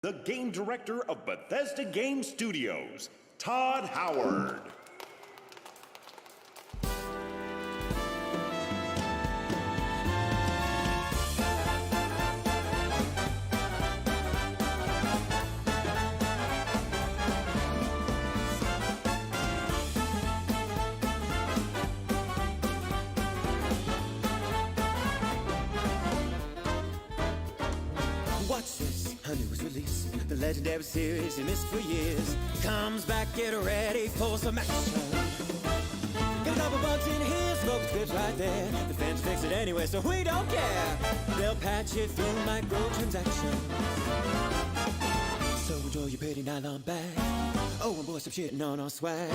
the game director of Bethesda Game Studios, Todd Howard. Watch this, a news release. The legendary series you missed for years comes back, get ready for some action. Get a couple bucks in here, smoke scripts right there. The fans fix it anyway, so we don't care. They'll patch it through microtransactions. So enjoy your pretty nylon bag. Oh, and boy, stop shitting on our swag.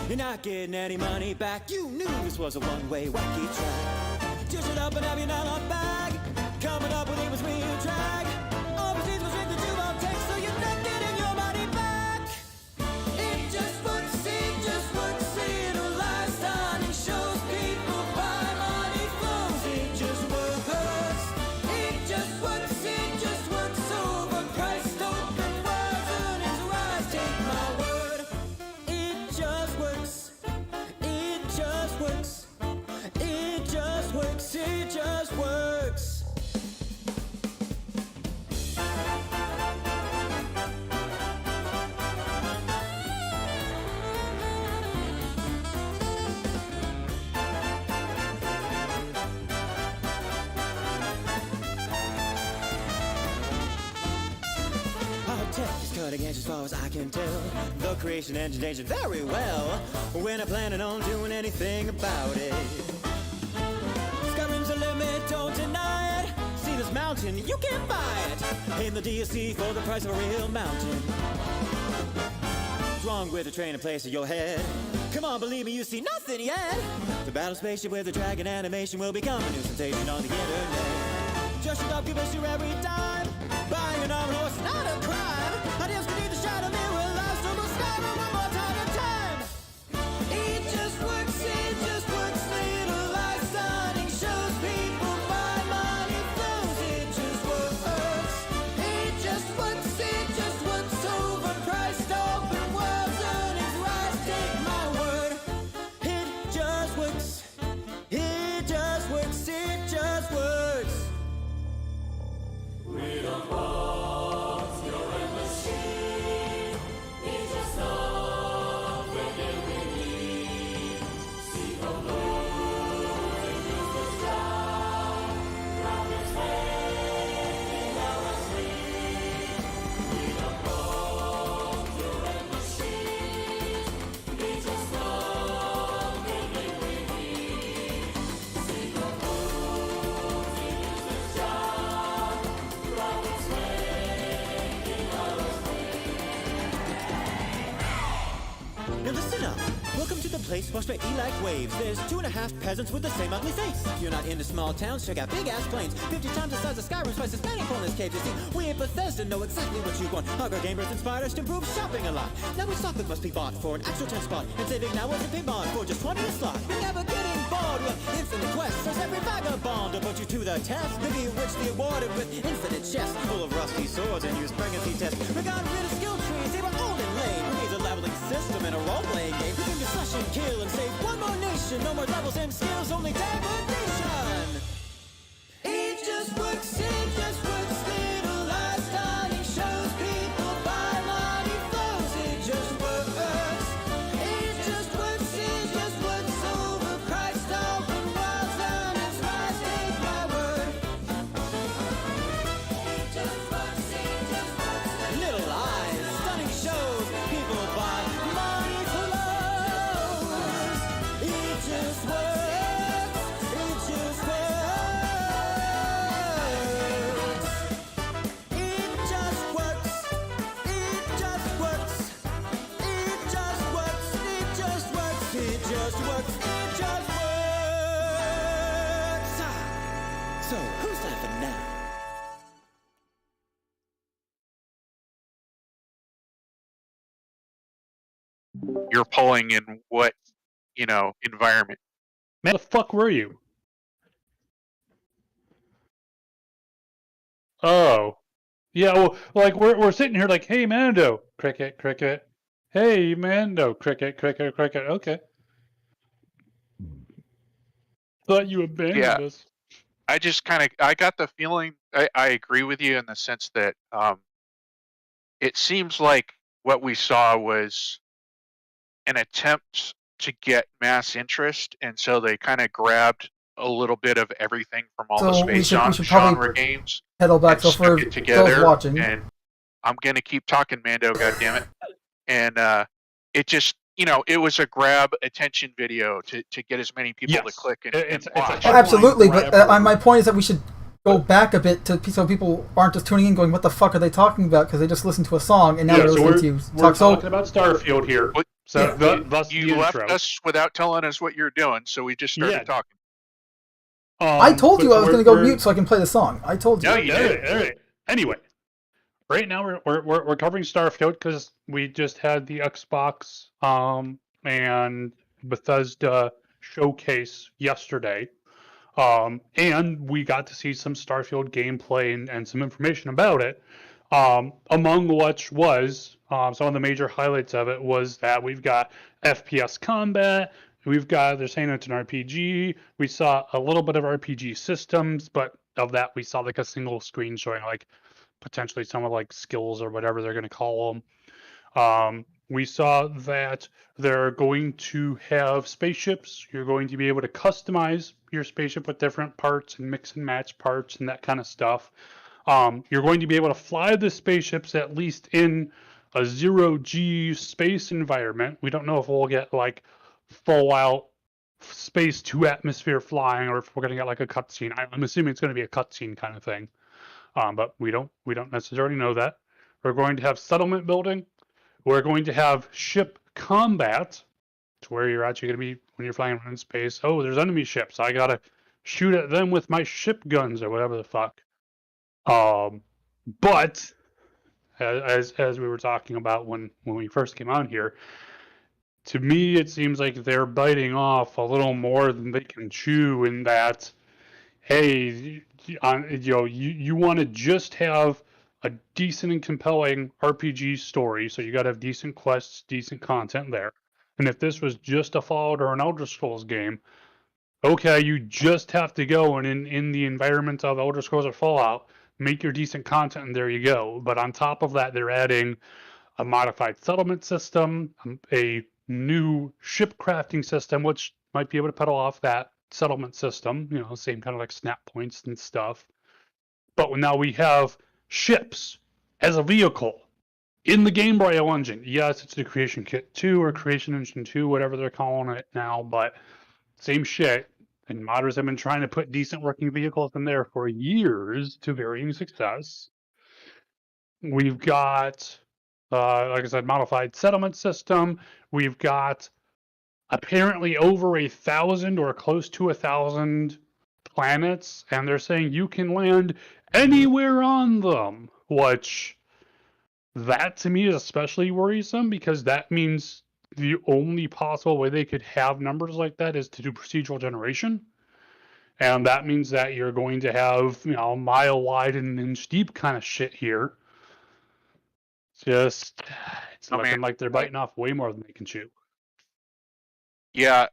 You're not getting any money back. You knew this was a one-way wacky track. Dish it up and have your nylon bag. Coming up with it was real drag. All proceeds was strictly to our text, so you're not getting your money back. It just works, it'll last on and shows people buy money flows. It just works, overpriced, open words, earnings rise, take my word. It just works, it just works, it just works, it just works. Cutting edge as far as I can tell. The creation engine aged very well. We're not planning on doing anything about it. Skyrim's a limit, don't deny it. See this mountain, you can't buy it. In the DSC for the price of a real mountain. What's wrong with the train in place of your head? Come on, believe me, you see nothing yet. The battle spaceship with the dragon animation will become a new sensation on the internet. Just shut up, give us your every dime. Buying an armored horse, not a crime. Ideas can either shadow me, will last, or we'll Skyrim one more time in time. It just works, little life stunning shows people buy money flows. It just works, overpriced, open worlds, earnings rise, take my word. It just works, it just works, it just works. We don't want your machine. It's just something we need. See the moon and use the star. Rockets making our sleep. We don't want your machine. It's just something we need. See the moon and use the star. Now listen up. Welcome to the place washed by E-like waves. There's 2.5 peasants with the same ugly face. If you're not into small towns, check out big-ass plains. 50 times the size of Skyrim, twice as many corners caves. You see, we at Bethesda know exactly what you want. Hugger gamers inspired us to improve shopping a lot. Now we stock that must be bought for an actual 10 spot. And saving now was a pay mod for just 20 a slot. You're never getting bored with infinite quests. There's every vagabond to put you to the test. Maybe richly awarded with infinite chests full of rusty swords and used pregnancy tests. We got rid of skill trees, they were old and lame. We need a leveling system and a role-playing game. We can just slash and kill and save one more nation. No more levels and skills, only degradation. It just works, little life stunning shows people buy money flows. It just works, overpriced, open worlds, earnings rise, take my word. It just works, little lies, stunning shows people buy money flows. It just works, it just works. It just works, it just works. It just works, it just works, it just works, it just works. So, who's laughing now? You're polling in what, environment? Man, the fuck were you? Oh. Yeah, well, like we're sitting here like, hey, Mando, cricket, cricket. Hey, Mando, cricket, cricket, cricket. Okay. Thought you Yeah, abandoned us. I just I got the feeling I agree with you in the sense that it seems like what we saw was an attempt to get mass interest, and so they kind of grabbed a little bit of everything from all the So we space should probably genre games pedal back. and So stuck for it those together. watching, And I'm gonna keep talking, Mando. goddammit. And it just, it was a grab attention video to get as many people to Yes, click and it's a watch. oh, headline absolutely. But grabber. my point is that we should go back a bit so people aren't just tuning in, going, "What the fuck are they talking about?" Because they just listened to a song and now Yeah, they're so listening to you we're talk. talking about Starfield here. But So Yeah. thus you the left intro. us without telling us what you're doing, so we just started Yeah. talking. I told but you I so was going to go mute so I can play the song. I told you. No, you All didn't. right, all right. Anyway, right now we're covering Starfield because we just had the Xbox and Bethesda showcase yesterday. And we got to see some Starfield gameplay and some information about it. Among which was some of the major highlights of it was that we've got FPS combat. They're saying it's an RPG. We saw a little bit of RPG systems, but of that we saw like a single screen showing like potentially some of like skills or whatever they're going to call them. We saw that they're going to have spaceships. You're going to be able to customize your spaceship with different parts and mix and match parts and that kind of stuff. You're going to be able to fly the spaceships at least in a zero-G space environment. We don't know if we'll get like full out space to atmosphere flying or if we're going to get like a cutscene. I'm assuming it's going to be a cutscene kind of thing, but we don't necessarily know that. We're going to have settlement building. We're going to have ship combat, to where you're actually going to be, when you're flying around in space, oh, there's enemy ships. I got to shoot at them with my ship guns or whatever the fuck. But as we were talking about when we first came on here, to me it seems like they're biting off a little more than they can chew in that, hey, you want to just have a decent and compelling RPG story, so you got to have decent quests, decent content there. And if this was just a Fallout or an Elder Scrolls game, okay, you just have to go and in the environment of Elder Scrolls or Fallout, make your decent content, and there you go. But on top of that, they're adding a modified settlement system, a new ship crafting system, which might be able to pedal off that settlement system, same kind of like snap points and stuff. But now we have ships as a vehicle in the Game Boy engine. Yes, it's the Creation Kit 2 or Creation Engine 2, whatever they're calling it now, but same shit. And modders have been trying to put decent working vehicles in there for years to varying success. We've got, like I said, modified settlement system. We've got apparently over 1,000 or close to 1,000 planets, and they're saying you can land anywhere on them, which that to me is especially worrisome because that means the only possible way they could have numbers like that is to do procedural generation. And that means that you're going to have, mile wide and inch deep kind of shit here. It's looking like they're biting off way more than they can chew. Yeah,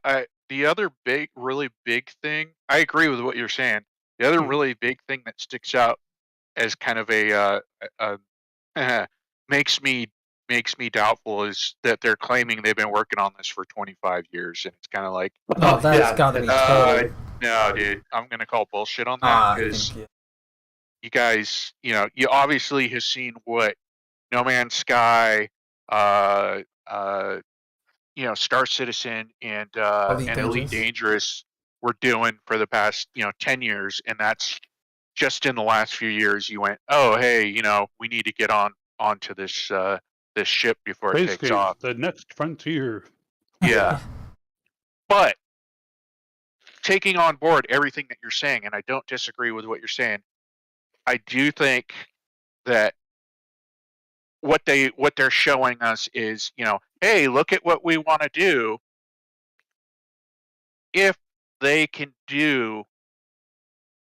the other really big thing, I agree with what you're saying. The other really big thing that sticks out as kind of makes me doubtful is that they're claiming they've been working on this for 25 years, and it's kind of like, Oh, that's got to be totally. no, dude, I'm gonna call bullshit on that because you guys, you obviously have seen what No Man's Sky, Star Citizen and Elite Dangerous were doing for the past 10 years, and that's just in the last few years. You went, oh hey, we need to get onto this this ship before it takes off. The next frontier. Yeah, but taking on board everything that you're saying, and I don't disagree with what you're saying, I do think that what they're showing us is, hey, look at what we want to do. If they can do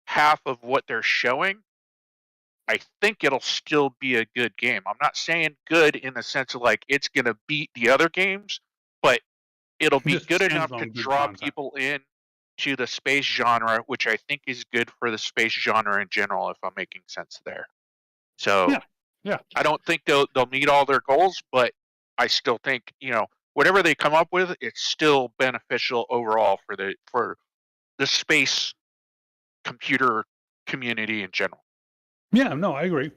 half of what they're showing, I think it'll still be a good game. I'm not saying good in the sense of like it's gonna beat the other games, but it'll be Just good stands enough on to good draw content. people in to the space genre, which I think is good for the space genre in general, if I'm making sense there. So Yeah. I don't think they'll meet all their goals, but I still think, whatever they come up with, it's still beneficial overall for the space computer community in general. Yeah, no, I agree.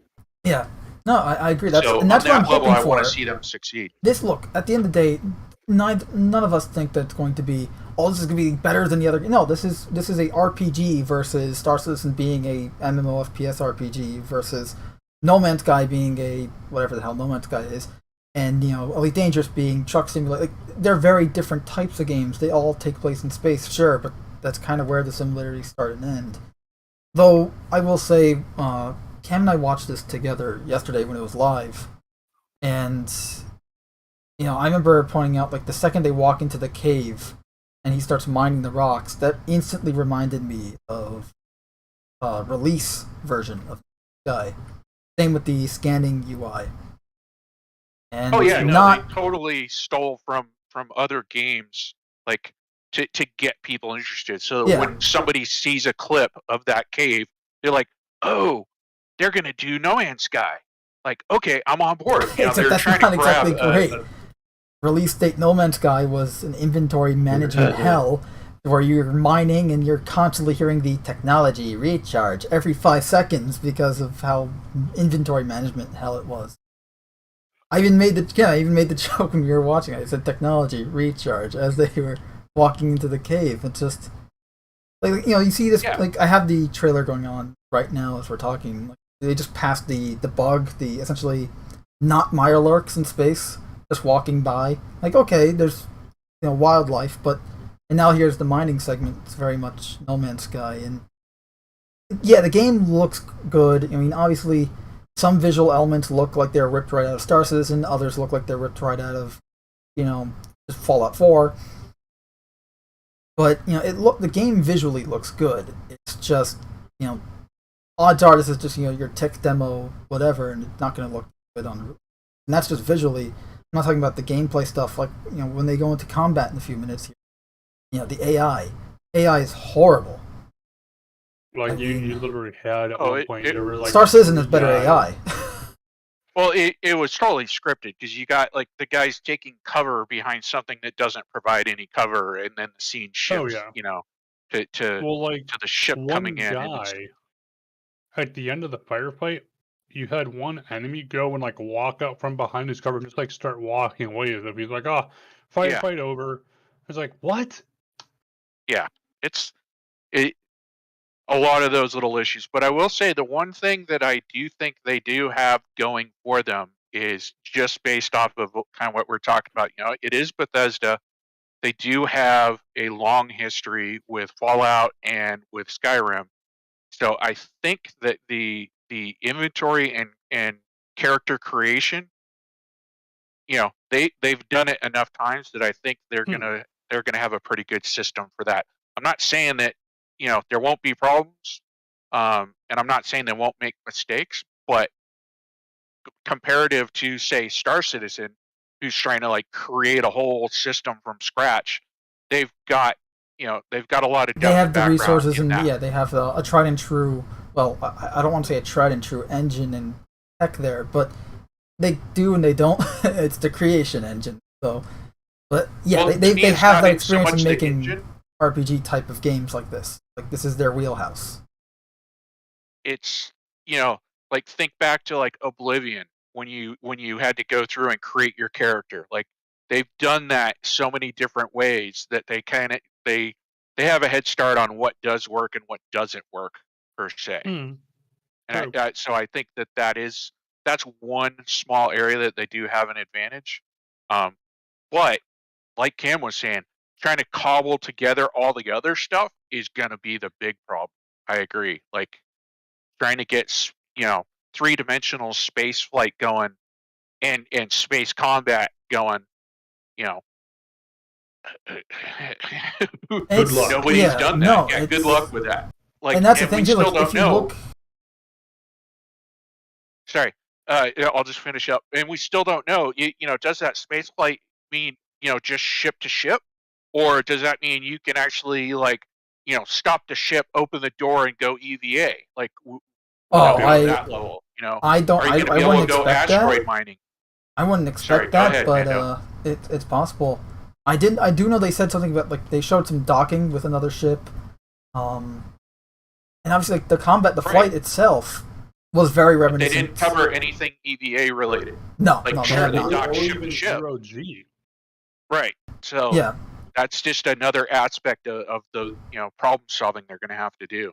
Yeah. No, I agree. So And that's on what I'm that level, hoping I want for. to see them succeed. This look at the end of the day, none of us think that it's going to be. Oh, this is going to be better than the other. No, this is a RPG versus Star Citizen being a MMO FPS RPG versus No Man's Sky being a whatever the hell No Man's Sky is, and Elite Dangerous being Truck Simulator. Like, they're very different types of games. They all take place in space, sure, but that's kind of where the similarities start and end. Though I will say, Cam and I watched this together yesterday when it was live, and I remember pointing out like the second they walk into the cave and he starts mining the rocks, that instantly reminded me of release version of Sky. Same with the scanning UI. And they totally stole from other games, like to get people interested. So when somebody sees a clip of that cave, they're like, "Oh, they're gonna do No Man's Sky." Like, okay, I'm on board. Except they're that's trying not to grab exactly great. Release date No Man's Sky was an inventory management hell where you're mining and you're constantly hearing the technology recharge every 5 seconds because of how inventory management hell it was. I even made the joke when we were watching it. I said technology recharge as they were walking into the cave. It's just like you see this. Yeah. Like I have the trailer going on right now as we're talking. Like, they just passed the bug, the essentially not Mirelurks in space, just walking by. Like okay, there's wildlife, and now here's the mining segment. It's very much No Man's Sky, and yeah, the game looks good. I mean, obviously, some visual elements look like they're ripped right out of Star Citizen. Others look like they're ripped right out of, Fallout 4. But the game visually looks good. It's just odds are this is just your tech demo whatever, and it's not going to look good on. And that's just visually. I'm not talking about the gameplay stuff. Like when they go into combat in a few minutes here, the AI is horrible. Like you literally had at one point. There were, like, Star Citizen is better AI. Well, it was totally scripted because you got like the guys taking cover behind something that doesn't provide any cover, and then the scene shifts. To the ship coming in. Guy, at the end of the firefight, you had one enemy go and like walk out from behind his cover and just like start walking away as if he's like, "Oh, firefight over." It's like, what? Yeah, it's a lot of those little issues. But I will say the one thing that I do think they do have going for them is just based off of kind of what we're talking about. It is Bethesda. They do have a long history with Fallout and with Skyrim. So I think that the inventory and character creation, they've done it enough times that I think they're gonna have a pretty good system for that. I'm not saying that there won't be problems, and I'm not saying they won't make mistakes, but comparative to say Star Citizen, who's trying to like create a whole system from scratch, they've got a lot of. They have the resources and they have a tried and true. Well, I don't want to say a tried and true engine and tech there, but they do and they don't. It's the creation engine. So, but yeah, they have that experience in making RPG type of games like this. Like this is their wheelhouse. It's like think back to like Oblivion when you had to go through and create your character. Like they've done that so many different ways that they have a head start on what does work and what doesn't work per se. And so I think that's one small area that they do have an advantage. But like Cam was saying, trying to cobble together all the other stuff is going to be the big problem. I agree. Like trying to get, 3-dimensional space flight going and space combat going, good luck. Nobody's done that. Good luck with that. Like, and that's the thing too. Like, if you look, sorry. I'll just finish up. And we still don't know. Does that space flight mean just ship to ship, or does that mean you can actually stop the ship, open the door, and go EVA? Oh, that level. I don't. Are you going to I be able wouldn't to go expect asteroid that. mining? I wouldn't expect Go that, ahead, but Mando. it's possible. I do know they said something about they showed some docking with another ship, and obviously the combat, the flight itself was very They reminiscent. didn't cover anything EVA related. No, Like, no, they sure, have they not. dock or ship even to ship. 0G. Right. So Yeah, that's just another aspect of the problem solving they're going to have to do.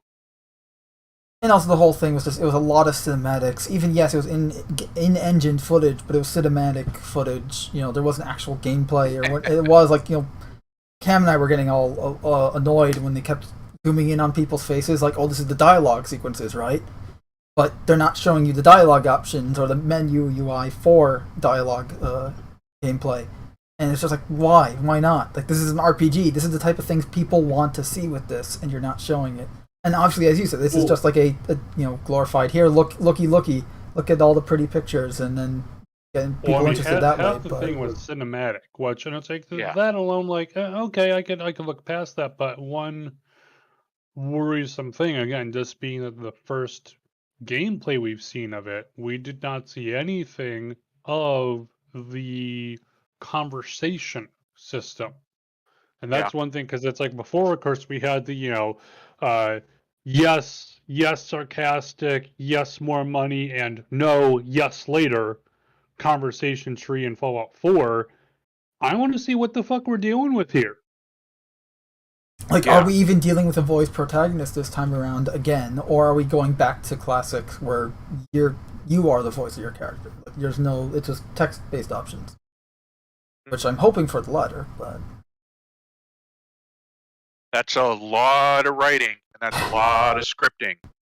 and also the whole thing was it was a lot of cinematics. Even yes, it was in engine footage, but it was cinematic footage. There wasn't actual gameplay or what it was Cam and I were getting all annoyed when they kept zooming in on people's faces, like, oh, this is the dialogue sequences, right? But they're not showing you the dialogue options or the menu UI for dialogue gameplay. And it's just like, why? Why not? Like, this is an RPG. This is the type of things people want to see with this, and you're not showing it. And obviously, as you said, this is just like a glorified, here, looky, look at all the pretty pictures, and then getting people interested that way. Half the thing was cinematic, which, and it's like that alone, okay, I could look past that, but one worrisome thing, again, just being that the first gameplay we've seen of it, we did not see anything of the conversation system. And that's one thing, because it's like before, of course, we had the, yes, sarcastic, yes, more money, and no, yes, later conversation tree in Fallout 4. I want to see what the fuck we're dealing with here. Are we even dealing with a voice protagonist this time around again, or are we going back to classics where you are the voice of your character? There's it's just text-based options, which I'm hoping for the latter, but that's a lot of writing and that's a lot of scripting.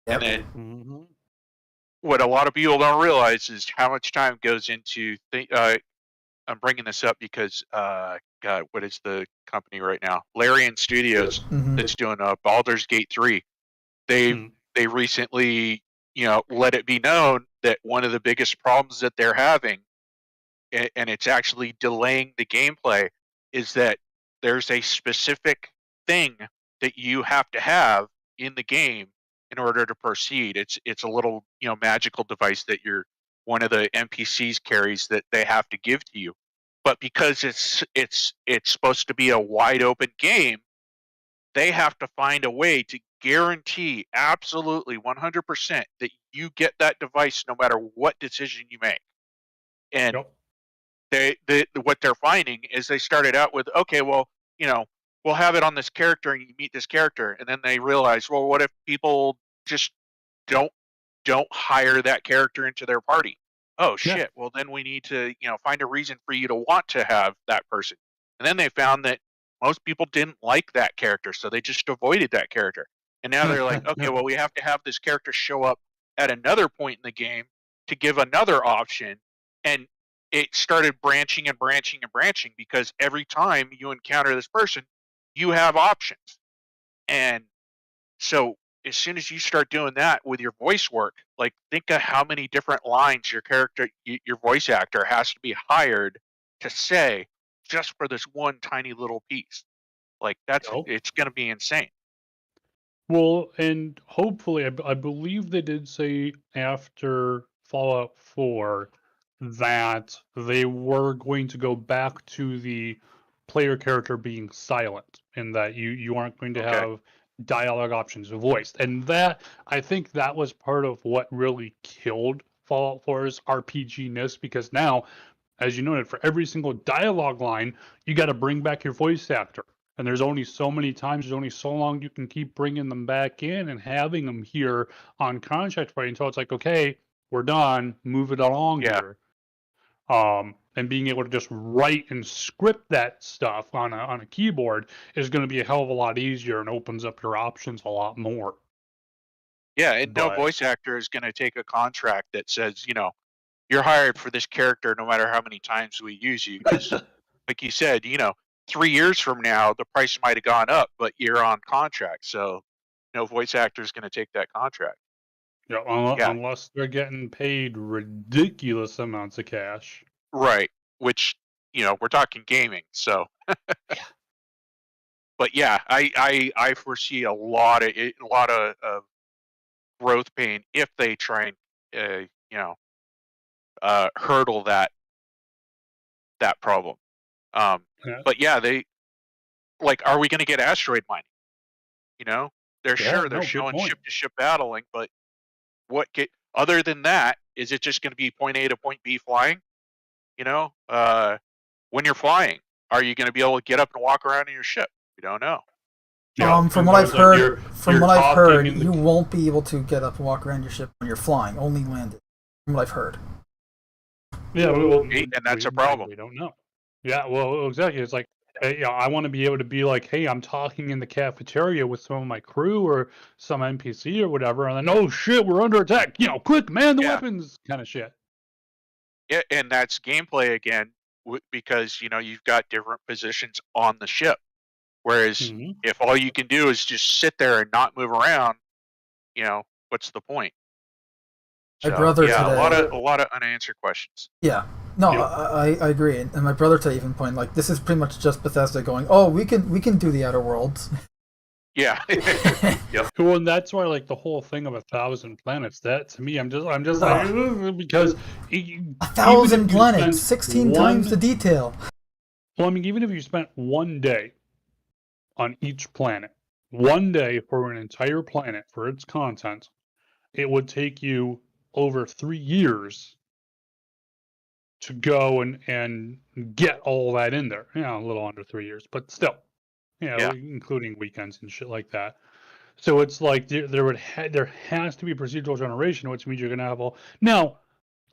Yep. And then what a lot of people don't realize is how much time goes into I'm bringing this up because God, what is the company right now? Larian Studios that's doing Baldur's Gate 3. They recently, let it be known that one of the biggest problems that they're having, and it's actually delaying the gameplay, is that there's a specific thing that you have to have in the game in order to proceed. It's a little magical device that one of the NPCs carries that they have to give to you. But because it's supposed to be a wide open game, they have to find a way to guarantee absolutely 100% that you get that device no matter what decision you make. And what they're finding is they started out with, okay, well, we'll have it on this character and you meet this character. And then they realize, well, what if people just don't hire that character into their party? Oh shit. Well, then we need to, find a reason for you to want to have that person. And then they found that most people didn't like that character, so they just avoided that character. And now they're like, okay, well, we have to have this character show up at another point in the game to give another option. And it started branching and branching and branching because every time you encounter this person, you have options. And so as soon as you start doing that with your voice work, think of how many different lines your voice actor has to be hired to say just for this one tiny little piece. It's going to be insane. Well, and hopefully, I believe they did say after Fallout 4 that they were going to go back to the player character being silent, and that you aren't going to have dialogue options voiced. And that, I think that was part of what really killed Fallout 4's RPG-ness, because now, as you noted, for every single dialogue line, you got to bring back your voice actor. And there's only so many times, there's only so long you can keep bringing them back in and having them here on contract for you until it's like, okay, we're done, move it along here. And being able to just write and script that stuff on a keyboard is going to be a hell of a lot easier and opens up your options a lot more. Yeah, and no voice actor is going to take a contract that says, you're hired for this character no matter how many times we use you. Because, like you said, 3 years from now, the price might have gone up, but you're on contract. So no voice actor is going to take that contract. Yeah, unless they're getting paid ridiculous amounts of cash. Right. Which, we're talking gaming, so. But yeah, I foresee a lot of growth pain if they try and hurdle that problem. Yeah. But yeah, are we going to get asteroid mining? They're Good showing point. ship-to-ship battling, but other than that, is it just going to be point A to point B flying? When you're flying, are you going to be able to get up and walk around in your ship? We don't know. Yeah, From what I've heard, you won't be able to get up and walk around your ship when you're flying. Only landed. From what I've heard. Yeah, and that's a problem. We don't know. Yeah, well, exactly. It's like, hey, I want to be able to be like, hey, I'm talking in the cafeteria with some of my crew or some NPC or whatever, and then, oh shit, we're under attack. Quick, man the weapons, kind of shit. Yeah, and that's gameplay again, because you've got different positions on the ship. Whereas if all you can do is just sit there and not move around, what's the point? My brother today, a lot of unanswered questions. Yeah, no, I agree, and my brother to even point like this is pretty much just Bethesda going, oh, we can do the Outer Worlds. Yeah. Yep. Well, and that's why the whole thing of 1,000 planets. That to me, I'm just like because 1,000 planets, 16 times the detail. Well, I mean, even if you spent one day on each planet, one day for an entire planet for its content, it would take you over 3 years to go and get all that in there. A little under 3 years, but still, including weekends and shit like that. So it's like there has to be procedural generation, which means you're gonna have all. Now,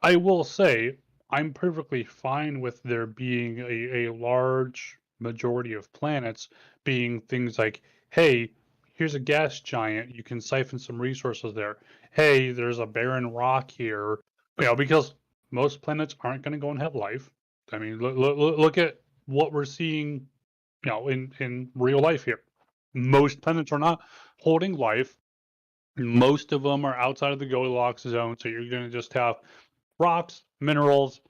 I will say I'm perfectly fine with there being a large majority of planets being things like, hey, here's a gas giant, you can siphon some resources there. Hey, there's a barren rock here, because most planets aren't going to go and have life. I mean, look at what we're seeing, in real life here. Most planets are not holding life. Most of them are outside of the Goldilocks zone, so you're going to just have rocks, minerals.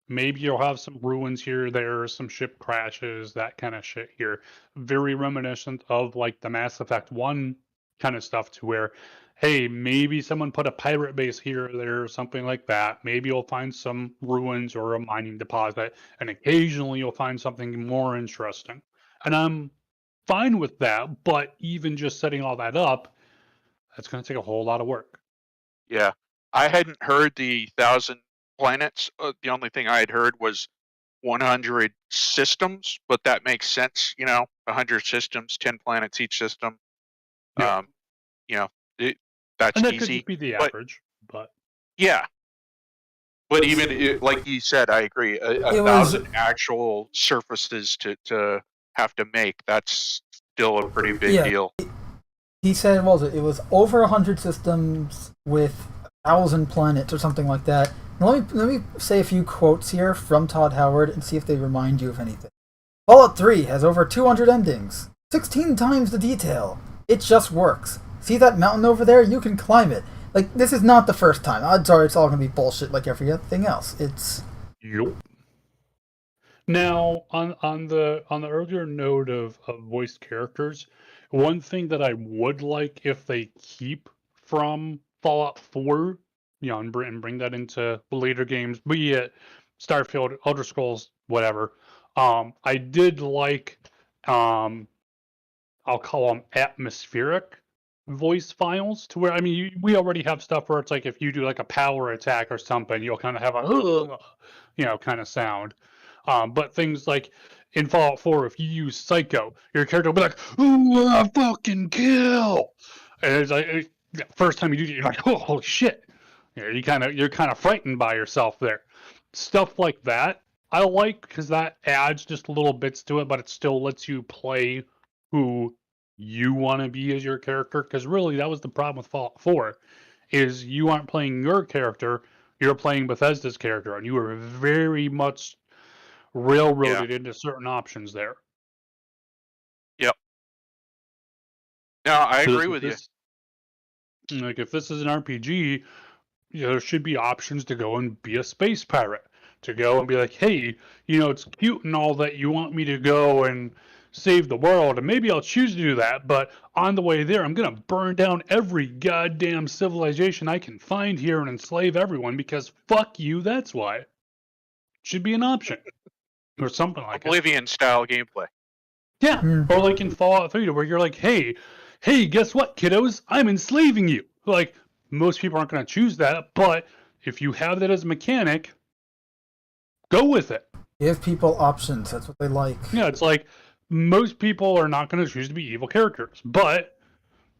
Maybe you'll have some ruins here or there, some ship crashes, that kind of shit here. Very reminiscent of the Mass Effect 1 kind of stuff, to where, hey, maybe someone put a pirate base here or there or something like that. Maybe you'll find some ruins or a mining deposit, and occasionally you'll find something more interesting. And I'm fine with that, but even just setting all that up, that's going to take a whole lot of work. Yeah. I hadn't heard the 1,000 planets. The only thing I had heard was 100 systems, but that makes sense. 100 systems, 10 planets each system. Yeah. That's and that easy. Could be the average, but yeah. But even like you said, I agree. 1,000 actual surfaces to have to make, that's still a pretty big deal. He said, it was over 100 systems with 1,000 planets or something like that. Now let me say a few quotes here from Todd Howard and see if they remind you of anything. Fallout 3 has over 200 endings, 16 times the detail. It just works. See that mountain over there? You can climb it. This is not the first time. I'm sorry, it's all gonna be bullshit like everything else. It's. Yep. Now, on the earlier note of voiced characters, one thing that I would like if they keep from Fallout 4, and bring that into later games, be it Starfield, Elder Scrolls, whatever. I did like, I'll call them atmospheric voice files, to where, I mean, we already have stuff where it's like if you do a power attack or something, you'll kind of have a kind of sound. But things like in Fallout 4, if you use Psycho, your character will be like, "Ooh, I fucking kill!" And it's like, first time you do it, you're like, "Oh, holy shit!" You're kind of frightened by yourself there. Stuff like that, I like, because that adds just little bits to it, but it still lets you play who you want to be as your character. Because really, that was the problem with Fallout 4, is you aren't playing your character, you're playing Bethesda's character, and you were very much railroaded into certain options there. Yep. No, I agree with you. Like, if this is an RPG, there should be options to go and be a space pirate. To go and be like, hey, it's cute and all that you want me to go and save the world, and maybe I'll choose to do that, but on the way there, I'm going to burn down every goddamn civilization I can find here and enslave everyone because fuck you, that's why. Should be an option. Or something like Oblivion style gameplay. Yeah, or like in Fallout 3, where you're like, hey, guess what, kiddos? I'm enslaving you. Like, most people aren't going to choose that, but if you have that as a mechanic, go with it. Give people options. That's what they like. Yeah, it's like most people are not going to choose to be evil characters, but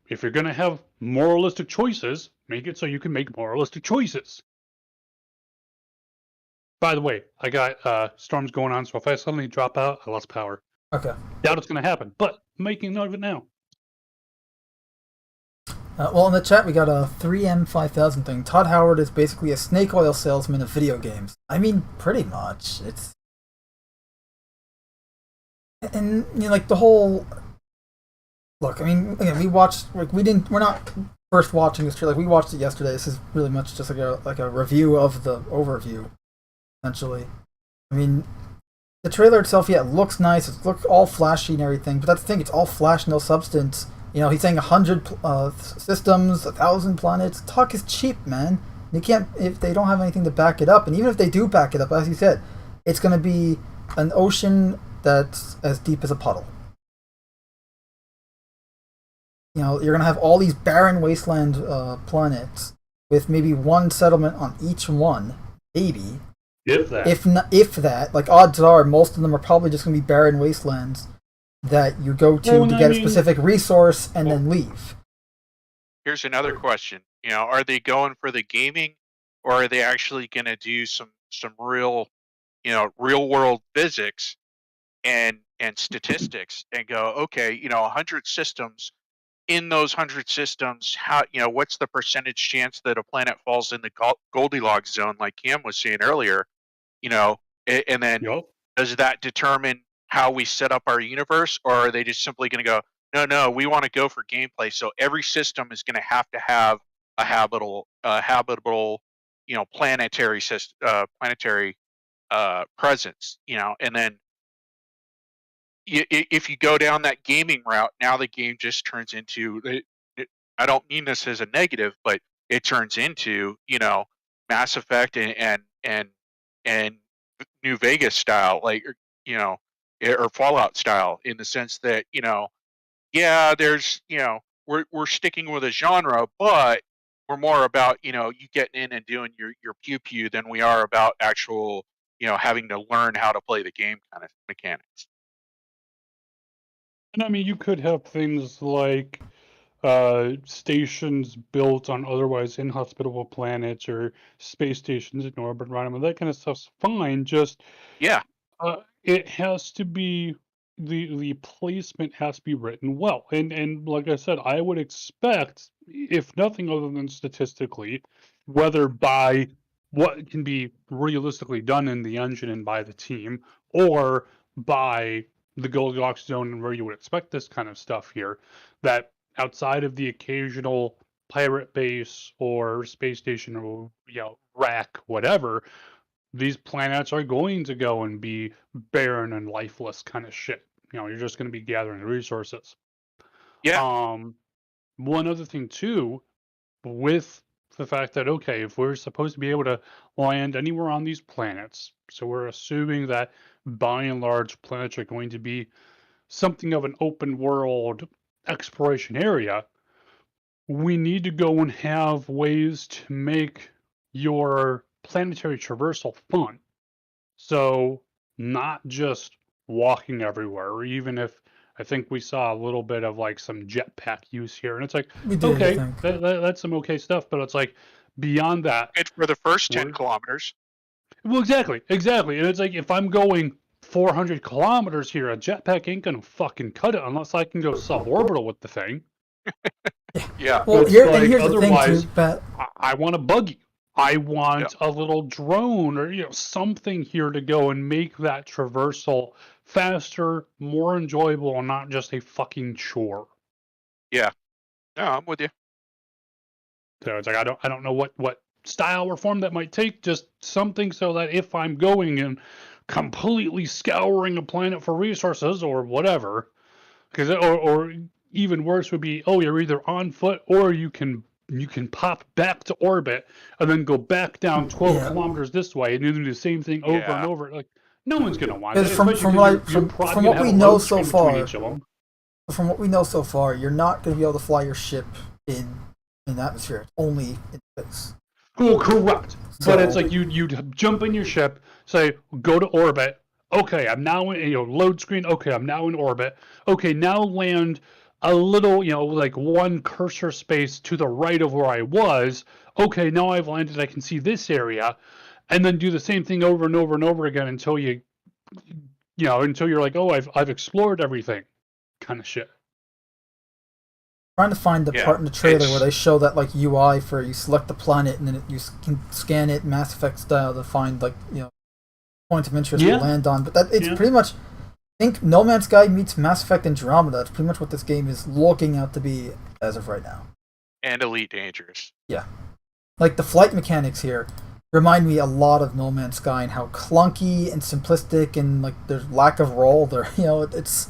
if you're going to have moralistic choices, make it so you can make moralistic choices. By the way, I got storms going on, so if I suddenly drop out, I lost power. Okay. Doubt it's going to happen, but I'm making note of it now. Well, in the chat, we got a 3M5000 thing. Todd Howard is basically a snake oil salesman of video games. I mean, pretty much. It's... And, like, the whole... Look, I mean, again, we watched... Like, we're not first watching this trailer. Like, we watched it yesterday. This is really much just like a review of the overview, essentially. I mean... The trailer itself, yeah, it looks nice. It looks all flashy and everything, but that's the thing. It's all flash, no substance. He's saying 100 systems, 1,000 planets. Talk is cheap, man. You can't if they don't have anything to back it up. And even if they do back it up, as you said, it's going to be an ocean that's as deep as a puddle. You're going to have all these barren wasteland planets with maybe one settlement on each one, maybe. If that. If that, like, odds are most of them are probably just going to be barren wastelands that you go to get a specific resource and then leave. Here's another question. Are they going for the gaming, or are they actually going to do some real, real world physics and statistics and go, okay, 100 systems. In those 100 systems, how what's the percentage chance that a planet falls in the Goldilocks zone, like Cam was saying earlier? And then does that determine how we set up our universe, or are they just simply going to go, no, we want to go for gameplay, so every system is going to have a habitable, planetary system, planetary presence, and then if you go down that gaming route, now the game just turns into, I don't mean this as a negative, but it turns into, Mass Effect and New Vegas style, like, or Fallout style, in the sense that, there's, we're sticking with a genre, but we're more about, you getting in and doing your pew than we are about actual, having to learn how to play the game kind of mechanics. And I mean, you could have things like stations built on otherwise inhospitable planets, or space stations in orbit around them. That kind of stuff's fine. Just it has to be the placement has to be written well. And like I said, I would expect, if nothing other than statistically, whether by what can be realistically done in the engine and by the team, or by the Goldilocks zone and where you would expect this kind of stuff here, that outside of the occasional pirate base or space station or rack, whatever, these planets are going to go and be barren and lifeless kind of shit. You're just going to be gathering resources. One other thing too, with the fact that, okay, if we're supposed to be able to land anywhere on these planets, so we're assuming that by and large planets are going to be something of an open world exploration area, we need to go and have ways to make your planetary traversal fun. So not just walking everywhere, or even if I think we saw a little bit of like some jetpack use here, and it's like, okay, that's some okay stuff, but it's like beyond that. It's for the first 10 kilometers. Well, exactly. And it's like, if I'm going 400 kilometers here, a jetpack ain't gonna fucking cut it unless I can go suborbital with the thing. Yeah. Well, here's the thing too, Pat. I want a buggy. I want a little drone, or something here to go and make that traversal faster, more enjoyable, and not just a fucking chore. Yeah. No, I'm with you. So it's like I don't know what style or form that might take. Just something so that if I'm going and completely scouring a planet for resources or whatever, because or even worse would be, oh, you're either on foot or you can pop back to orbit and then go back down 12 kilometers this way and do the same thing over and over. Like, no one's gonna want that. From what we know so far, from what we know so far, you're not going to be able to fly your ship in atmosphere. It's only in space. Oh, correct. So, but it's like you jump in your ship, say go to orbit. Okay, I'm now in load screen. Okay, I'm now in orbit. Okay, now land a little, like one cursor space to the right of where I was. Okay, now I've landed. I can see this area, and then do the same thing over and over and over again until until you're like, oh, I've explored everything, kind of shit. Trying to find the part in the trailer where they show that like UI for you select the planet and then you can scan it Mass Effect style to find like points of interest to land on. But it's pretty much, I think No Man's Sky meets Mass Effect Andromeda. That's pretty much what this game is looking out to be as of right now. And Elite Dangerous. Yeah, like the flight mechanics here remind me a lot of No Man's Sky and how clunky and simplistic and like there's lack of roll there. It's.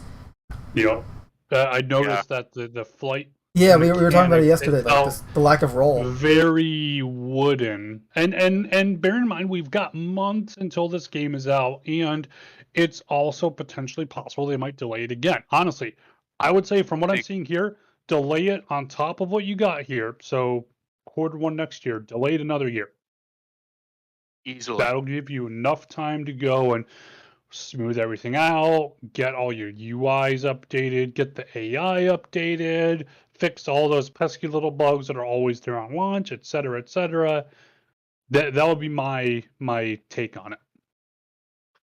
I noticed that the flight. Yeah, we were talking about it yesterday. Like the lack of roll. Very wooden, and bear in mind we've got months until this game is out, and it's also potentially possible they might delay it again. Honestly, I would say from what I'm seeing here, delay it on top of what you got here. So Q1 next year, delay it another year. Easily. That'll give you enough time to go and smooth everything out, get all your UIs updated, get the AI updated, fix all those pesky little bugs that are always there on launch, etc., etc. That would be my take on it.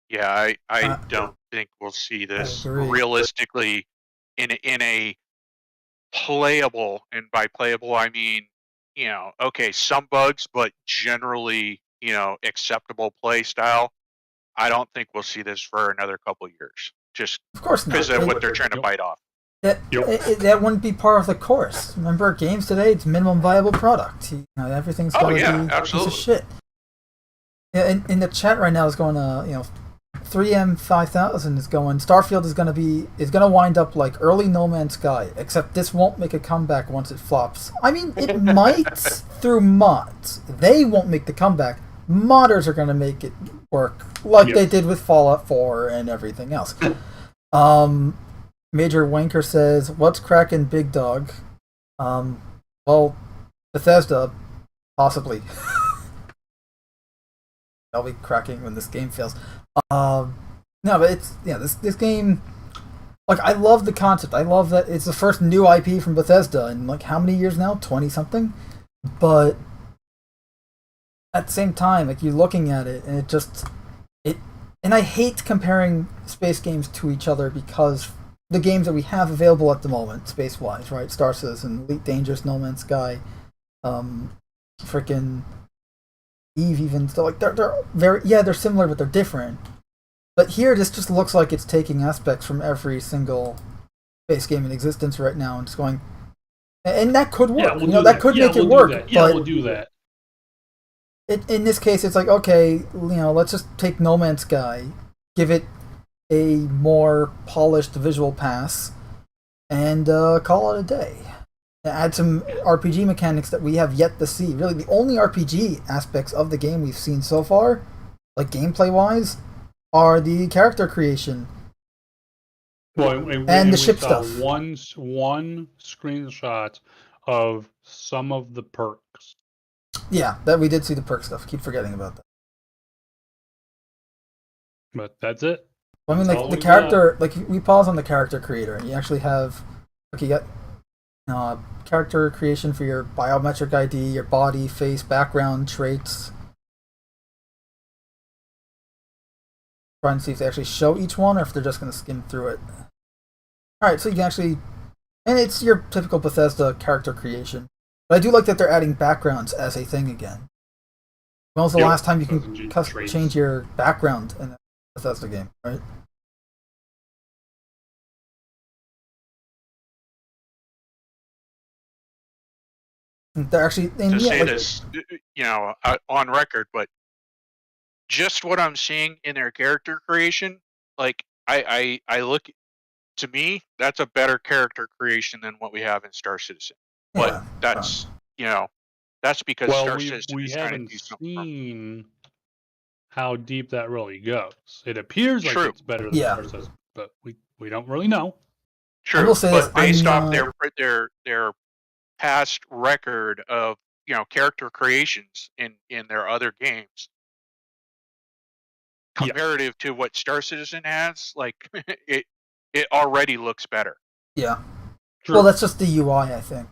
Yeah, I don't think we'll see this realistically in a playable, and by playable I mean, okay, some bugs, but generally, acceptable play style. I don't think we'll see this for another couple of years, just because of what they're trying to bite off. That wouldn't be part of the course. Remember, games today, it's minimum viable product. Everything's going to be a piece of shit. Yeah, in the chat right now is going 3M5000 is going. STARFIELD is going to wind up like early No Man's Sky, except this won't make a comeback once it flops. I mean, it might through mods. They won't make the comeback. Modders are going to make it work like they did with Fallout 4 and everything else. Major Wanker says, "What's cracking, Big Dog?" Well, Bethesda, possibly. I'll be cracking when this game fails. No, but it's this game. Like, I love the concept. I love that it's the first new IP from Bethesda in like how many years now? 20 something. But at the same time, like, you're looking at it and and I hate comparing space games to each other because the games that we have available at the moment, space-wise, right? Star Citizen, Elite Dangerous, No Man's Sky, freaking Eve, even still, like they're very they're similar, but they're different. But here, this just looks like it's taking aspects from every single space game in existence right now and just going, and that could work. That could make it work. Yeah, we'll do that. In this case, it's like, okay, let's just take No Man's Sky, give it a more polished visual pass, and call it a day. Add some RPG mechanics that we have yet to see. Really, the only RPG aspects of the game we've seen so far, like gameplay-wise, are the character creation. Well, and the ship stuff. One screenshot of some of the perks. Yeah, that we did see the perk stuff. Keep forgetting about that. But that's it. Well, I mean, like the character, like we pause on the character creator, and you actually have, you got character creation for your biometric ID, your body, face, background, traits. Trying to see if they actually show each one, or if they're just going to skim through it. All right, so you can actually, and it's your typical Bethesda character creation. But I do like that they're adding backgrounds as a thing again. When was the last time you can change your background in a Bethesda game, right? They're actually to say this, on record, but just what I'm seeing in their character creation, like I look, to me, that's a better character creation than what we have in Star Citizen. But Yeah. that's that's because Well, Star we Citizen we is trying to haven't do something. seen how deep that really goes. It appears like True. it's better than Yeah. Star Citizen, but we don't really know. I will True, say but this, I'm based off not. their past record of character creations in their other games, Yeah. comparative to what Star Citizen has, like it already looks better. Yeah. True. Well, that's just the UI, I think.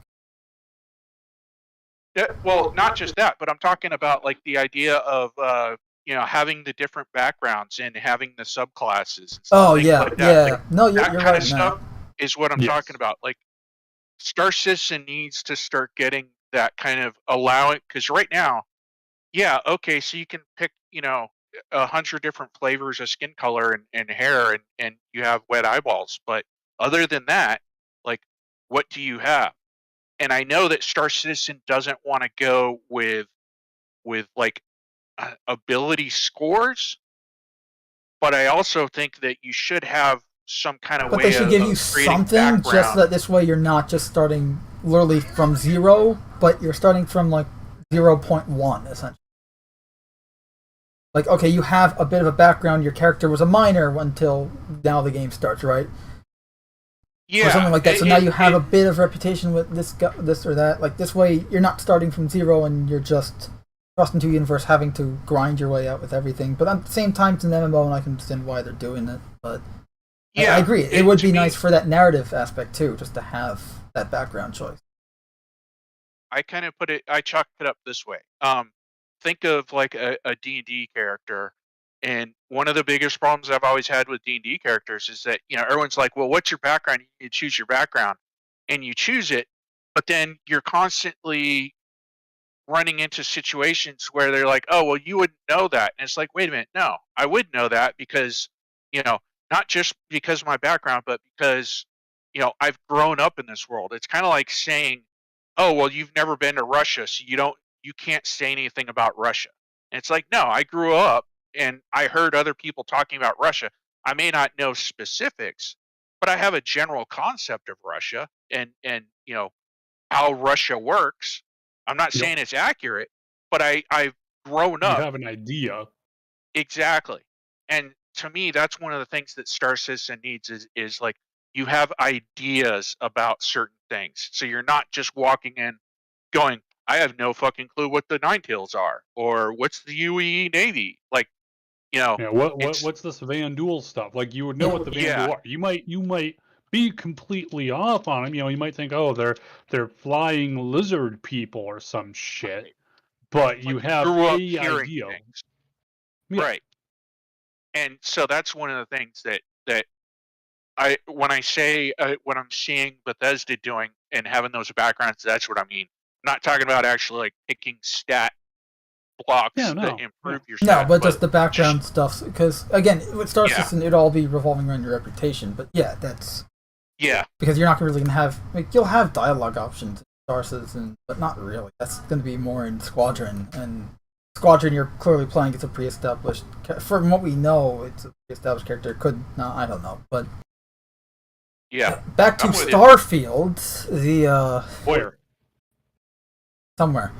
Yeah, well, not just that, but I'm talking about like the idea of having the different backgrounds and having the subclasses and Oh things yeah, like that. yeah. Like, No, you're that right. kind of in stuff that. is what I'm Yes. talking about. Like Star Citizen needs to start getting that kind of allowing, because right now, yeah, okay, so you can pick 100 different flavors of skin color and hair, and you have wet eyeballs, but other than that, like, what do you have? And I know that Star Citizen doesn't want to go with like ability scores, but I also think that you should have some kind of But way they should give of you creating something, background. just so that this way you're not just starting literally from 0, but you're starting from like 0.1 essentially. Like, okay, you have a bit of a background. Your character was a miner until now the game starts, right? Yeah, Or something like that. So now you have a bit of reputation with this or that. Like this way, you're not starting from 0 and you're just thrust into the universe having to grind your way out with everything. But at the same time, it's an MMO, and I can understand why they're doing it. But yeah, I agree. It would to be me, nice for that narrative aspect too, just to have that background choice. I kind of I chalked it up this way. Think of like a D&D character, and one of the biggest problems I've always had with D&D characters is that everyone's like, well, what's your background? You choose your background, and you choose it, but then you're constantly running into situations where they're like, oh, well, you wouldn't know that. And it's like, wait a minute, no, I would know that because, not just because of my background, but because, I've grown up in this world. It's kind of like saying, oh, well, you've never been to Russia, so you can't say anything about Russia. And it's like, no, I grew up and I heard other people talking about Russia. I may not know specifics, but I have a general concept of Russia and how Russia works. I'm not saying it's accurate, but I've grown You up. have an idea. Exactly. And to me, that's one of the things that Star Citizen needs is like you have ideas about certain things. So you're not just walking in going, I have no fucking clue what the Nine Tails are or what's the UE Navy. Like, Yeah, what's this Van Duel stuff? Like you would know what the Van Duel are. You might be completely off on them. You might think, oh, they're flying lizard people or some shit. Right. But you have grew up a hearing idea. things. Yeah. Right. And so that's one of the things that when I say what I'm seeing Bethesda doing and having those backgrounds, that's what I mean. I'm not talking about actually like picking stat blocks that improve your stat. No, but just the background stuff. Because again, with Star Citizen, it'd all be revolving around your reputation. But yeah, that's because you're not really gonna have you'll have dialogue options in Star Citizen, but not really. That's gonna be more in Squadron, and Squadron you're clearly playing as a pre-established. From what we know, it's a pre-established character. Could not, I don't know, but. Yeah. Back to Starfield, the where? Somewhere.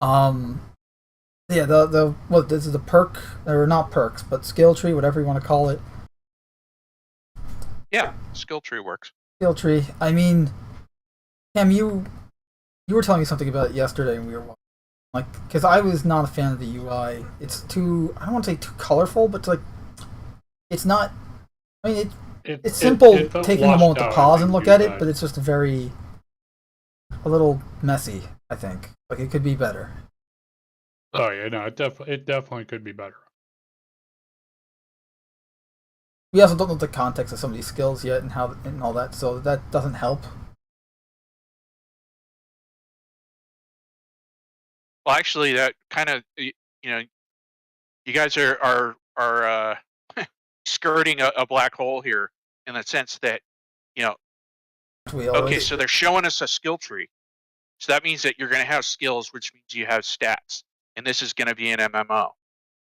Yeah, the what this is a perk or not perks, but skill tree, whatever you want to call it. Yeah, skill tree works. Skill tree. I mean, Cam, you were telling me something about it yesterday, and we were like, because I was not a fan of the UI. It's too, I don't want to say too colorful, but it's not. I mean, it's simple taking a moment to pause and look at it, but it's just a little messy, I think. Like, it could be better. Oh yeah, no, it definitely could be better. We also don't know the context of some of these skills yet and how and all that, so that doesn't help. Well, actually, that kind of you guys are skirting a black hole here in the sense that okay, so they're showing us a skill tree, So that means that you're going to have skills, which means you have stats, and this is going to be an MMO.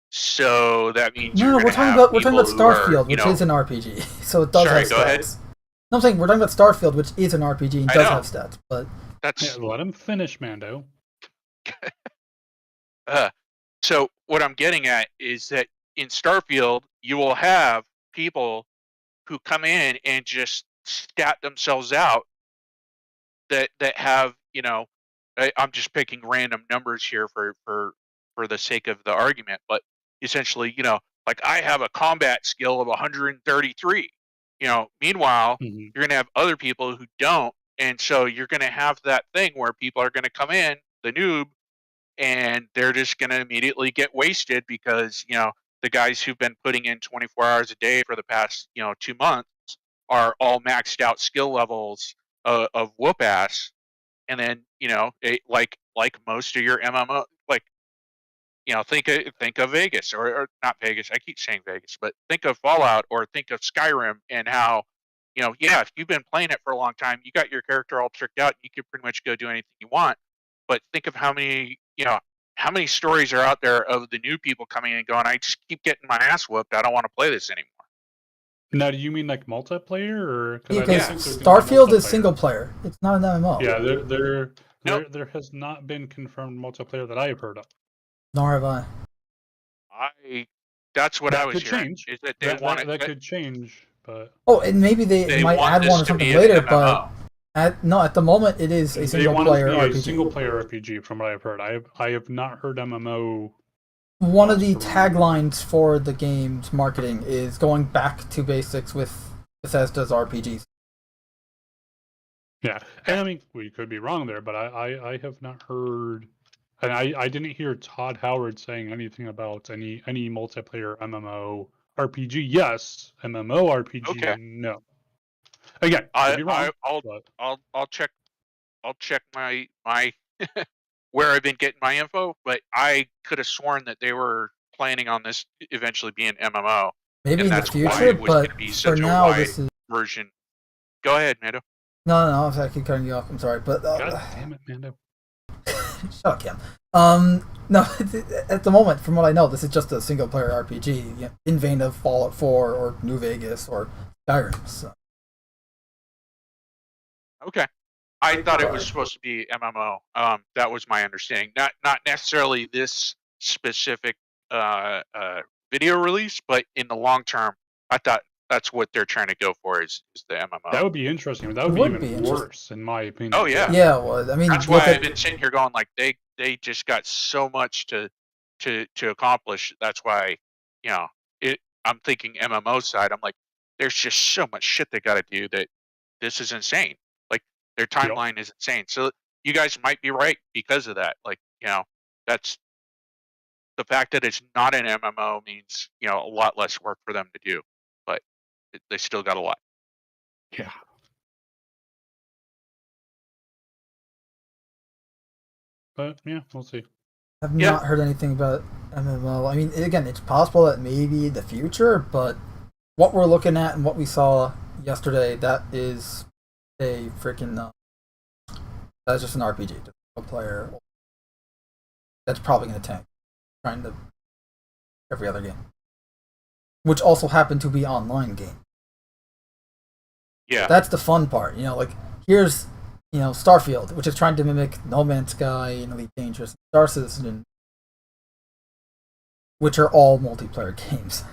So that means No, you're no, going we're to talking have about people who are, Starfield, which is an RPG, so it does Sorry, have go ahead. stats. No, I'm saying we're talking about Starfield, which is an RPG and I does know. have stats, but That's Yeah, let him finish, Mando. so what I'm getting at is that in Starfield, you will have people who come in and just stat themselves out that have, I'm just picking random numbers here for the sake of the argument, but essentially, like I have a combat skill of 133. Meanwhile, Mhm. you're going to have other people who don't, and so you're going to have that thing where people are going to come in, the noob, and they're just going to immediately get wasted because the guys who've been putting in 24 hours a day for the past 2 months are all maxed out skill levels of whoop ass, and then like most of your MMO, like think of Vegas, or not Vegas. I keep saying Vegas, but think of Fallout or think of Skyrim, and how if you've been playing it for a long time, you got your character all tricked out, you can pretty much go do anything you want. But think of how many stories are out there of the new people coming in and going, I just keep getting my ass whooped, I don't want to play this anymore. Now, do you mean like multiplayer, or because think there's gonna be Starfield is multiplayer. single player. It's not an MMO. Yeah, Nope. there has not been confirmed multiplayer that I have heard of. Nor have I. That's what That I was could hearing. change. Is that they want That could change, but Oh, and maybe they might want add this one or to be something an later, MMO. but at the moment it is a they single want it player to be a RPG. single player RPG from what I've heard. I have not heard MMO. One of the from- taglines for the game's marketing is going back to basics with Bethesda's RPGs. Yeah, and I mean we could be wrong there, but I have not heard, and I didn't hear Todd Howard saying anything about any multiplayer MMO RPG. Yes, MMO RPG. Okay. No. Again, could be wrong. But I'll check my where I've been getting my info, but I could have sworn that they were planning on this eventually being MMO. Maybe And in the that's why future, it was but gonna be for such a now wide this is version. Go ahead, Mando. no. I keep cutting you off. I'm sorry, but God damn it, Mando. shut up, Kim. No, at the moment, from what I know, this is just a single player RPG in vein of Fallout 4 or New Vegas or Skyrim. So. Okay. I thought it was supposed to be MMO. That was my understanding. Not necessarily this specific video release, but in the long term, I thought that's what they're trying to go for is the MMO. That would be interesting. That would be even worse, in my opinion. Oh yeah. Yeah, well, I mean, That's why I've been sitting here going like they just got so much to accomplish. That's why I'm thinking MMO side. I'm like, there's just so much shit they got to do that this is insane. Like their timeline is insane. So you guys might be right because of that. Like that's the fact that it's not an MMO means a lot less work for them to do, but they still got a lot. Yeah. But yeah, we'll see. I've not heard anything about MMO. I mean, again, it's possible that maybe in the future, but what we're looking at and what we saw yesterday, that is a freaking that's just an RPG, just a player. That's probably going to tank, trying to every other game, which also happened to be online game. Yeah, that's the fun part. Like here's Starfield, which is trying to mimic No Man's Sky and Elite Dangerous, and Star Citizen, which are all multiplayer games.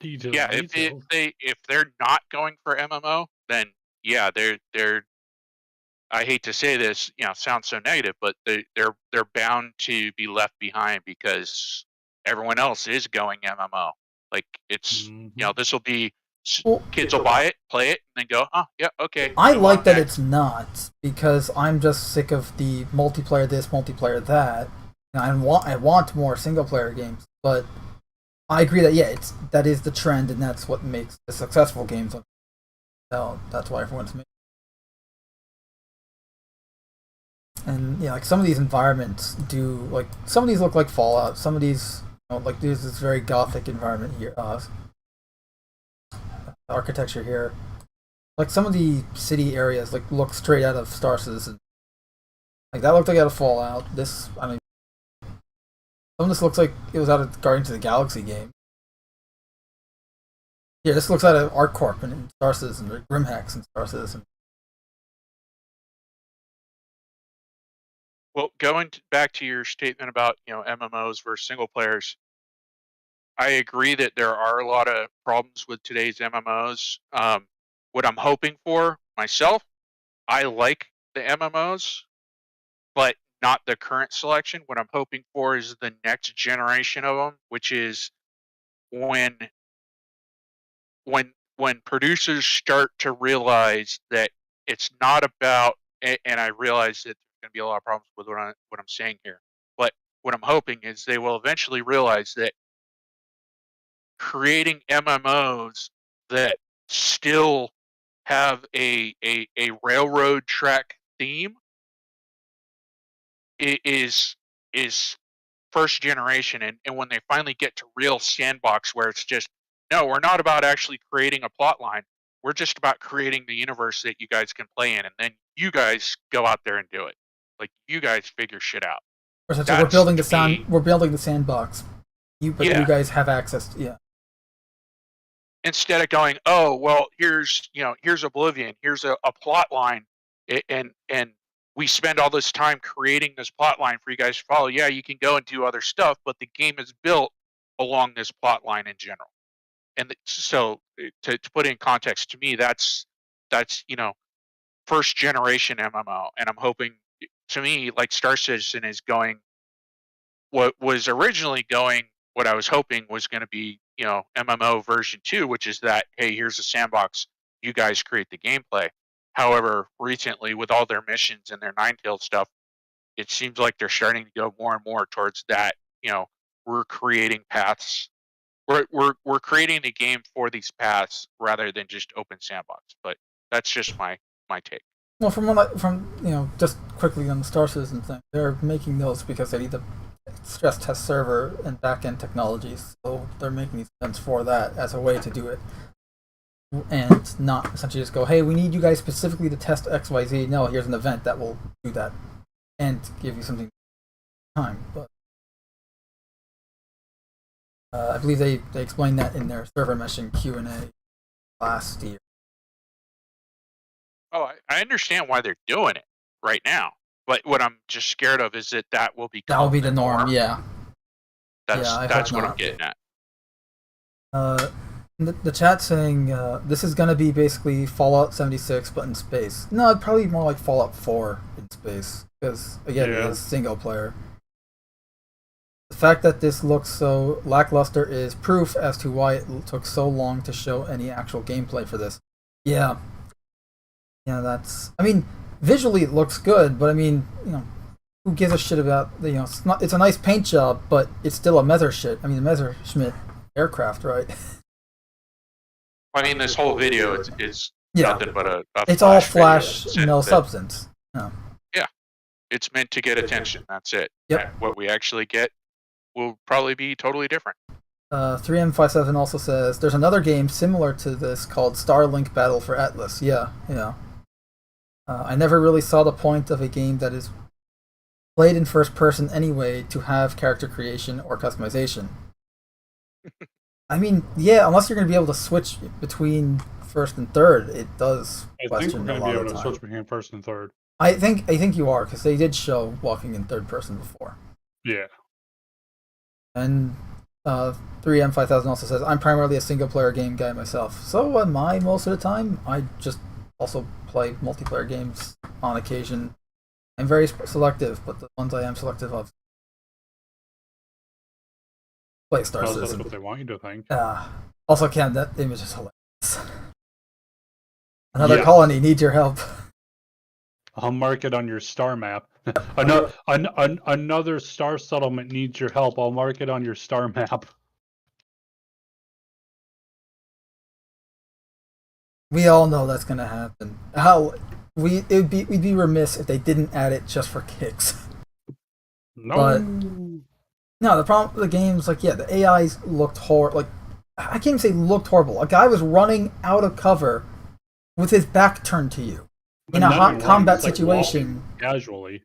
Yeah, if they're not going for MMO, then yeah, they're. I hate to say this, sounds so negative, but they're bound to be left behind because everyone else is going MMO. Like it's this will be. Kids will buy it, play it, and then go, oh, yeah, okay. I like that it's not, because I'm just sick of the multiplayer this, multiplayer that. And I want more single-player games, but I agree that, that is the trend, and that's what makes the successful games. So that's why everyone's making. And, like, some of these environments do, like, some of these look like Fallout, some of these, like, there's this very gothic environment here. Architecture here. Like some of the city areas like look straight out of Star Citizen. Like that looked like out of Fallout. This, I mean, some of this looks like it was out of Guardians of the Galaxy game. Yeah, this looks out of ArcCorp and in Star Citizen, or Grimhex and Star Citizen. Well, back to your statement about MMOs versus single players, I agree that there are a lot of problems with today's MMOs. What I'm hoping for myself, I like the MMOs, but not the current selection. What I'm hoping for is the next generation of them, which is when producers start to realize that it's not about, and I realize that there's going to be a lot of problems with what I'm saying here, but what I'm hoping is they will eventually realize that creating MMOs that still have a railroad track theme is first generation, and when they finally get to real sandbox where it's just, no, we're not about actually creating a plot line, we're just about creating the universe that you guys can play in, and then you guys go out there and do it. Like, you guys figure shit out. We're building the sandbox. You guys have access to, yeah. Instead of going, oh, well, here's Oblivion, here's a plot line, and we spend all this time creating this plot line for you guys to follow. Yeah, you can go and do other stuff, but the game is built along this plot line in general. And so, to put it in context, to me, that's first generation MMO, and I'm hoping, to me, like Star Citizen is going, what was originally going, what I was hoping was going to be, MMO version 2, which is that, hey, here's a sandbox, you guys create the gameplay. However, recently, with all their missions and their Nine-Tailed stuff, it seems like they're starting to go more and more towards that. We're creating paths. We're creating the game for these paths rather than just open sandbox. But that's just my take. Well, just quickly on the Star Citizen thing, they're making those because they need the stress test server and back-end technologies, so they're making these events for that as a way to do it, and not essentially just go, hey, we need you guys specifically to test XYZ. No, here's an event that will do that and give you something time. But I believe they explained that in their server meshing Q&A last year. Oh, I understand why they're doing it right now. But what I'm just scared of is that will become... That will be the norm, yeah. That's what I'm getting at. The chat saying this is going to be basically Fallout 76, but in space. No, it'd probably be more like Fallout 4 in space, because, again, it is single player. The fact that this looks so lackluster is proof as to why it took so long to show any actual gameplay for this. Yeah, that's... I mean... Visually, it looks good, but I mean, who gives a shit about it's a nice paint job, but it's still a Messerschmitt. I mean, a Messerschmitt aircraft, right? I mean, this whole video is nothing but a it's all flash, no substance. No. Yeah, it's meant to get attention. That's it. Yep. And what we actually get will probably be totally different. 3M57 also says there's another game similar to this called Starlink Battle for Atlas. Yeah. I never really saw the point of a game that is played in first person anyway to have character creation or customization. I mean, yeah, unless you're going to be able to switch between first and third, it does. I think we're going to be able to switch between first and third. I think you are, because they did show walking in third person before. Yeah. And 3M5000 also says, I'm primarily a single player game guy myself. So am I most of the time. I just also play multiplayer games on occasion. I'm very selective, but the ones I am selective of play Star Citizen. That's what they want you to think. Also, Ken, that image is hilarious. Another colony needs your help. I'll mark it on your star map. Another star settlement needs your help. I'll mark it on your star map. We all know that's gonna happen. We'd be remiss if they didn't add it just for kicks. No. But no, the problem with the game's the AIs looked horrible. I can't even say looked horrible. A guy was running out of cover with his back turned to you in And a then hot he combat runs, like, situation. walking casually.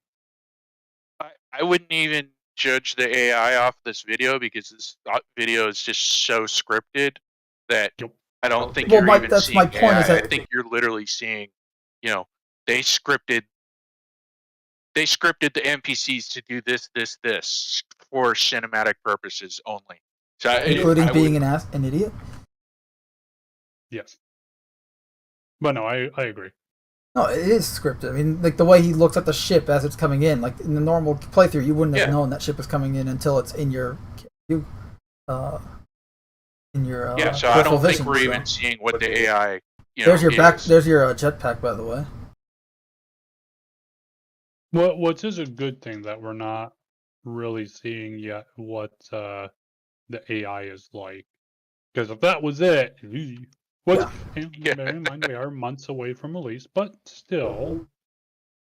I wouldn't even judge the AI off this video because this video is just so scripted that Yep. I don't think Well, you're even that's my seeing point, AI. is that I think you're literally seeing, they scripted the NPCs to do this for cinematic purposes only. So including I being would, an idiot. Yes. But no, I agree. No, it is scripted. I mean, like the way he looks at the ship as it's coming in. Like in the normal playthrough, you wouldn't have known that ship was coming in until it's in your so peripheral I don't vision. think we're even seeing what the AI. There's your back. is. There's your jetpack, by the way. What is a good thing that we're not really seeing yet what the AI is like. Because if that was it, bear in mind we are months away from release, but still.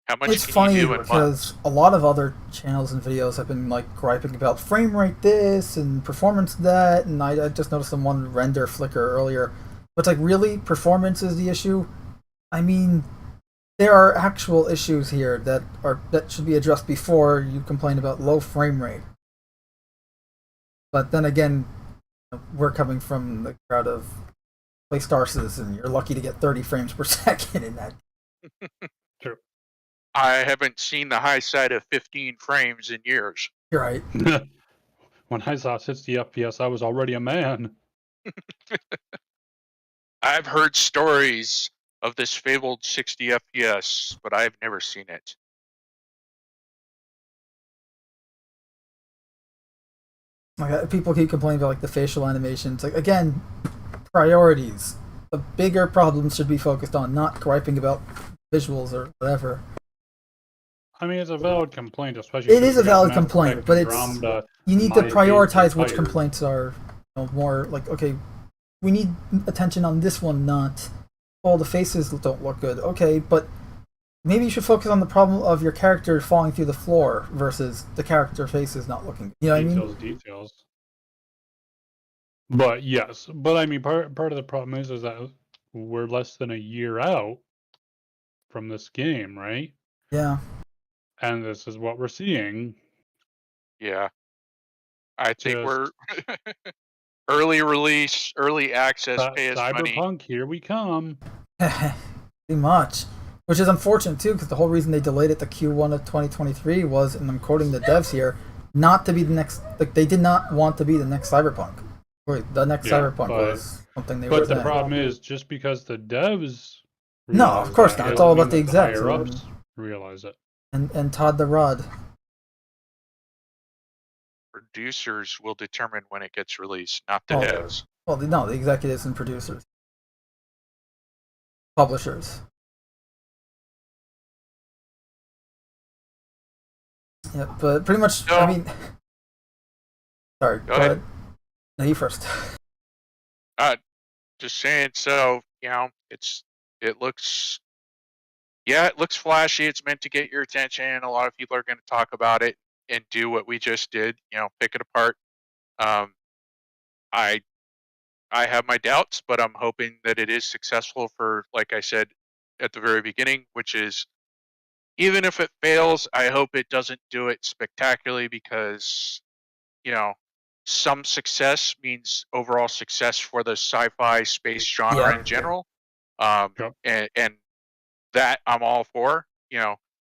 How much It's can funny you do in because months? a lot of other channels and videos have been like griping about frame rate this and performance that, and I just noticed some one render flicker earlier. But it's like, really, performance is the issue? I mean, there are actual issues here that should be addressed before you complain about low frame rate. But then again, we're coming from the crowd of play Star Citizen. You're lucky to get 30 frames per second in that. True. I haven't seen the high side of 15 frames in years. You're right. When I saw 60 FPS, I was already a man. I've heard stories of this fabled 60 FPS, but I've never seen it. Like, people keep complaining about like the facial animations. Like, again, priorities. The bigger problems should be focused on, not griping about visuals or whatever. I mean, it's a valid complaint, especially. It is a valid complaint, but you need to prioritize which complaints are more like, okay, we need attention on this one, not all the faces don't look good. Okay, but maybe you should focus on the problem of your character falling through the floor versus the character faces not looking. You know what I mean? Details. But yes, but I mean, part of the problem is that we're less than a year out from this game, right? Yeah. And this is what we're seeing. Yeah. I think we're early release, early access, pay us money. Cyberpunk, here we come. Pretty much. Which is unfortunate too, because the whole reason they delayed it to Q1 of 2023 was, and I'm quoting the devs here, not to be the next. Like, they did not want to be the next Cyberpunk. The next Cyberpunk was something they were. But the problem is, just because the devs. No, of course not. It's all about the execs. Realize it. And Todd the Rod. Producers will determine when it gets released, not the devs. Well, no, the executives and producers. Publishers. Yeah, but pretty much, No. I mean... Sorry, Go ahead. No, you first. Just saying, so, it looks flashy. It's meant to get your attention. A lot of people are going to talk about it and do what we just did, pick it apart. I have my doubts, but I'm hoping that it is successful for, like I said at the very beginning, which is, even if it fails, I hope it doesn't do it spectacularly, because, some success means overall success for the sci-fi space genre in general. And that I'm all for.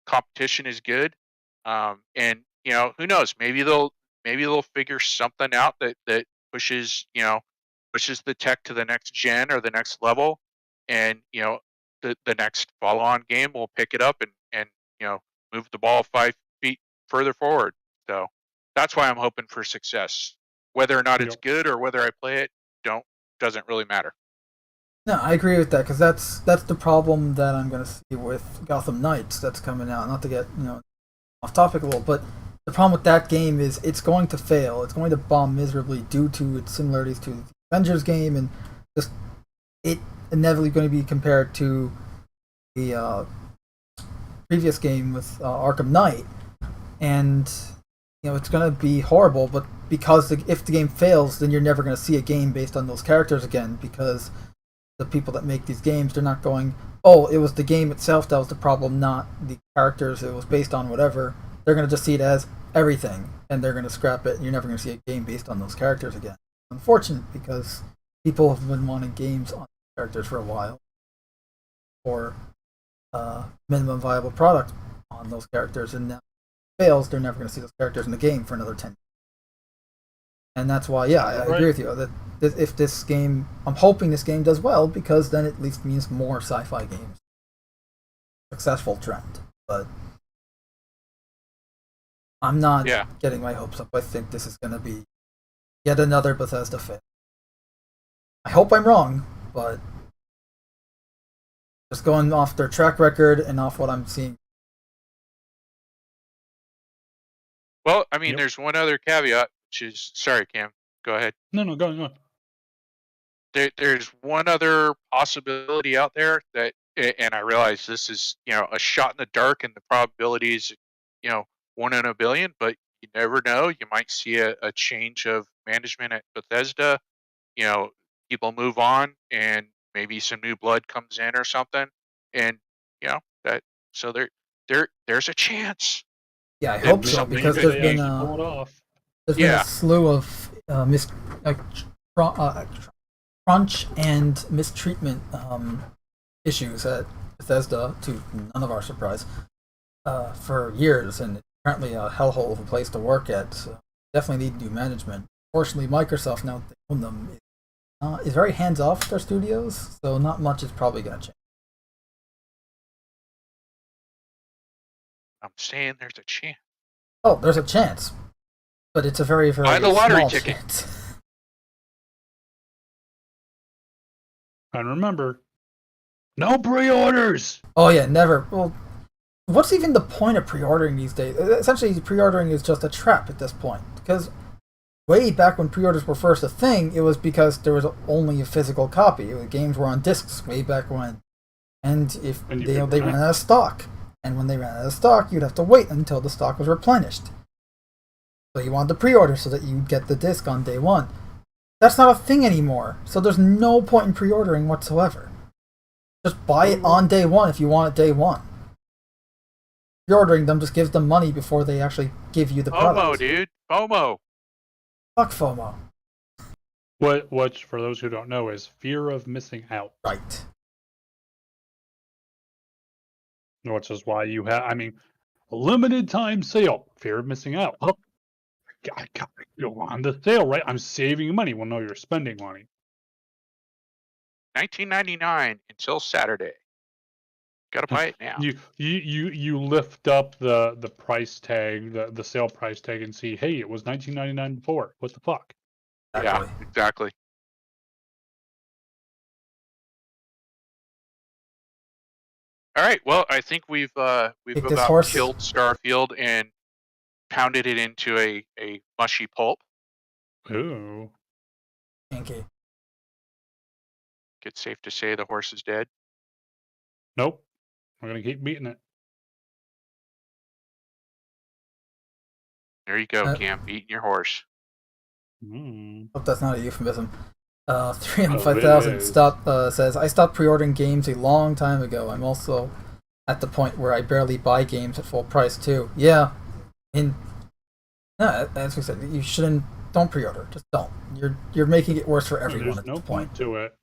Competition is good. And who knows? Maybe they'll figure something out that pushes the tech to the next gen or the next level, and the next follow-on game will pick it up and move the ball 5 feet further forward. So that's why I'm hoping for success. Whether or not it's good or whether I play it doesn't really matter. No, I agree with that, because that's the problem that I'm going to see with Gotham Knights that's coming out. Not to get off topic a little, but the problem with that game is it's going to fail. It's going to bomb miserably due to its similarities to the Avengers game, and just it inevitably going to be compared to the previous game with Arkham Knight, and it's going to be horrible. But because if the game fails, then you're never going to see a game based on those characters again, because the people that make these games, they're not going, oh, it was the game itself that was the problem, not the characters it was based on, whatever. They're going to just see it as everything, and they're going to scrap it, and you're never going to see a game based on those characters again. Unfortunate, because people have been wanting games on characters for a while, or minimum viable product on those characters, and now if it fails, they're never going to see those characters in the game for another 10 years. And that's why, yeah, I agree with you, that if this game, I'm hoping this game does well, because then it at least means more sci-fi games. Successful trend, but I'm not getting my hopes up. I think this is going to be yet another Bethesda fail. I hope I'm wrong, but just going off their track record and off what I'm seeing. Well, I mean, there's one other caveat, which is, sorry, Cam, go ahead. No, go on. There's one other possibility out there that, and I realize this is, a shot in the dark, and the probability is, 1 in a billion, but you never know. You might see a change of management at Bethesda. People move on, and maybe some new blood comes in or something, and so there's a chance. Yeah, I hope so, because there's been a slew of crunch and mistreatment issues at Bethesda, to none of our surprise, for years, and it's apparently a hellhole of a place to work at. So definitely need new management. Fortunately, Microsoft, now that they own them, is very hands-off with their studios, so not much is probably going to change. I'm saying there's a chance. Oh, there's a chance, but it's a very, very buy the lottery small ticket. Chance. And remember, no pre-orders. Oh yeah, never. Well, what's even the point of pre-ordering these days? Essentially, pre-ordering is just a trap at this point, because way back when pre-orders were first a thing, it was because there was only a physical copy. Games were on discs way back when, and if they ran out of stock. And when they ran out of stock, you'd have to wait until the stock was replenished. So you wanted to pre-order so that you'd get the disc on day one. That's not a thing anymore, so there's no point in pre-ordering whatsoever. Just buy it on day one if you want it day one. Pre-ordering them just gives them money before they actually give you the product. FOMO, dude. FOMO. Fuck FOMO. What, for those who don't know, is fear of missing out. Right. Which is why you have, a limited time sale. Fear of missing out. Oh, I gotta go on the sale, right? I'm saving money. Well, no, you're spending money. $19.99 until Saturday. Gotta buy it now. You lift up the price tag, the sale price tag, and see, hey, it was $19.99 before. What the fuck? Exactly. Yeah, exactly. All right. Well, I think we've about killed STARFIELD and pounded it into a mushy pulp. Ooh. Okay. It's safe to say the horse is dead. Nope. We're gonna keep beating it. There you go, Cam. Beating your horse. Hope that's not a euphemism. 305,000 says, I stopped pre-ordering games a long time ago. I'm also at the point where I barely buy games at full price too. Yeah. As we said, you shouldn't. Don't pre-order. Just don't. You're making it worse for everyone. There's no point to it.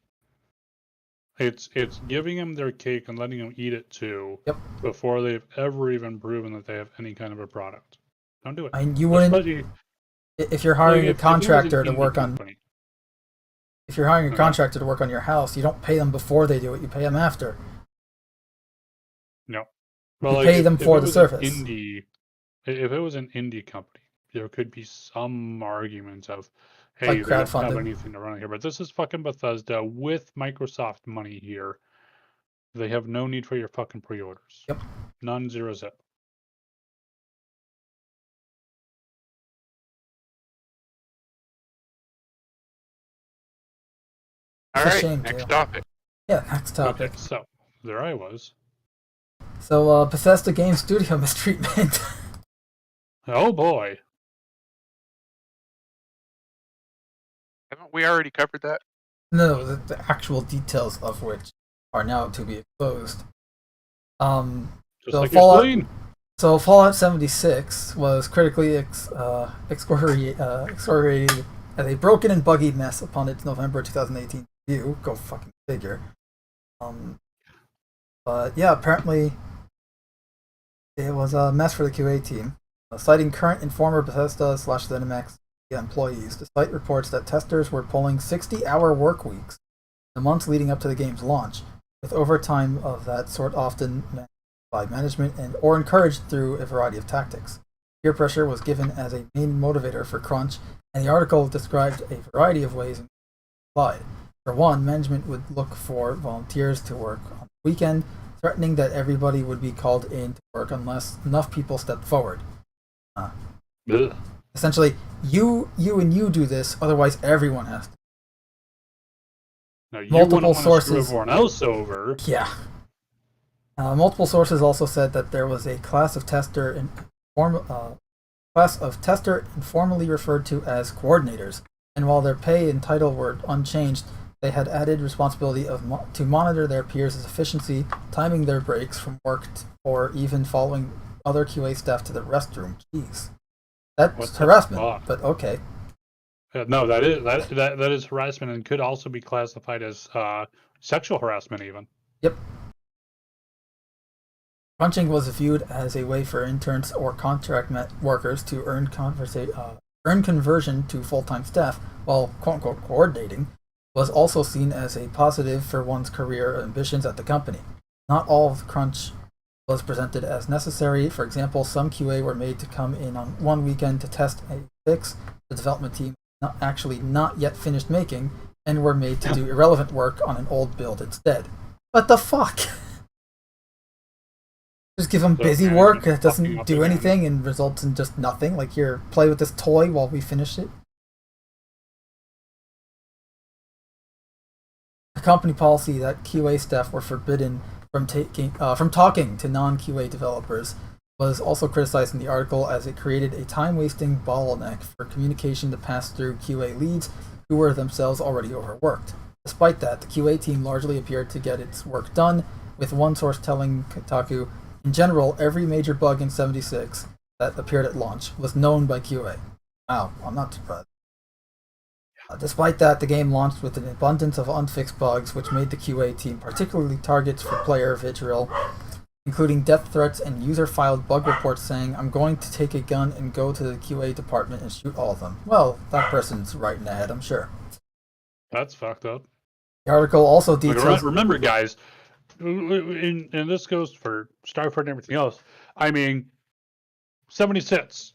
It's giving them their cake and letting them eat it too. Yep. Before they've ever even proven that they have any kind of a product. Don't do it. And you wouldn't. If you're hiring a contractor to work on. If you're hiring a contractor to work on your house, you don't pay them before they do it. You pay them after. No. Well, you pay them for the service. If it was an indie company, there could be some arguments of, hey, like they don't have anything to run here. But this is fucking Bethesda with Microsoft money here. They have no need for your fucking pre-orders. Yep. None, zero, zip. All right, next topic. Yeah, next topic. Okay, so there I was. So, Bethesda Game Studio mistreatment. Oh boy. Haven't we already covered that? No, the actual details of which are now to be exposed. Just So like your Fallout, spleen. so Fallout 76 was critically excoriated as a broken and buggy mess upon its November 2018 review. Go fucking figure. But yeah, apparently it was a mess for the QA team. Citing current and former Bethesda / ZeniMax employees, the site reports that testers were pulling 60-hour work weeks the months leading up to the game's launch, with overtime of that sort often managed by management and or encouraged through a variety of tactics. Peer pressure was given as a main motivator for crunch, and the article described a variety of ways in which it applied. For one, management would look for volunteers to work on the weekend, threatening that everybody would be called in to work unless enough people stepped forward. Essentially, you do this, otherwise everyone has to. Now, you Multiple wouldn't want to sources. screw everyone else over. Yeah. Multiple sources also said that there was a class of tester informally referred to as coordinators, and while their pay and title were unchanged, they had added responsibility to monitor their peers' efficiency, timing their breaks from work, or even following other QA staff to the restroom. Jeez, that's harassment. But okay. No, that is harassment and could also be classified as sexual harassment, even. Yep. Crunching was viewed as a way for interns or contract workers to earn conversion to full-time staff, while quote-unquote coordinating was also seen as a positive for one's career ambitions at the company. Not all of the crunch was presented as necessary. For example, some QA were made to come in on one weekend to test a fix the development team not yet finished making, and were made to do irrelevant work on an old build instead. What the fuck? Just give them busy work that doesn't do anything and results in just nothing. Like, here, play with this toy while we finish it. A company policy that QA staff were forbidden from talking to non-QA developers was also criticized in the article, as it created a time-wasting bottleneck for communication to pass through QA leads who were themselves already overworked. Despite that, the QA team largely appeared to get its work done, with one source telling Kotaku, in general, every major bug in 76 that appeared at launch was known by QA. Wow, I'm not surprised. Despite that, the game launched with an abundance of unfixed bugs, which made the QA team particularly targets for player vitriol, including death threats and user-filed bug reports saying, "I'm going to take a gun and go to the QA department and shoot all of them." Well, that person's right in the head, I'm sure. That's fucked up. The article also details... Remember, guys, and this goes for StarField and everything else. I mean, 76.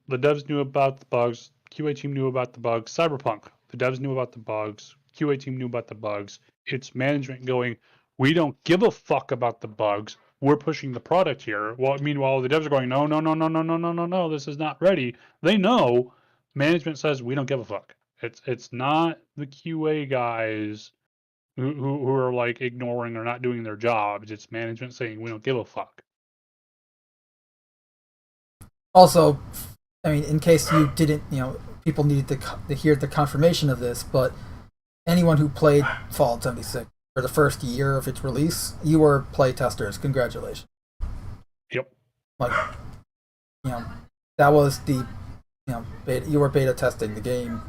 The devs knew about the bugs. QA team knew about the bugs. Cyberpunk. The devs knew about the bugs. QA team knew about the bugs. It's management going, we don't give a fuck about the bugs. We're pushing the product here. Well, meanwhile, the devs are going, no, this is not ready. They know. Management says, we don't give a fuck. It's not the QA guys who are like ignoring or not doing their jobs. It's management saying, we don't give a fuck. Also, I mean, in case you didn't, people needed to hear the confirmation of this, but anyone who played Fallout 76 for the first year of its release, you were play testers. Congratulations. Yep. Like, that was the, you were beta testing the game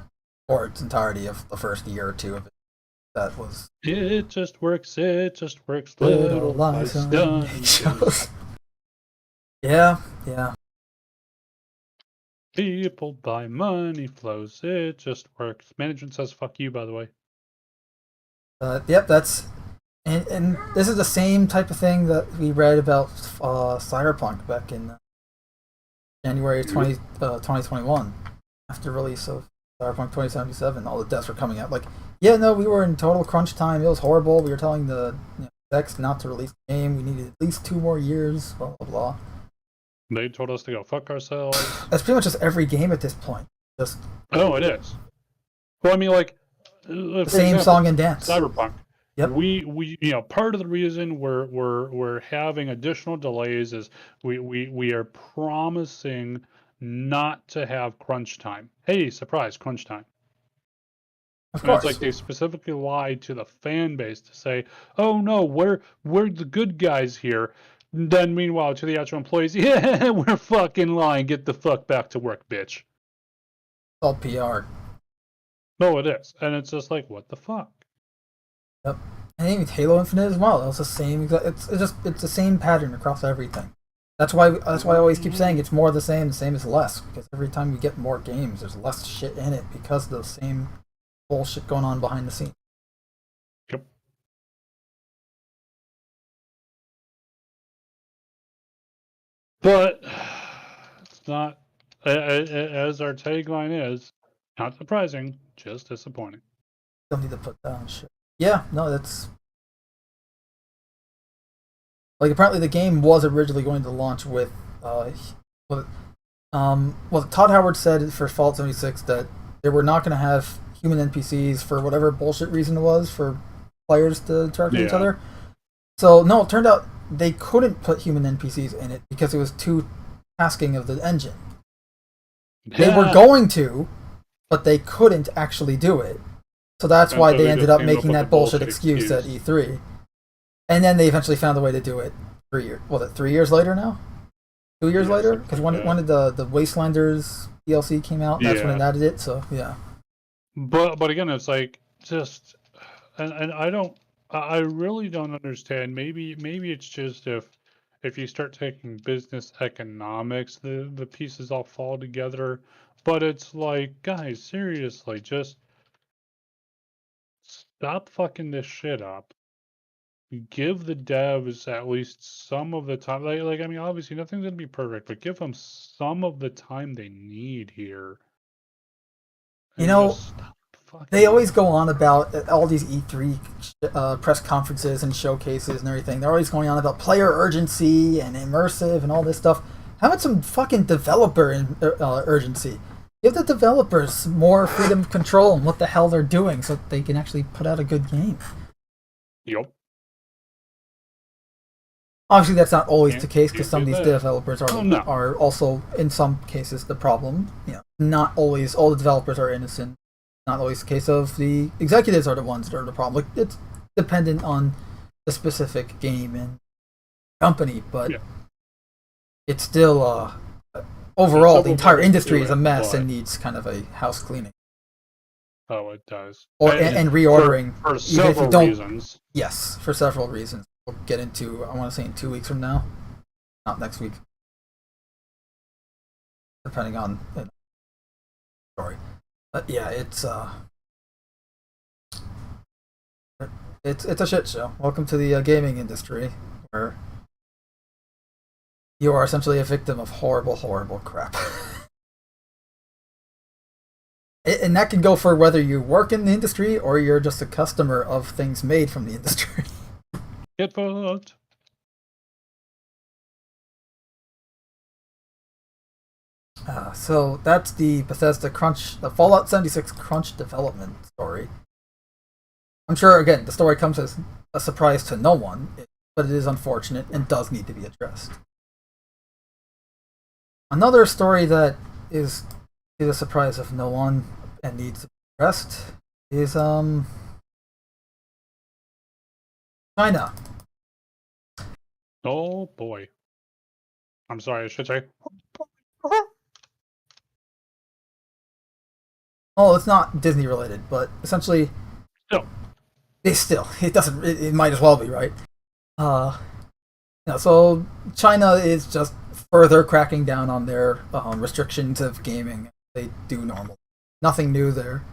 for its entirety of the first year or two of it. That was... It just works. Little lies done. Yeah. People buy, money flows. It just works. Management says fuck you, by the way. Yep, that's... And this is the same type of thing that we read about Cyberpunk back in January 2021. After release of Cyberpunk 2077, all the deaths were coming out. Like, yeah, no, we were in total crunch time. It was horrible. We were telling the execs not to release the game. We needed at least 2 more years, blah, blah, blah. They told us to go fuck ourselves. That's pretty much just every game at this point. Just... Oh, it is. Well, I mean, like... the same example, song and dance. Cyberpunk. Yep. We part of the reason we're having additional delays is we are promising not to have crunch time. Hey, surprise, crunch time. Of And it's course. like they specifically lied to the fan base to say, "Oh no, we're the good guys here." Then meanwhile, to the actual employees, yeah, we're fucking lying. Get the fuck back to work, bitch. All PR. No, it is, and it's just like, what the fuck? Yep. And even Halo Infinite as well. It was the same. It's the same pattern across everything. That's why I always keep saying it's more of the same is less, because every time we get more games, there's less shit in it because of the same bullshit going on behind the scenes. Yep. But it's not, as our tagline is, not surprising, just disappointing. Don't need to put down shit. Yeah, no, that's like apparently the game was originally going to launch with well Todd Howard said for Fallout 76 that they were not going to have human NPCs for whatever bullshit reason it was for players to interact with each other. So no, it turned out they couldn't put human NPCs in it because it was too tasking of the engine. They were going to, but they couldn't actually do it. So that's why they ended up making that bullshit excuse at E3. And then they eventually found a way to do it 3 years. Was it 3 years later now? 2 years later? Because when did the Wastelanders DLC came out, that's when it added it. So yeah. But again, it's like just, and I really don't understand. Maybe it's just if you start taking business economics, the pieces all fall together. But it's like, guys, seriously, just stop fucking this shit up. Give the devs at least some of the time. Like I mean, obviously nothing's gonna be perfect, but give them some of the time they need here. You know, they always go on about all these E3 press conferences and showcases and everything. They're always going on about player urgency and immersive and all this stuff. How about some fucking developer urgency? Give the developers more freedom of control in what the hell they're doing so that they can actually put out a good game. Yep. Obviously, that's not always the case because some of these developers are also, in some cases, the problem. You know, not always all the developers are innocent. Not always the case of the executives are the ones that are the problem. Like, it's dependent on the specific game and company, but it's still overall the entire industry is a mess and needs kind of a house cleaning. Oh, it does. And reordering for several reasons. Yes, for several reasons. We'll get into, I want to say, in 2 weeks from now, not next week, depending on the story. But yeah, it's a shit show. Welcome to the gaming industry, where you are essentially a victim of horrible, horrible crap. And that can go for whether you work in the industry or you're just a customer of things made from the industry. Get fucked. So that's the Bethesda the Fallout 76 crunch development story. I'm sure, again, the story comes as a surprise to no one, but it is unfortunate and does need to be addressed. Another story that is a surprise of no one and needs to be addressed is China. Oh boy. I'm sorry, I should say. Oh, it's not Disney related, but essentially, it doesn't. It might as well be, right? So China is just further cracking down on their restrictions of gaming. They do normal, nothing new there.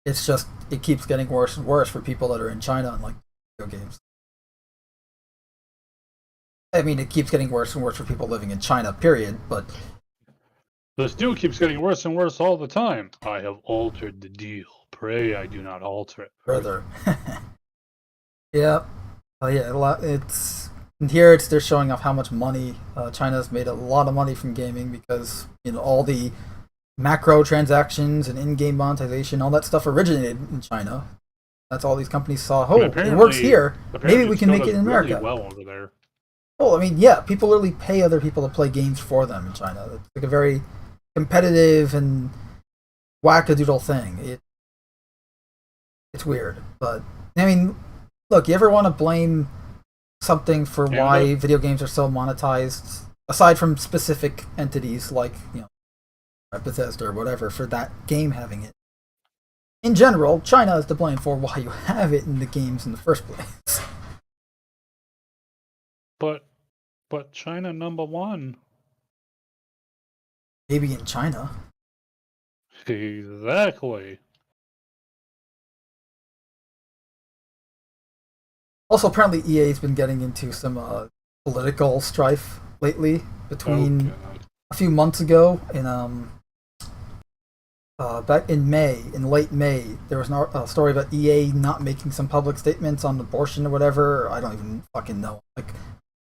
It's just it keeps getting worse and worse for people that are in China and like video games. I mean, it keeps getting worse and worse for people living in China, period, but the deal keeps getting worse and worse all the time. I have altered the deal. Pray I do not alter it further. Yeah. It's here. They're showing off how much money China's made. A lot of money from gaming because all the macro transactions and in-game monetization, all that stuff originated in China. That's all these companies saw. Oh, it works here. Maybe we can make it in America. Really well over there. Oh, I mean, yeah, people literally pay other people to play games for them in China. It's like a very competitive and wackadoodle thing. it's weird. But I mean, look, you ever want to blame something for why video games are so monetized, aside from specific entities like Bethesda or whatever, for that game having it? In general, China is to blame for why you have it in the games in the first place. But China #1. Maybe in China. Exactly. Also, apparently EA's been getting into some political strife lately between a few months ago in back in late May, there was a story about EA not making some public statements on abortion or whatever. I don't even fucking know. Like,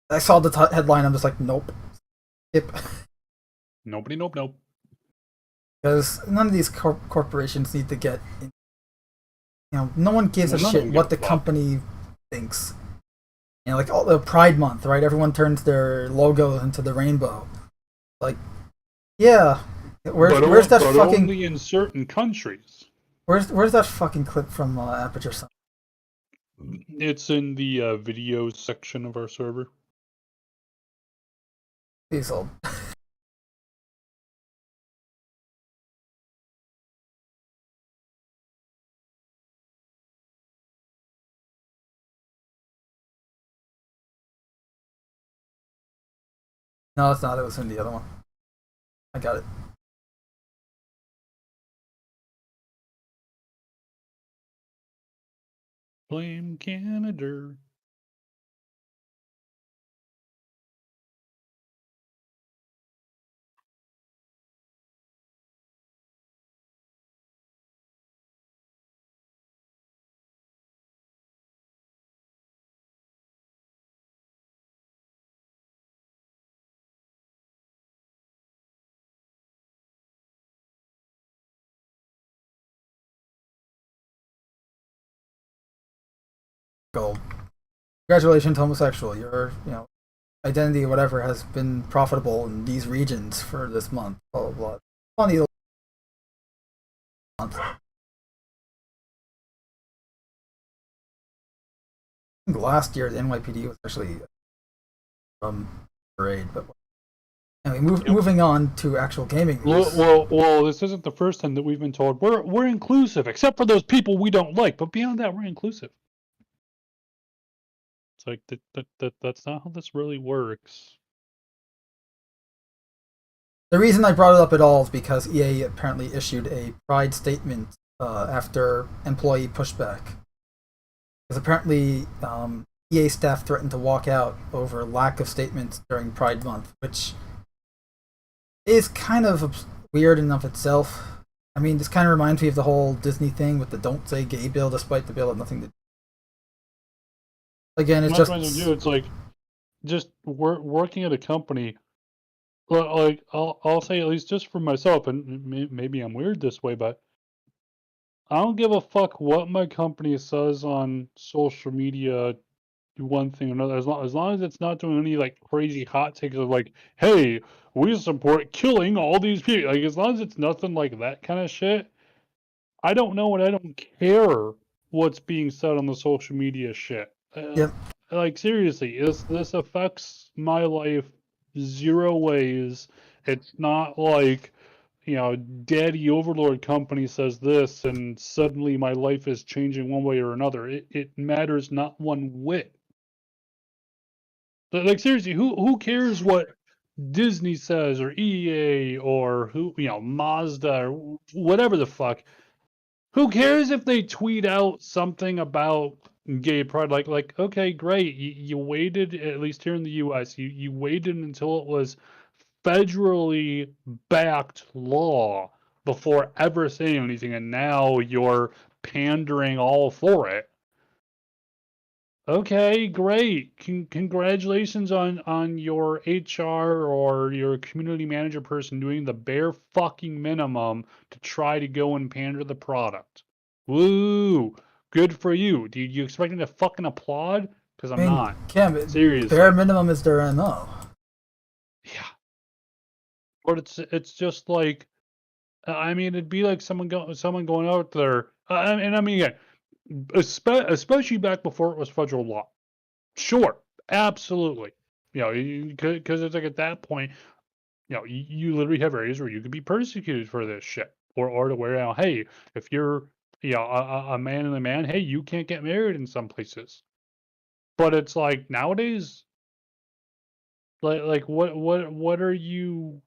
I saw the headline, I'm just like, nope, skip. Nope. Because none of these corporations need to get, no one gives a shit what the company thinks. Like all the Pride Month, right? Everyone turns their logo into the rainbow. Like, yeah. Where's that fucking? Only in certain countries. Where's that fucking clip from Aperture Science? It's in the videos section of our server. Please hold. No, it's not. It was in the other one. I got it. Blame Canada. Gold. Congratulations, homosexual. Your identity or whatever has been profitable in these regions for this month. Blah blah blah. Funny month. I think last year the NYPD was actually parade, but anyway, moving on to actual gaming news. Well, this isn't the first time that we've been told we're inclusive, except for those people we don't like. But beyond that, we're inclusive. It's like that's not how this really works. The reason I brought it up at all is because EA apparently issued a pride statement after employee pushback. Because apparently EA staff threatened to walk out over lack of statements during Pride Month, which is kind of weird in of itself. I mean, this kind of reminds me of the whole Disney thing with the "Don't Say Gay" bill, despite the bill had nothing to do. Again, it's just it's like just working at a company. Like I'll say, at least just for myself, and maybe I'm weird this way, but I don't give a fuck what my company says on social media, one thing or another, as long as it's not doing any like crazy hot takes of like, hey, we support killing all these people. Like, as long as it's nothing like that kind of shit, I don't know and I don't care what's being said on the social media shit. Yep. Like, seriously, this affects my life zero ways. It's not like, daddy overlord company says this and suddenly my life is changing one way or another. It matters not one whit. But, like, seriously, who cares what Disney says or EA or who, Mazda or whatever the fuck? Who cares if they tweet out something about gay pride? Like, okay, great. You waited, at least here in the US, you waited until it was federally backed law before ever saying anything, and now you're pandering all for it. Okay, great. Congratulations on your HR or your community manager person doing the bare fucking minimum to try to go and pander the product. Woo! Good for you. Do you expect me to fucking applaud? Because I'm not. Cam, Seriously. bare minimum is their MO. Yeah. But it's just like, I mean, it'd be like someone going out there, and I mean, again, especially back before it was federal law. Sure, absolutely. You know, because it's like at that point, you know, you literally have areas where you could be persecuted for this shit, or to where, you know, hey, if you're, you know, a man and a man, hey, you can't get married in some places. But it's like nowadays, like what are you?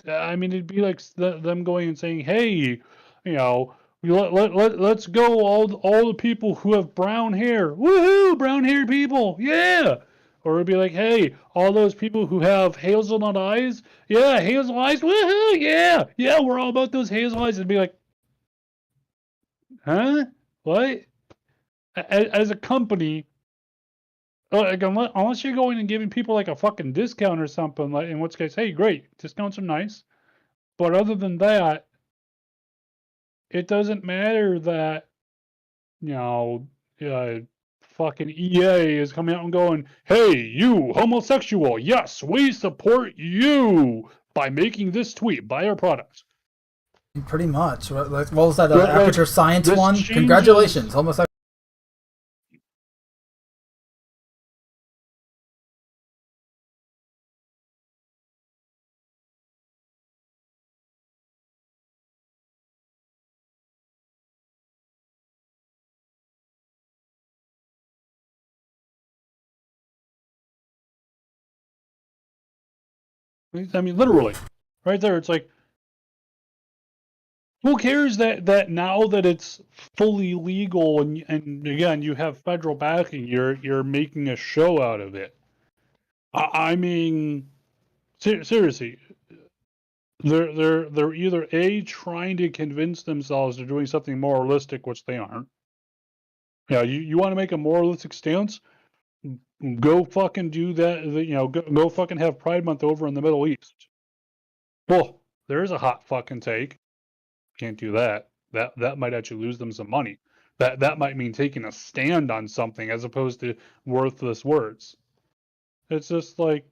I mean, it'd be like them going and saying, hey, you know, let's go all the people who have brown hair, woohoo, brown hair people, yeah. Or it'd be like, hey, all those people who have hazelnut eyes, yeah, hazel eyes, woohoo, yeah, yeah, we're all about those hazel eyes. It'd be like, huh, what? As a company, like unless you're going and giving people like a fucking discount or something, like in which case, hey, great, discounts are nice. But other than that, it doesn't matter that, you know, fucking EA is coming out and going, hey, you homosexual, yes, we support you by making this tweet, buy our products. Pretty much. What was that Like, Aperture Science this one? changes- Congratulations, homosexual. I mean, literally, right there. It's like, who cares that now that it's fully legal and again you have federal backing, you're making a show out of it. I mean, seriously, they're either A, trying to convince themselves they're doing something moralistic, which they aren't. Yeah, you want to make a moralistic stance? Go fucking do that. You know, go fucking have Pride Month over in the Middle East. Well, there's a hot fucking take. Can't do that. That might actually lose them some money. That might mean taking a stand on something as opposed to worthless words. It's just like,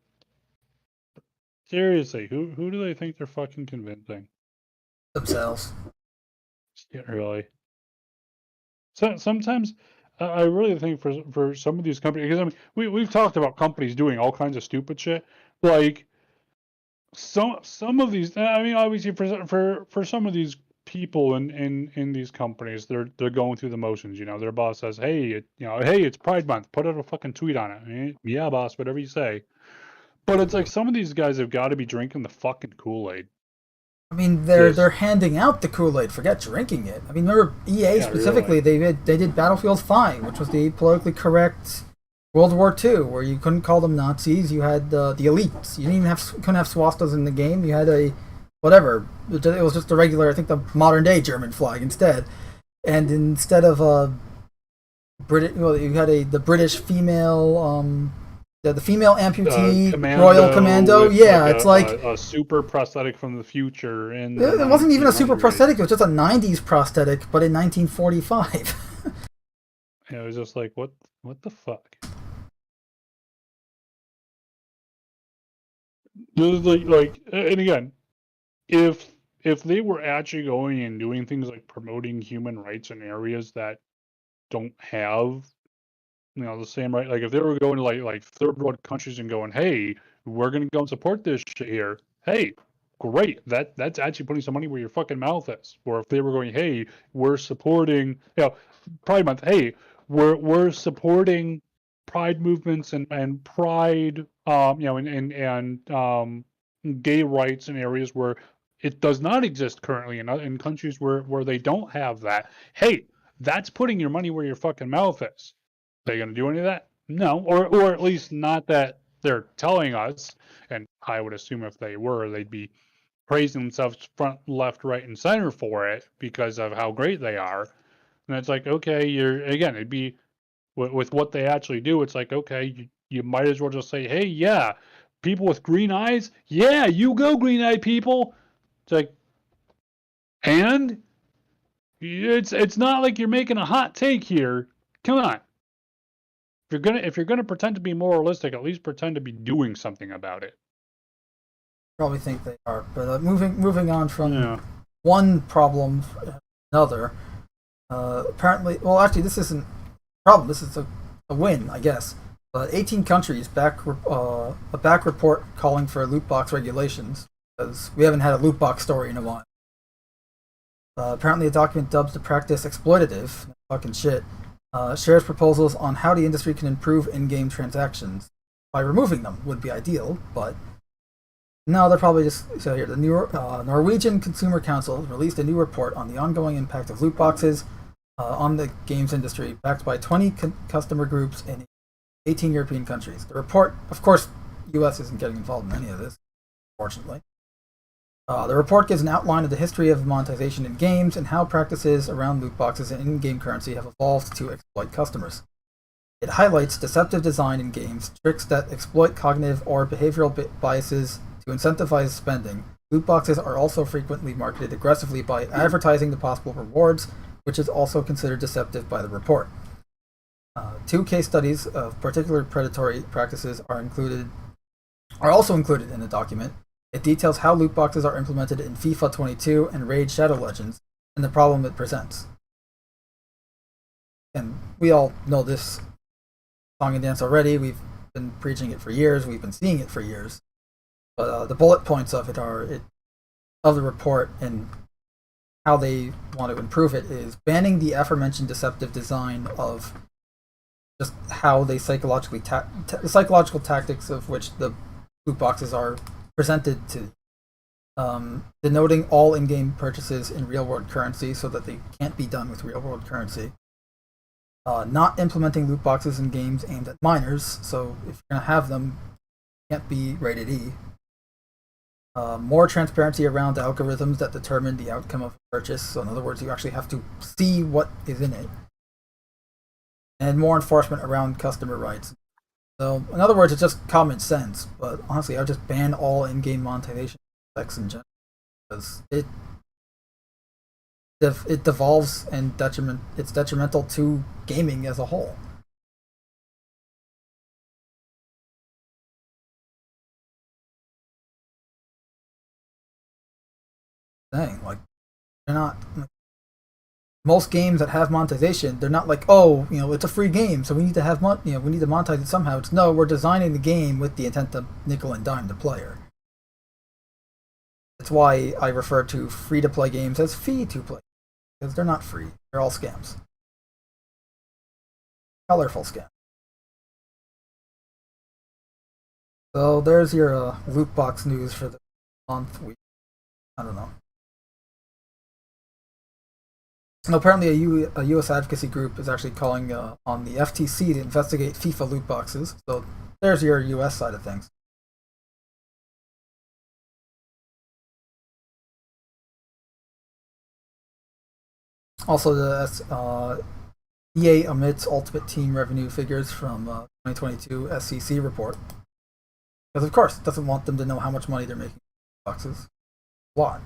seriously, who do they think they're fucking convincing? Themselves. Yeah, really. So sometimes I really think for some of these companies, because I mean we've talked about companies doing all kinds of stupid shit. Like some of these, I mean, obviously for some of these people in these companies, they're going through the motions. You know, their boss says, hey, hey, it's Pride Month, put out a fucking tweet on it. Yeah, boss, whatever you say. But it's like some of these guys have got to be drinking the fucking Kool-Aid. I mean, they're handing out the Kool-Aid. Forget drinking it. I mean, remember EA specifically? Really. They did Battlefield 5, which was the politically correct World War II, where you couldn't call them Nazis. You had the elites. You didn't even couldn't have swastikas in the game. You had a whatever. It was just a regular, I think, the modern day German flag instead. And instead of British, well, you had the British female. The female amputee Royal Commando, yeah, it's like a super prosthetic from the future, and it wasn't even a super prosthetic; it was just a '90s prosthetic, but in 1945. Yeah, it was just like, what the fuck? Like, and again, if they were actually going and doing things like promoting human rights in areas that don't have, you know, the same right, like if they were going to like third world countries and going, hey, we're gonna go and support this shit here, hey, great, that's actually putting some money where your fucking mouth is. Or if they were going, hey, we're supporting, you know, Pride Month, hey, we're supporting pride movements and pride, you know, and gay rights in areas where it does not exist currently in countries where they don't have that, hey, that's putting your money where your fucking mouth is. Are they going to do any of that? No, or at least not that they're telling us. And I would assume if they were, they'd be praising themselves front, left, right, and center for it because of how great they are. And it's like, okay, it'd be with what they actually do. It's like, okay, you might as well just say, hey, yeah, people with green eyes, yeah, you go green-eyed people. It's like, and it's not like you're making a hot take here. Come on. If you're gonna pretend to be moralistic, at least pretend to be doing something about it. Probably think they are, but moving on from one problem to another. Apparently, well, actually, this isn't a problem. This is a win, I guess. 18 countries a back report calling for loot box regulations, because we haven't had a loot box story in a while. Apparently, a document dubbed the practice exploitative, fucking shit, shares proposals on how the industry can improve in-game transactions. By removing them would be ideal, but no, they're probably just... So here, the Norwegian Consumer Council released a new report on the ongoing impact of loot boxes on the games industry, backed by 20 customer groups in 18 European countries. The report, of course, US isn't getting involved in any of this, unfortunately. The report gives an outline of the history of monetization in games and how practices around loot boxes and in-game currency have evolved to exploit customers. It highlights deceptive design in games, tricks that exploit cognitive or behavioral biases to incentivize spending. Loot boxes are also frequently marketed aggressively by advertising the possible rewards, which is also considered deceptive by the report. 2 case studies of particular predatory practices are also included in the document. It details how loot boxes are implemented in FIFA 22 and Raid Shadow Legends, and the problem it presents. And we all know this song and dance already. We've been preaching it for years. We've been seeing it for years. But the bullet points of the report and how they want to improve it is banning the aforementioned deceptive design of just how they the psychological tactics of which the loot boxes are presented to, denoting all in-game purchases in real-world currency so that they can't be done with real-world currency. Not implementing loot boxes in games aimed at minors, so if you're going to have them, they can't be rated E. More transparency around the algorithms that determine the outcome of a purchase, so in other words, you actually have to see what is in it. And more enforcement around customer rights. So, in other words, it's just common sense, but honestly, I would just ban all in-game monetization effects in general, because it devolves and it's detrimental to gaming as a whole. Dang, like, they're not... Most games that have monetization, they're not like, oh, it's a free game, so we need to have we need to monetize it somehow. It's no, we're designing the game with the intent to nickel and dime the player. That's why I refer to free-to-play games as fee-to-play, because they're not free. They're all scams. Colorful scams. So there's your loot box news for the month. I don't know. And apparently a U.S. advocacy group is actually calling on the FTC to investigate FIFA loot boxes. So there's your U.S. side of things. Also, the EA omits Ultimate Team revenue figures from 2022 SEC report. Because of course, it doesn't want them to know how much money they're making in boxes. Why?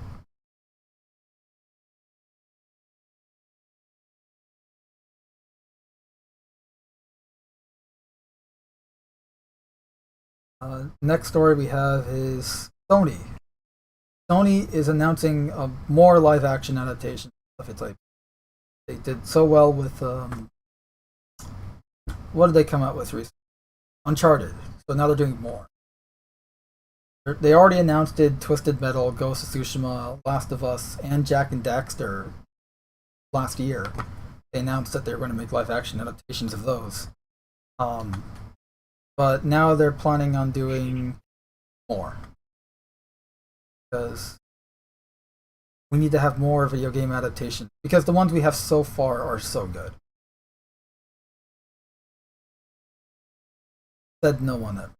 Next story we have is Sony. Sony is announcing more live-action adaptation of its IP. They did so well with what did they come out with recently? Uncharted. So now they're doing more. They already announced Twisted Metal, Ghost of Tsushima, Last of Us, and Jak and Daxter last year. They announced that they were going to make live-action adaptations of those. But now they're planning on doing more. Because we need to have more video game adaptations. Because the ones we have so far are so good. Said no one ever.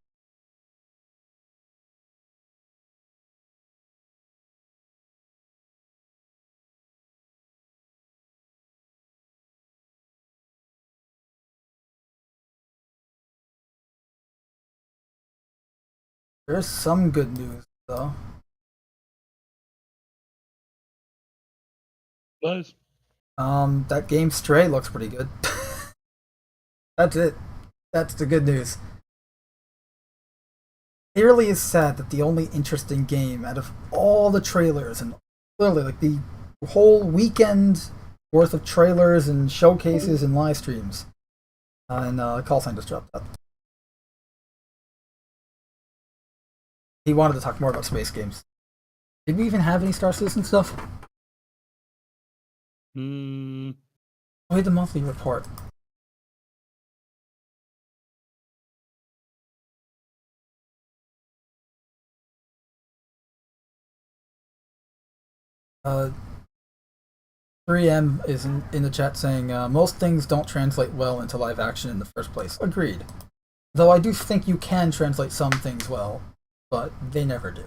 There's some good news, though. Does. That game Stray looks pretty good. That's it. That's the good news. It really is sad that the only interesting game out of all the trailers and literally like the whole weekend worth of trailers and showcases and live streams. And call sign just dropped out. He wanted to talk more about space games. Did we even have any Star Citizen stuff? Hmm. Oh, the monthly report. Uh, 3M is in the chat saying most things don't translate well into live action in the first place. Agreed. Though I do think you can translate some things well, but they never do.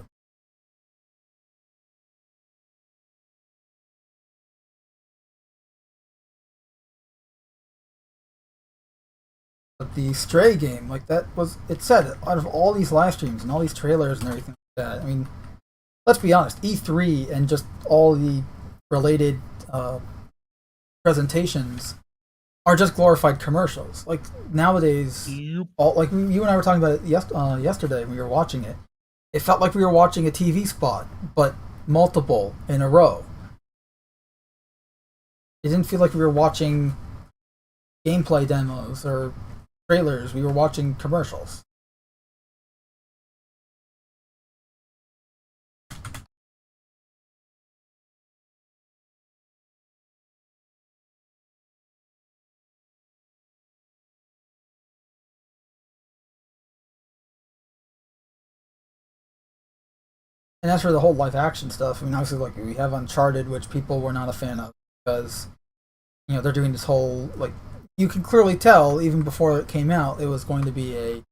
But the Stray game, like that was, it said, out of all these live streams and all these trailers and everything like that, I mean, let's be honest, E3 and just all the related presentations are just glorified commercials. Like nowadays, all, like you and I were talking about it yesterday when we were watching it. It felt like we were watching a TV spot, but multiple in a row. It didn't feel like we were watching gameplay demos or trailers. We were watching commercials. And as for the whole live action stuff, I mean, obviously, like we have Uncharted, which people were not a fan of because, you know, they're doing this whole, like, you can clearly tell even before it came out, it was going to be a,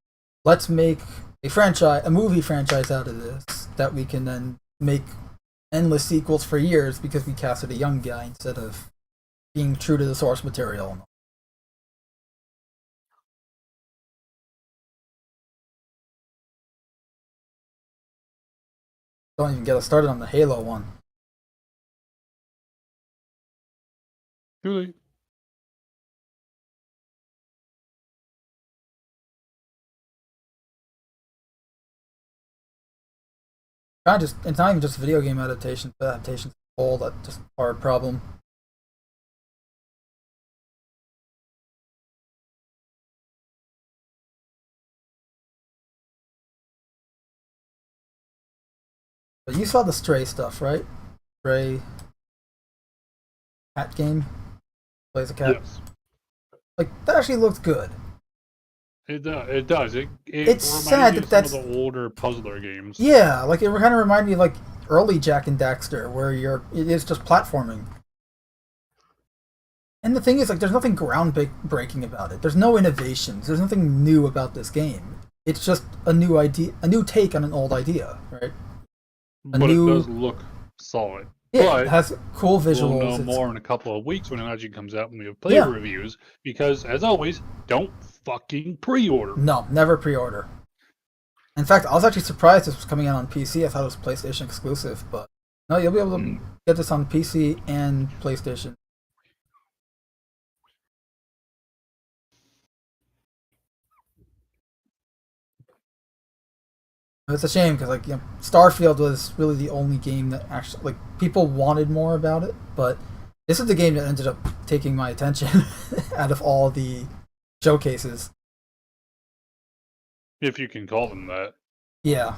let's make a movie franchise out of this that we can then make endless sequels for years because we casted a young guy instead of being true to the source material. Don't even get us started on the Halo one. Too late. It's not even just video game adaptations, but adaptations as a whole, that's just a hard problem. But you saw the Stray stuff, right? Stray cat game? Plays a cat? Yes. Like, that actually looked good. It does. It's sad that that's some of the older puzzler games. Yeah, like it kind of reminded me of like early Jak and Daxter, where it is just platforming. And the thing is, like, there's nothing groundbreaking about it. There's no innovations. There's nothing new about this game. It's just a new idea, a new take on an old idea, right? But it does look solid. Yeah, but it has cool visuals. We'll know more in a couple of weeks when it actually comes out when we have player reviews. Because, as always, don't fucking pre-order. No, never pre-order. In fact, I was actually surprised this was coming out on PC. I thought it was PlayStation exclusive, but no, you'll be able to get this on PC and PlayStation. It's a shame because, like, you know, Starfield was really the only game that actually, like, people wanted more about it, but this is the game that ended up taking my attention out of all the showcases. If you can call them that. Yeah.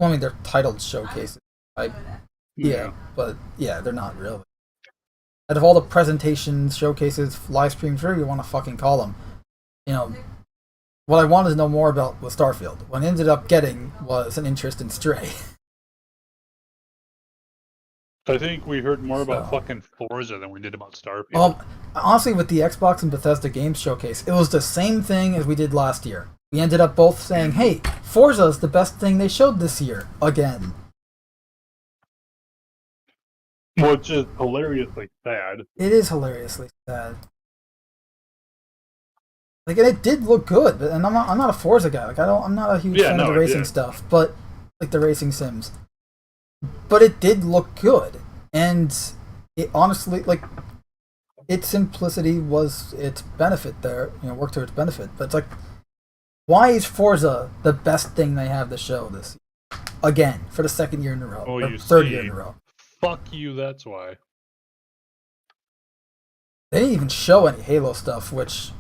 Well, I mean, they're titled showcases. Yeah, but yeah, they're not really. Out of all the presentations, showcases, live streams, whatever you want to fucking call them, you know, what I wanted to know more about was Starfield. What I ended up getting was an interest in Stray. I think we heard more about fucking Forza than we did about Starfield. Honestly, with the Xbox and Bethesda Games Showcase, it was the same thing as we did last year. We ended up both saying, hey, Forza is the best thing they showed this year. Again. Which is hilariously sad. It is hilariously sad. Like, and it did look good, and I'm not a Forza guy. Like, I'm not a huge fan of the racing stuff, but like the racing sims. But it did look good, and it honestly, like, its simplicity was its benefit there. You know, worked to its benefit. But it's like, why is Forza the best thing they have to show this year? Again, for the second year in a row, or third year in a row. Fuck you. That's why. They didn't even show any Halo stuff, which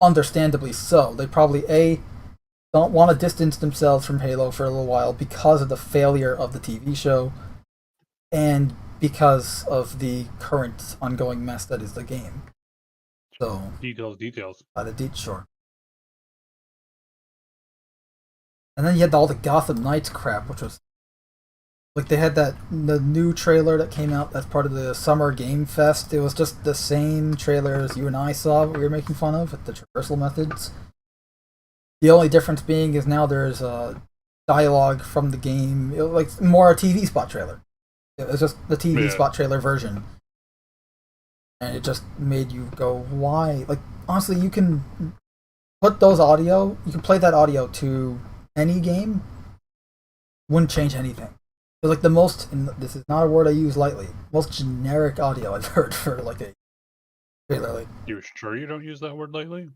understandably so. They probably don't want to distance themselves from Halo for a little while because of the failure of the TV show and because of the current ongoing mess that is the game. So Details. Sure. And then you had all the Gotham Knights crap, which was like they had the new trailer that came out as part of the Summer Game Fest. It was just the same trailer as you and I saw we were making fun of with the traversal methods. The only difference being is now there's dialogue from the game, like more a TV spot trailer. It was just the TV spot trailer version. And it just made you go, why? Like, honestly, you can put you can play that audio to any game, wouldn't change anything. It's like the most, and this is not a word I use lightly, most generic audio I've heard for like a trailer. Like, you're sure you don't use that word lightly?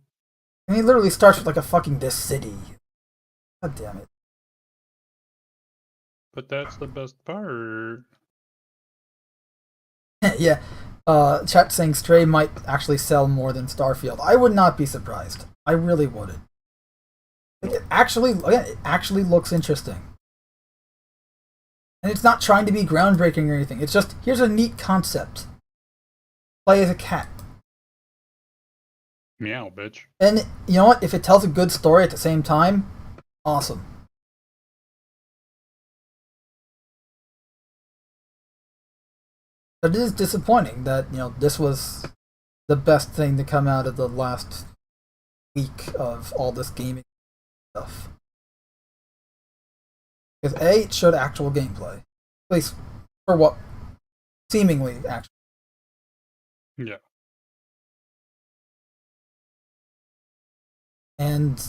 I mean, it literally starts with like a fucking "this city." God damn it! But that's the best part. Yeah. Chat saying Stray might actually sell more than Starfield. I would not be surprised. I really wouldn't. Like, it actually looks interesting. And it's not trying to be groundbreaking or anything. It's just, here's a neat concept. Play as a cat. Meow, bitch. And you know what? If it tells a good story at the same time, awesome. But it is disappointing that, this was the best thing to come out of the last week of all this gaming stuff. Because it showed actual gameplay. At least for what seemingly actual. Yeah. And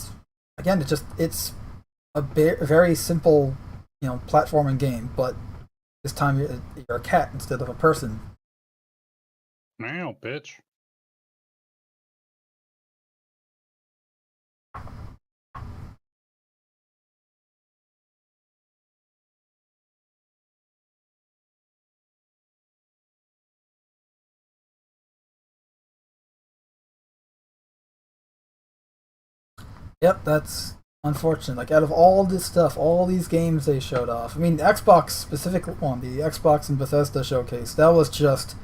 again, it's a very simple, platforming game, but this time you're a cat instead of a person. Meow, bitch. Yep, that's unfortunate. Like, out of all this stuff, all these games they showed off, I mean, the Xbox specific one, the Xbox and Bethesda showcase, that was just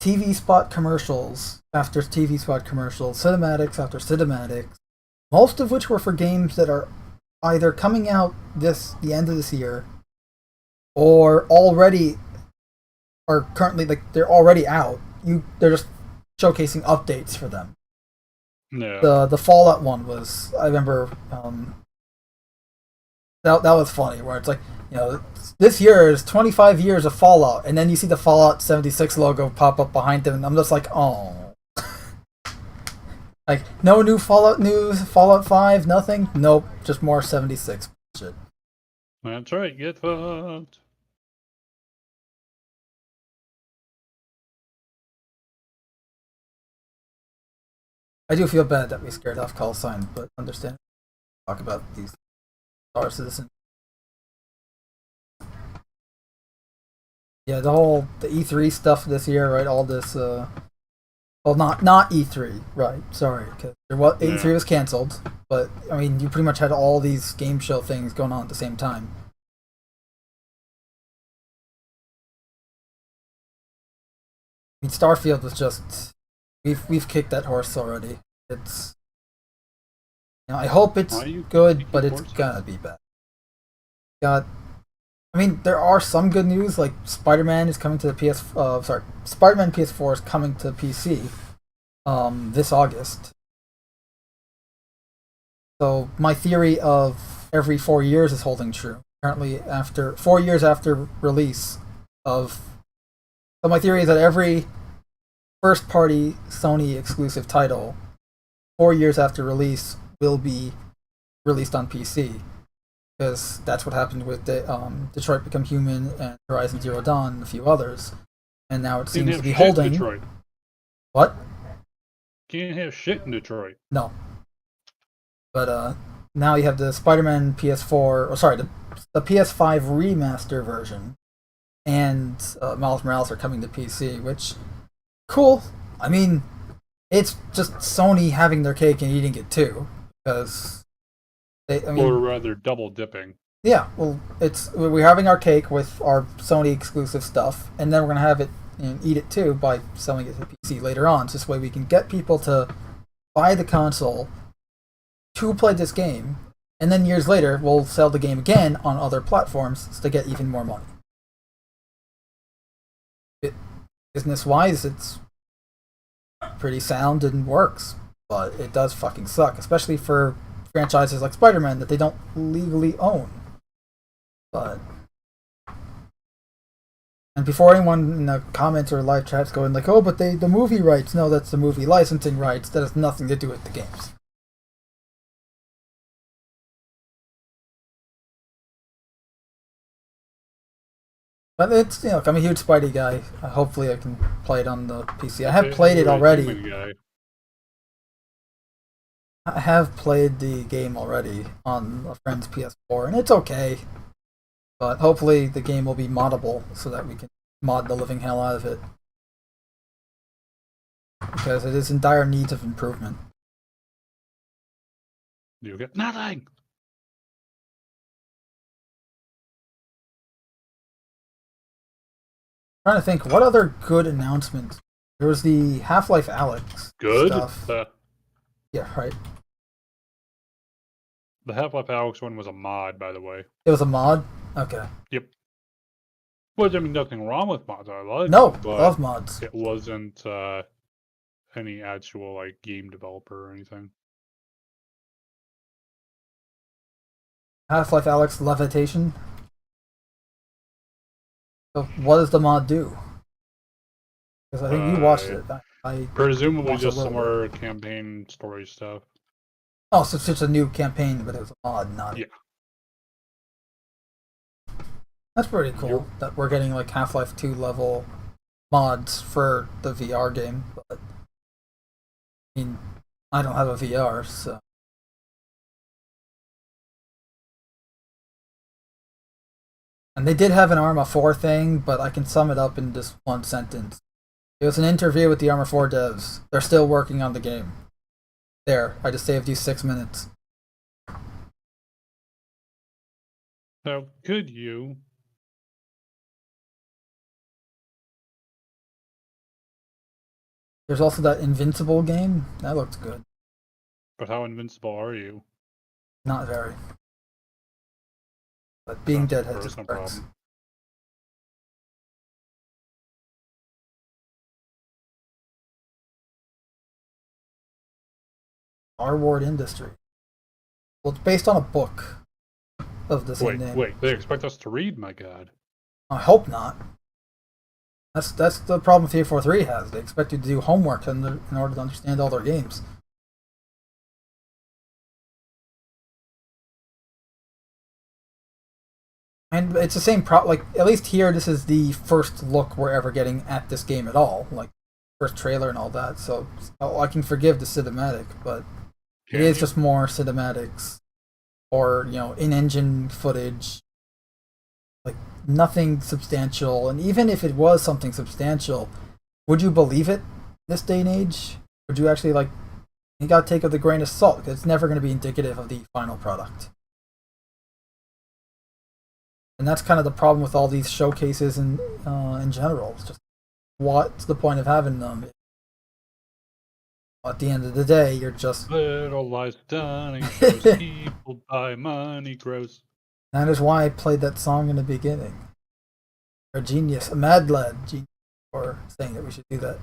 TV spot commercials after TV spot commercials, cinematics after cinematics, most of which were for games that are either coming out the end of this year or currently, like, they're already out. They're just showcasing updates for them. Yeah. The Fallout one was, I remember, that was funny, where it's like, this year is 25 years of Fallout, and then you see the Fallout 76 logo pop up behind them, and I'm just like, oh. Like, no new Fallout news, Fallout 5, nothing? Nope, just more 76 shit. That's right, get fucked. I do feel bad that we scared off call sign, but understand. Talk about these Star Citizen. Yeah, the E3 stuff this year, right? All this, well, not E3, right? Sorry, because E3 was canceled, but I mean, you pretty much had all these game show things going on at the same time. I mean, Starfield was just. We've kicked that horse already. It's, I hope it's good, but it's gonna be bad. I mean, there are some good news, like Spider-Man is coming to the Spider-Man PS4 is coming to PC, this August. So my theory of every 4 years is holding true. Apparently, after 4 years after release so my theory is that every first-party Sony exclusive title, 4 years after release, will be released on PC, because that's what happened with Detroit Become Human and Horizon Zero Dawn and a few others, and now it seems to be holding. Detroit. What? Can't have shit in Detroit. No. But now you have the Spider-Man PS4, the PS5 remaster version, and Miles Morales are coming to PC, which. Cool. I mean, it's just Sony having their cake and eating it too, because Or rather, double dipping. yeah, well, we're having our cake with our Sony exclusive stuff, and then we're gonna have it and eat it too by selling it to PC later on. So this way we can get people to buy the console to play this game, and then years later we'll sell the game again on other platforms to get even more money. Business-wise, it's pretty sound and works, but it does fucking suck, especially for franchises like Spider-Man that they don't legally own. But and before anyone in the comments or live chats going like, oh, but the movie rights, no, that's the movie licensing rights. That has nothing to do with the games. But it's, I'm a huge Spidey guy. Hopefully I can play it on the PC. I have played it already. I have played the game already on a friend's PS4, and it's okay. But hopefully the game will be moddable so that we can mod the living hell out of it. Because it is in dire needs of improvement. You get nothing! I'm trying to think, what other good announcements? There was the Half-Life Alyx stuff. Yeah, right. The Half-Life Alyx one was a mod, by the way. It was a mod? Okay. Yep. Well, I mean, nothing wrong with mods. I like No, them, love mods. It wasn't any actual like game developer or anything. Half-Life Alyx Levitation. So what does the mod do? Because I think you watched it. I presumably watched just a some little more campaign story stuff. Oh, so it's just a new campaign, but it was a mod, not... Yeah. That's pretty cool, that we're getting like Half-Life 2 level mods for the VR game, but... I mean, I don't have a VR, so... And they did have an Arma 4 thing, but I can sum it up in just one sentence. It was an interview with the Arma 4 devs. They're still working on the game. There, I just saved you 6 minutes. How could you? There's also that Invincible game. That looks good. But how invincible are you? Not very. But being That's dead a has its personal perks. problem. Star Wars Industry. Well, it's based on a book of the same name. Wait, they expect us to read, my god. I hope not. That's the problem 343 has. They expect you to do homework in order to understand all their games. And it's the same like, at least here, this is the first look we're ever getting at this game at all. Like, first trailer and all that. So I can forgive the cinematic, but it is just more cinematics. Or, in-engine footage. Like, nothing substantial. And even if it was something substantial, would you believe it this day and age? Would you actually, you gotta take it with a grain of salt, because it's never going to be indicative of the final product. And that's kind of the problem with all these showcases in general. It's just, what's the point of having them? At the end of the day, you're just... Little lies done, shows people buy money grows. That is why I played that song in the beginning. A genius, a mad lad genius, for saying that we should do that.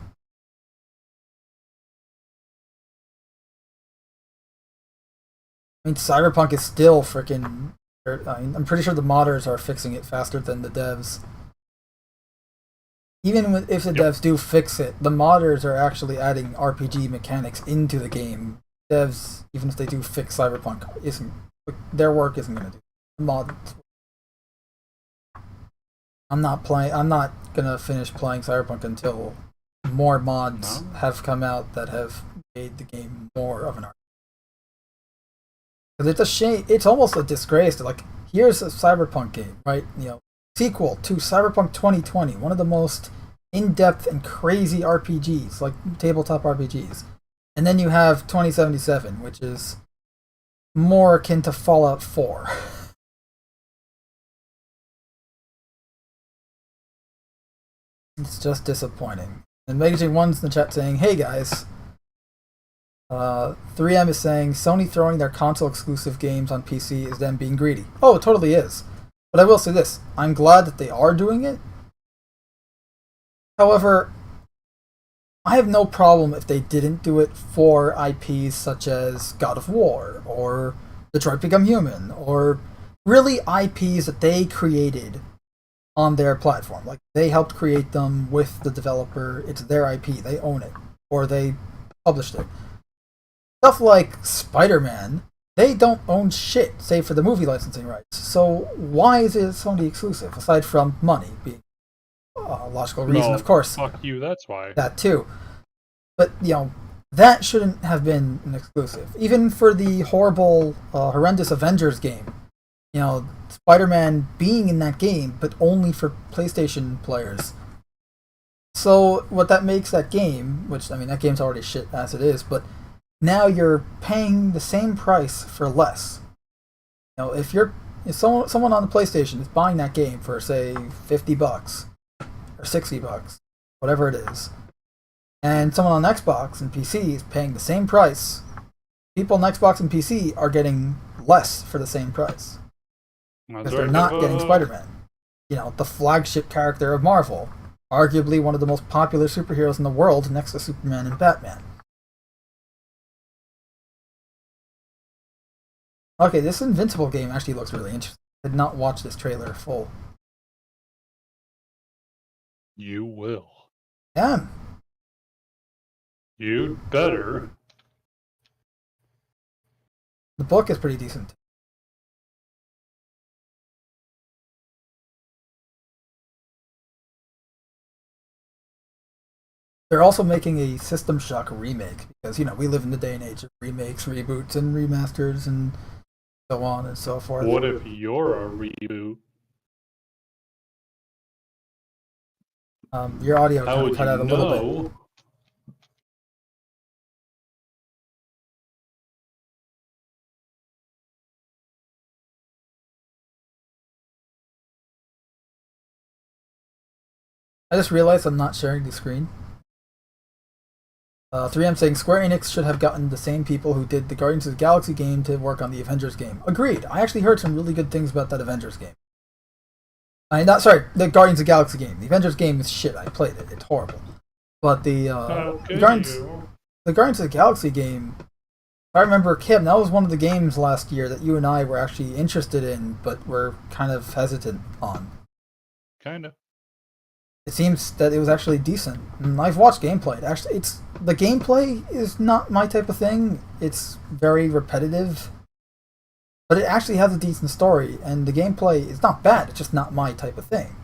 I mean, Cyberpunk is still freaking... I'm pretty sure the modders are fixing it faster than the devs. Even if the devs do fix it, the modders are actually adding RPG mechanics into the game. Devs, even if they do fix Cyberpunk, their work isn't going to do mods. I'm not gonna finish playing Cyberpunk until more mods have come out that have made the game more of an RPG. Because it's a shame. It's almost a disgrace to, here's a Cyberpunk game, right? Sequel to Cyberpunk 2020, one of the most in-depth and crazy RPGs, like tabletop RPGs. And then you have 2077, which is more akin to Fallout 4. It's just disappointing. And Megajing1's in the chat saying, hey guys, 3M is saying Sony throwing their console exclusive games on PC is them being greedy. Oh, it totally is. But I will say this, I'm glad that they are doing it. However, I have no problem if they didn't do it for IPs such as God of War or Detroit Become Human, or really IPs that they created on their platform. Like, they helped create them with the developer, it's their IP, they own it, or they published it. Stuff like Spider-Man, they don't own shit, save for the movie licensing rights. So why is it Sony exclusive, aside from money being a logical reason, No, of course. Fuck you, that's why. That too. But, that shouldn't have been an exclusive. Even for the horrible, horrendous Avengers game. Spider-Man being in that game, but only for PlayStation players. So, what that makes that game, which, that game's already shit as it is, but now you're paying the same price for less. If someone on the PlayStation is buying that game for, say, $50 or $60, whatever it is, and someone on Xbox and PC is paying the same price, people on Xbox and PC are getting less for the same price. Because they're not getting Spider-Man. The flagship character of Marvel. Arguably one of the most popular superheroes in the world next to Superman and Batman. Okay, this Invincible game actually looks really interesting. I did not watch this trailer full. You will. Yeah. You better. The book is pretty decent. They're also making a System Shock remake because, we live in the day and age of remakes, reboots, and remasters, and so on and so forth. What if you're a reboot? Your audio How kind would of cut you out a little bit. know? I just realized I'm not sharing the screen. 3M saying Square Enix should have gotten the same people who did the Guardians of the Galaxy game to work on the Avengers game. Agreed. I actually heard some really good things about that Avengers game. The Guardians of the Galaxy game. The Avengers game is shit. I played it. It's horrible. But the Guardians of the Galaxy game, I remember, Kim, that was one of the games last year that you and I were actually interested in, but were kind of hesitant on. Kinda. It seems that it was actually decent. And I've watched gameplay. The gameplay is not my type of thing. It's very repetitive. But it actually has a decent story, and the gameplay is not bad. It's just not my type of thing.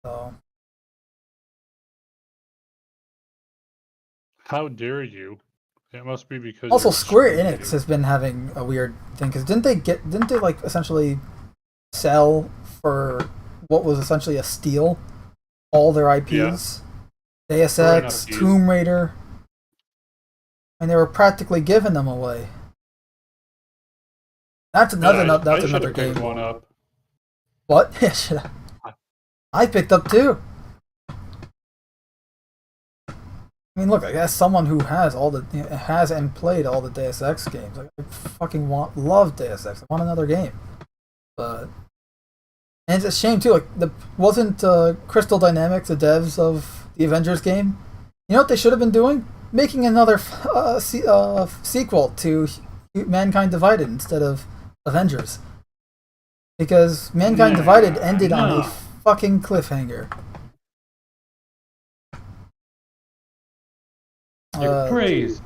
So. How dare you? It must be because. Also, you're Square stupid. Enix has been having a weird thing because didn't they like essentially sell for what was essentially a steal all their IPs? Yeah. Deus Ex, Tomb Raider, and they were practically giving them away. That's another game. One up. What? I picked up two. Look, I guess someone who has has and played all the Deus Ex games. I fucking love Deus Ex. I want another game, and it's a shame too. Wasn't Crystal Dynamics the devs of the Avengers game? You know what they should have been doing? Making another sequel to Mankind Divided instead of Avengers, because Mankind Divided ended on a fucking cliffhanger. You're crazy.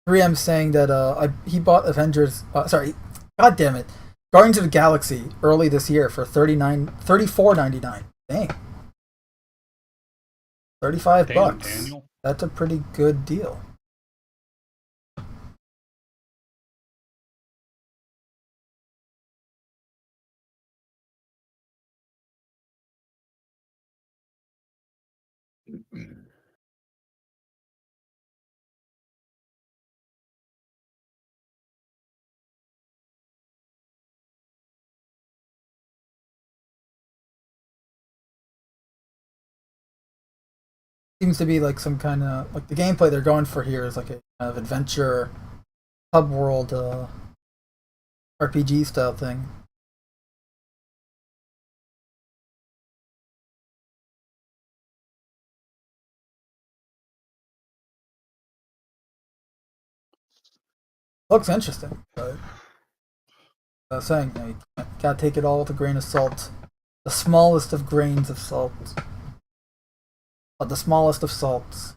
3M saying that he bought Avengers. God damn it, Guardians of the Galaxy early this year for $34.99. Dang, $35. Daniel. That's a pretty good deal. Seems to be like some kind of like the gameplay they're going for here is like a kind of adventure hub world RPG style thing. Looks interesting, but I was saying, you know, you gotta take it all with a grain of salt. The smallest of grains of salt. The smallest of salts.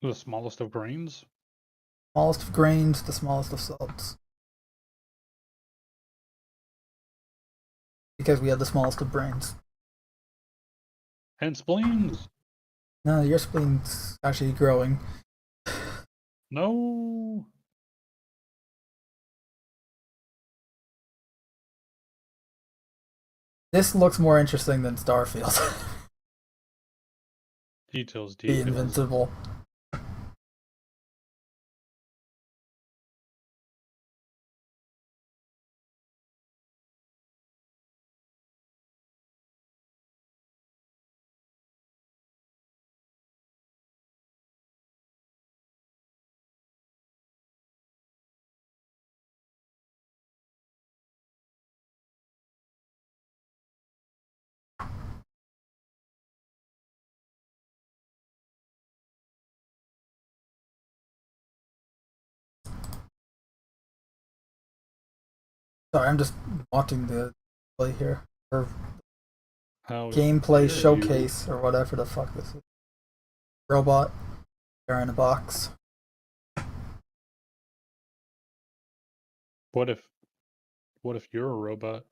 The smallest of grains? Smallest of grains, the smallest of salts. Because we have the smallest of brains. And spleens. No, your spleen's actually growing. No. This looks more interesting than Starfield. Details. The Invincible. Sorry, I'm just watching the play here. Or gameplay showcase or whatever the fuck this is. Robot. They're in a box. What if you're a robot?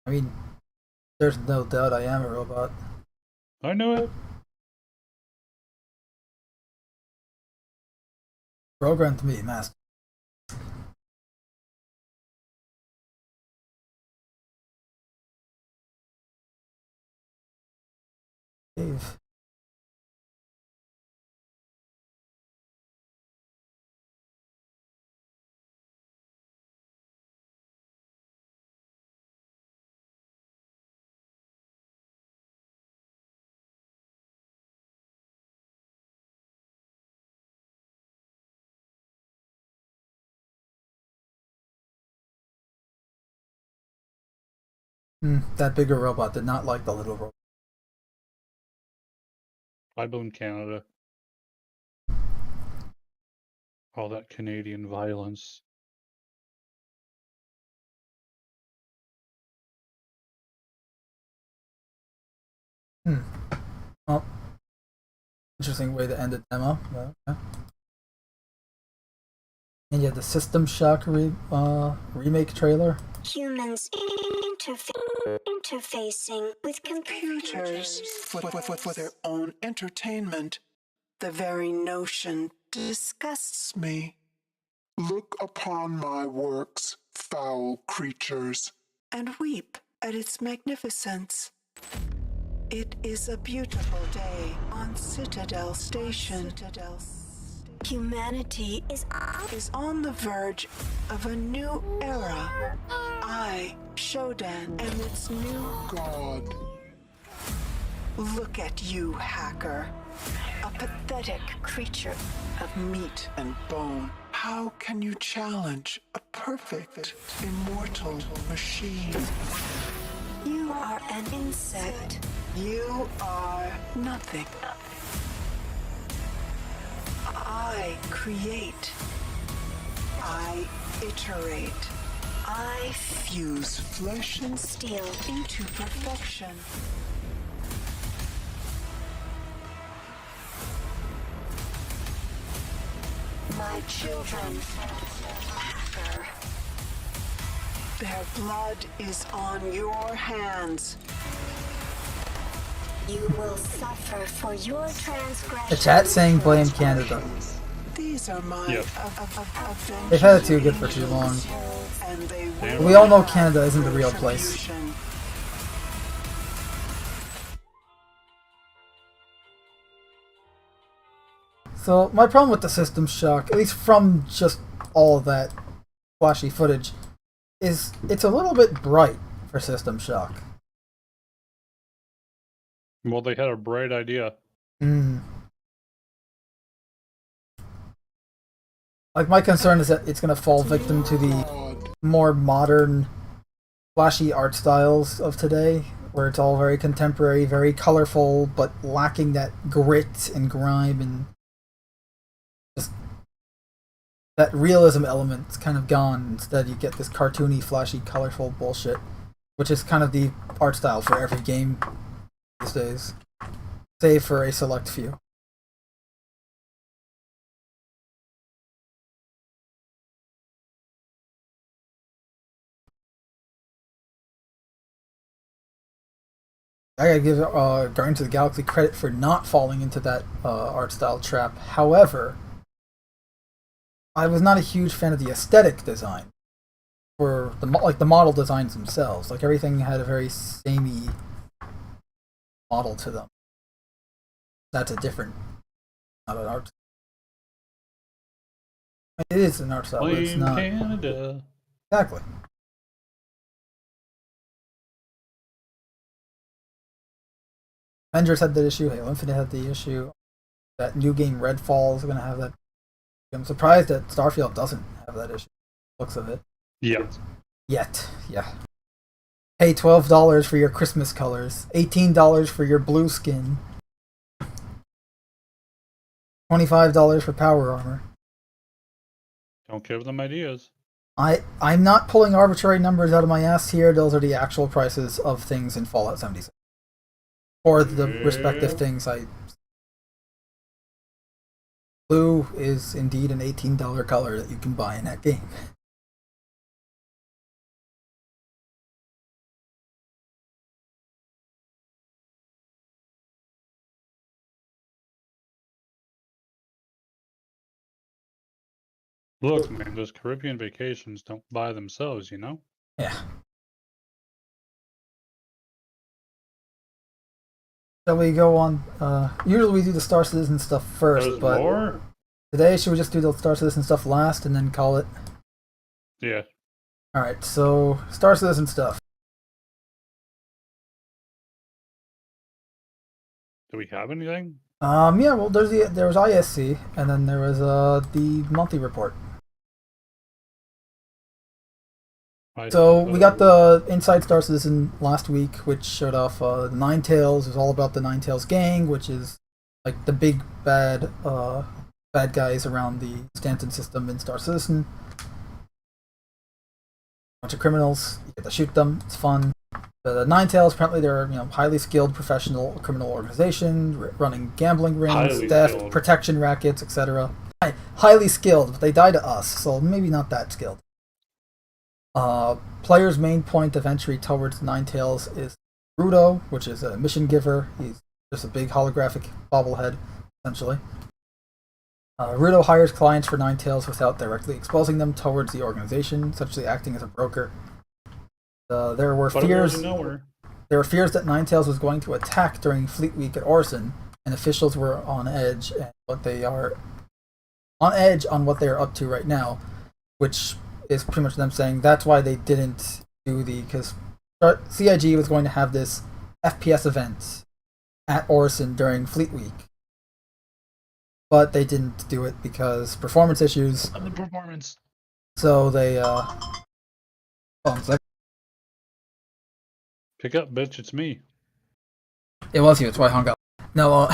I mean, there's no doubt I am a robot. I know it. Programmed to me, master. Dave. That bigger robot did not like the little robot. I blame Canada. All that Canadian violence. Well, interesting way to end the demo. But, okay. And you have the System Shock remake trailer. Humans interfacing with computers for their own entertainment. The very notion disgusts me. Look upon my works, foul creatures, And weep at its magnificence. It is a beautiful day on Citadel Station. Humanity is On the verge of a new era. I, Shodan, am its new God. Look at you, hacker. A pathetic creature of meat and bone. How can you challenge a perfect, immortal machine? You are an insect. You are nothing. I create. I iterate. I fuse flesh and Steel. into perfection. My children. Hacker. Their blood is on your hands. You will suffer for your transgression. The chat saying blame Canada. These are my Yep. avengers. They've had it too good for too long. And they Yeah. will We all know have Canada isn't the real place. retribution. So my problem with the System Shock, at least from just all of that flashy footage, is it's a little bit bright for System Shock. Well, they had a bright idea. Like, my concern is that it's going to fall victim to the more modern, flashy art styles of today, where it's all very contemporary, very colorful, but lacking that grit and grime and just that realism element's kind of gone. Instead, you get this cartoony, flashy, colorful bullshit, which is kind of the art style for every game these days, save for a select few. I gotta give Guardians of the Galaxy credit for not falling into that art style trap. However, I was not a huge fan of the aesthetic design for the model designs themselves. Like, everything had a very samey model to them. That's a different, not an art. It is an art style, but it's not. Canada. Exactly. Avengers had that issue. Halo Infinite had the issue. That new game Redfall is going to have that. I'm surprised that Starfield doesn't have that issue. Looks of it. Yet. Yeah. Pay $12 for your Christmas colors, $18 for your blue skin, $25 for power armor. Don't give them ideas. I'm not pulling arbitrary numbers out of my ass here. Those are the actual prices of things in Fallout 76. Or the respective things Blue is indeed an $18 color that you can buy in that game. Look, man, those Caribbean vacations don't buy themselves, you know? Yeah. Shall we go on? Usually we do the Star Citizen stuff first, There's but more? today should we just do the Star Citizen stuff last and then call it? Yeah. Alright, so Star Citizen stuff. Do we have anything? Yeah, well, there was ISC, and then there was the monthly report. So we got the Inside Star Citizen last week, which showed off the Nine Tails. It was all about the Nine Tails gang, which is like the big bad guys around the Stanton system in Star Citizen. Bunch of criminals. You get to shoot them. It's fun. The Nine Tails, apparently they're highly skilled professional criminal organization running gambling rings, theft, protection rackets, etc. Highly skilled, but they die to us, so maybe not that skilled. Player's main point of entry towards Nine Tails is Rudo, which is a mission giver. He's just a big holographic bobblehead, essentially. Rudo hires clients for Nine Tails without directly exposing them towards the organization, essentially acting as a broker. There were fears that Nine Tails was going to attack during Fleet Week at Orson, and officials were on edge, and what they are on what they are up to right now, which is pretty much them saying that's why they didn't do because CIG was going to have this FPS event at Orson during Fleet Week, but they didn't do it because performance issues. On the performance. So they Pick up, bitch, it's me. It was you, that's why I hung up. No,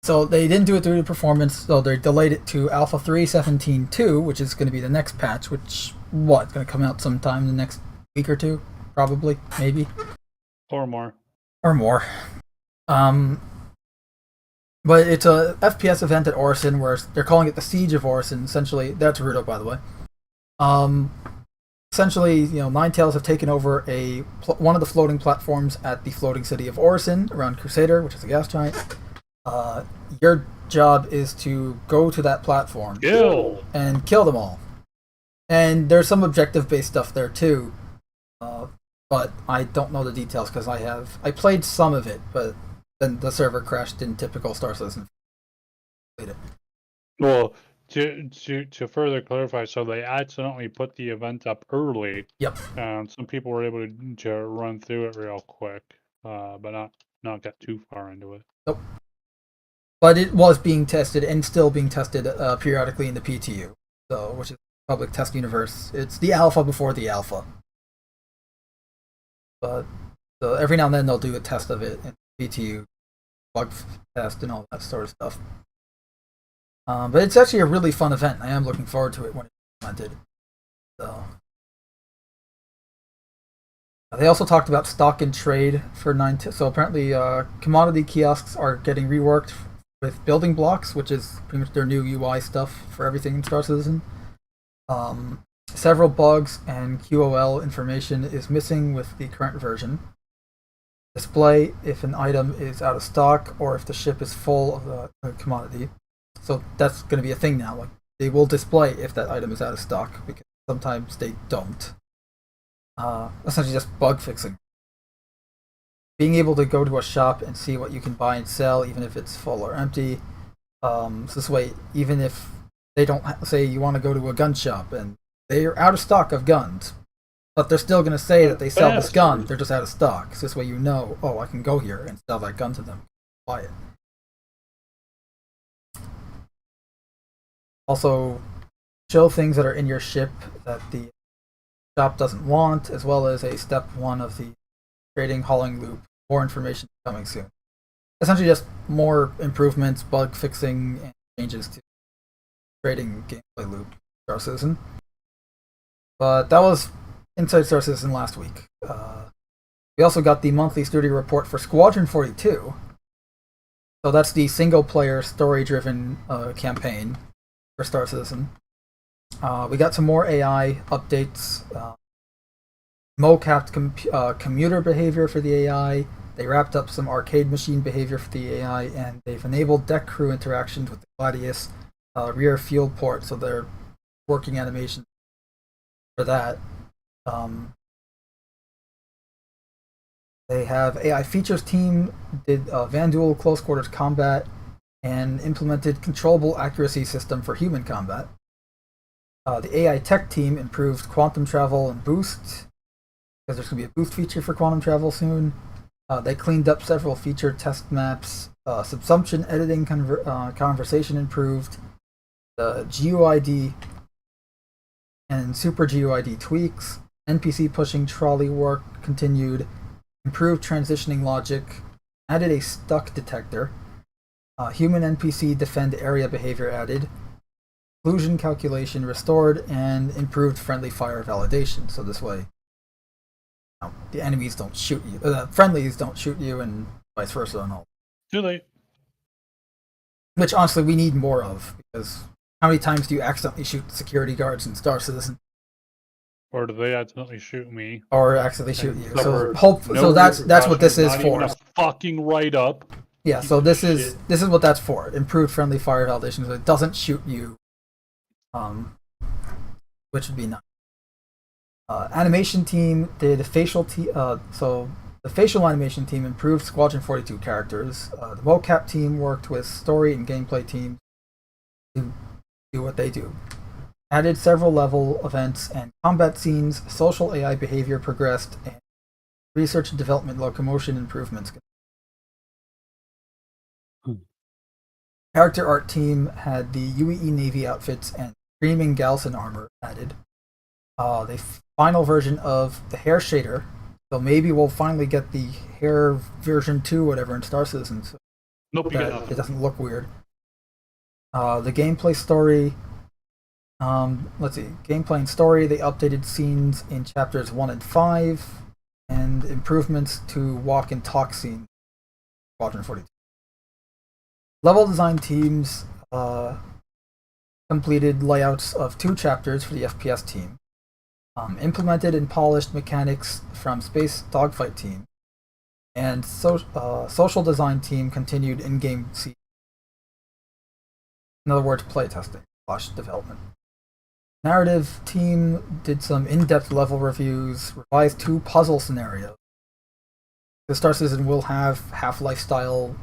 so they didn't do it through the performance, so they delayed it to Alpha 3.17.2, which is going to be the next patch, which, going to come out sometime in the next week or two? Probably, maybe. Or more. But it's a FPS event at Orson, where they're calling it the Siege of Orson, essentially. That's Rudo, by the way. Essentially, Nine Tails have taken over one of the floating platforms at the floating city of Orson around Crusader, which is a gas giant. Your job is to go to that platform and kill them all. And there's some objective-based stuff there too, but I don't know the details because I played some of it, but then the server crashed in typical Star Citizen. complete it. Well, to further clarify, so they accidentally put the event up early, Yep. and some people were able to run through it real quick, but not get too far into it. Nope. But it was being tested and still being tested periodically in the PTU, so which is public test universe. It's the alpha before the alpha. But so every now and then they'll do a test of it in PTU, bug test, and all that sort of stuff. But it's actually a really fun event. I am looking forward to it when it's implemented. So they also talked about stock and trade for 9. So apparently, commodity kiosks are getting reworked with building blocks, which is pretty much their new UI stuff for everything in Star Citizen. Several bugs and QOL information is missing with the current version. Display if an item is out of stock or if the ship is full of the commodity. So that's going to be a thing now. Like they will display if that item is out of stock because sometimes they don't. Essentially just bug fixing. Being able to go to a shop and see what you can buy and sell, even if it's full or empty. So this way, even if they don't say you want to go to a gun shop and they're out of stock of guns, but they're still going to say that they sell this gun, they're just out of stock. So this way you know, oh, I can go here and sell that gun to them, buy it. Also, show things that are in your ship that the shop doesn't want, as well as a step 1 of the trading hauling loop. More information coming soon. Essentially just more improvements, bug fixing, and changes to trading gameplay loop Star Citizen. But that was Inside Star Citizen last week. We also got the monthly studio report for Squadron 42. So that's the single-player, story-driven campaign for Star Citizen. We got some more AI updates. Mo-capped commuter behavior for the AI. They wrapped up some arcade machine behavior for the AI, and they've enabled deck crew interactions with the Gladius rear fuel port, so they're working animation for that. They have AI features team did Vanduul close quarters combat and implemented controllable accuracy system for human combat. The AI tech team improved quantum travel and boost, because there's going to be a boost feature for quantum travel soon. They cleaned up several feature test maps. Subsumption editing conversation improved. The GUID and Super GUID tweaks. NPC pushing trolley work continued. Improved transitioning logic. Added a stuck detector. Human NPC defend area behavior added. Occlusion calculation restored, and improved friendly fire validation. So this way, the enemies don't shoot you. The friendlies don't shoot you, and vice versa, and all. Too late. Which honestly, we need more of, because how many times do you accidentally shoot security guards in Star Citizen? Or do they accidentally shoot me? Or accidentally shoot you? So No that's what this is not for. Even a fucking write up. Yeah. So this is what that's for. Improved friendly fire validation, so it doesn't shoot you. Which would be nice. Animation team did facial so the facial animation team improved Squadron 42 characters. The mocap team worked with story and gameplay teams to do what they do. Added several level events and combat scenes. Social AI behavior progressed, and research and development locomotion improvements. Character art team had the UEE Navy outfits and Screaming Galson armor added. The final version of the hair shader, so maybe we'll finally get the hair version 2, whatever, in Star Citizen. So Nope, you got it nothing. doesn't look weird. The gameplay story. Let's see. Gameplay and story. They updated scenes in chapters 1 and 5, and improvements to walk and talk scene. Squadron 42. Level design teams completed layouts of 2 chapters for the FPS team. Implemented and polished mechanics from Space Dogfight team. And social design team continued in-game scene. In other words, playtesting / development. Narrative team did some in-depth level reviews, revised 2 puzzle scenarios. The Star Citizen will have Half-Life style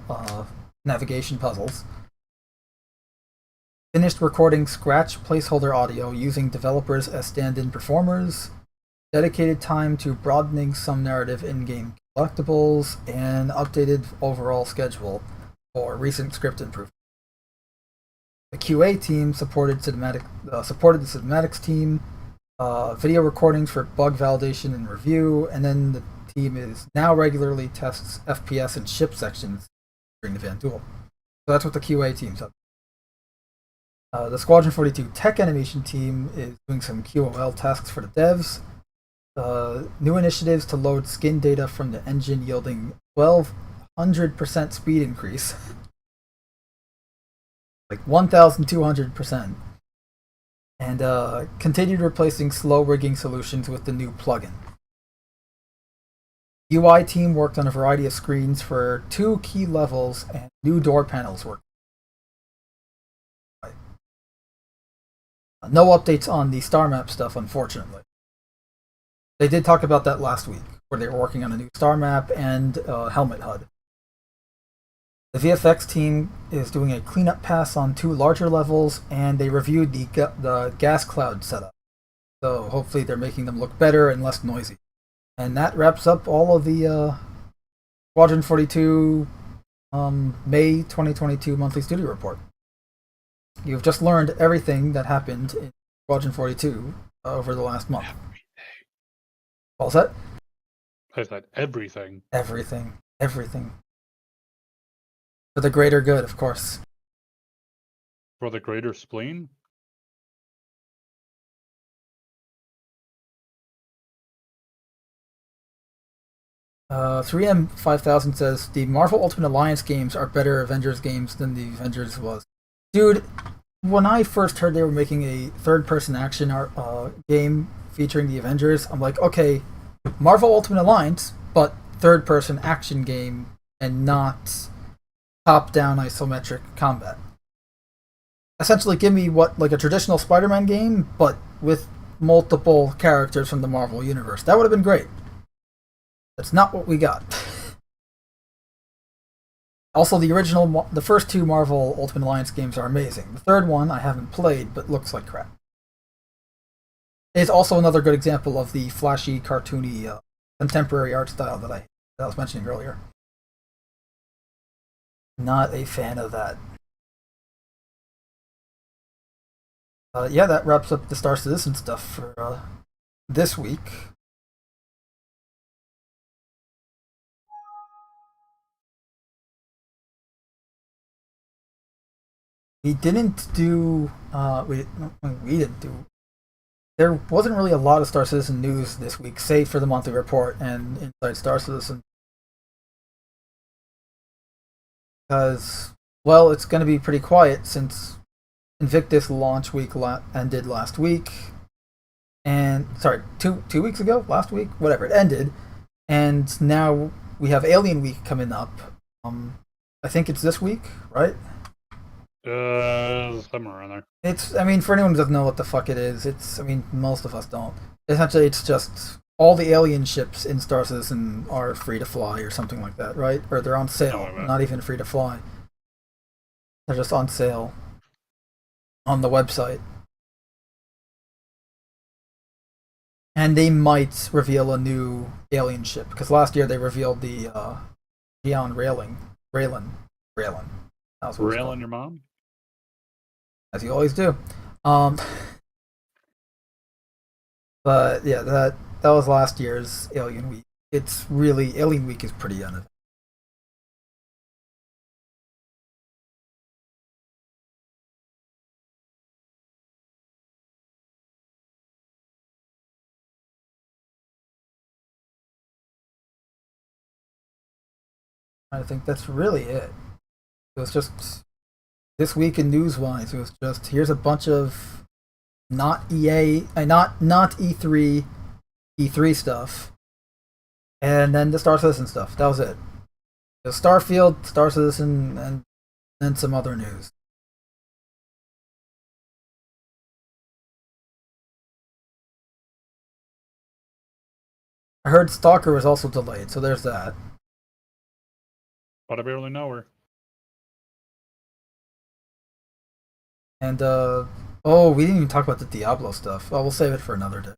navigation puzzles. finished recording scratch placeholder audio using developers as stand-in performers, dedicated time to broadening some narrative in-game collectibles, and updated overall schedule for recent script improvements. The QA team supported the cinematics team, video recordings for bug validation and review, and then the team is now regularly tests FPS and ship sections during the Van Duel. So that's what the QA team's up. The Squadron 42 tech animation team is doing some QOL tasks for the devs. New initiatives to load skin data from the engine yielding 1,200% speed increase. Like 1,200%. And continued replacing slow rigging solutions with the new plugin. UI team worked on a variety of screens for 2 key levels, and new door panels were. No updates on the star map stuff, unfortunately. They did talk about that last week, where they were working on a new star map and helmet HUD. The VFX team is doing a cleanup pass on 2 larger levels, and they reviewed the gas cloud setup. So hopefully they're making them look better and less noisy. And that wraps up all of the Squadron 42 May 2022 monthly studio report. You've just learned everything that happened in Squadron 42 over the last month. What was that? I said everything. Everything. Everything. For the greater good, of course. For the greater spleen? Uh, 3M5000 says, the Marvel Ultimate Alliance games are better Avengers games than the Avengers was. Dude, when I first heard they were making a third-person action game featuring the Avengers, I'm like, okay, Marvel Ultimate Alliance, but third-person action game and not top-down isometric combat. Essentially, give me like a traditional Spider-Man game, but with multiple characters from the Marvel universe. That would have been great. That's not what we got. Also, the first 2 Marvel Ultimate Alliance games are amazing. The third one I haven't played, but looks like crap. It's also another good example of the flashy, cartoony, contemporary art style that I was mentioning earlier. Not a fan of that. Yeah, that wraps up the Star Citizen stuff for this week. We didn't do. We didn't do. There wasn't really a lot of Star Citizen news this week, save for the monthly report and Inside Star Citizen. Because, well, it's going to be pretty quiet since Invictus launch week ended last week. And, sorry, two weeks ago? Last week? Whatever, it ended. And now we have Alien Week coming up. I think it's this week, right? Somewhere around there. For anyone who doesn't know what the fuck it is, most of us don't. Essentially, it's just all the alien ships in Star Citizen are free to fly or something like that, right? Or they're on sale, not even free to fly. They're just on sale on the website. And they might reveal a new alien ship, because last year they revealed the Neon Raylan. Railing your mom? As you always do. But yeah, that was last year's Alien Week. Alien Week is pretty uneventful. I think that's really it. It was just this week in news-wise. It was just here's a bunch of not E3 stuff, and then the Star Citizen stuff. That was it. The Starfield, Star Citizen, and then some other news. I heard Stalker was also delayed, so there's that. But I barely know her. And oh, we didn't even talk about the Diablo stuff. Oh, we'll save it for another day.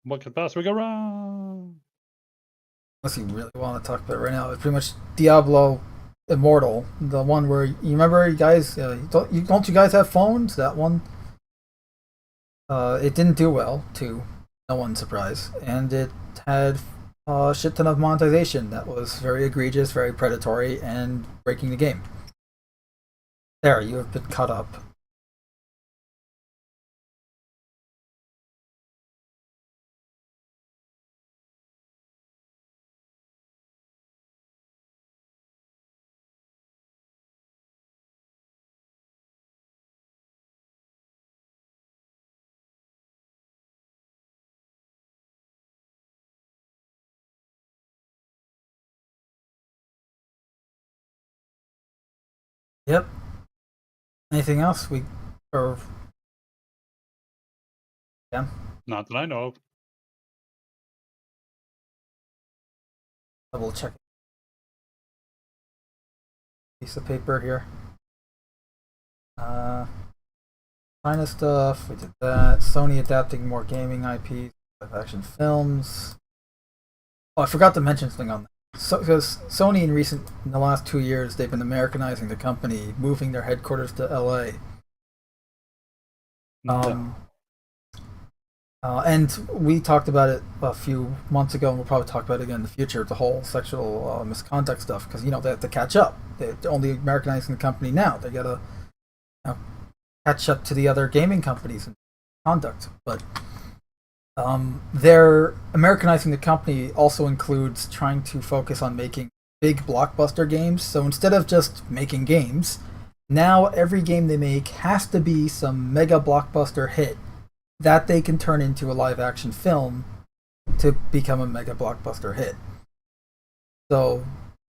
What could possibly go wrong? Unless you really want to talk about it right now, it's pretty much Diablo Immortal, the one where you remember, you guys. Don't you guys have phones? That one. It didn't do well, to no one's surprise, and it had a shit ton of monetization that was very egregious, very predatory, and breaking the game. There, you have been caught up. Yep. Anything else? Or yeah. Not that I know of. Double check. Piece of paper here. China stuff. We did that. Sony adapting more gaming IPs, live action films. Oh, I forgot to mention something on that. So, because Sony in the last 2 years, they've been Americanizing the company, moving their headquarters to LA. And we talked about it a few months ago, and we'll probably talk about it again in the future. The whole sexual misconduct stuff, because they have to catch up. They're only Americanizing the company now. They gotta catch up to the other gaming companies in conduct. But their Americanizing the company also includes trying to focus on making big blockbuster games. So instead of just making games, now every game they make has to be some mega blockbuster hit that they can turn into a live action film to become a mega blockbuster hit. So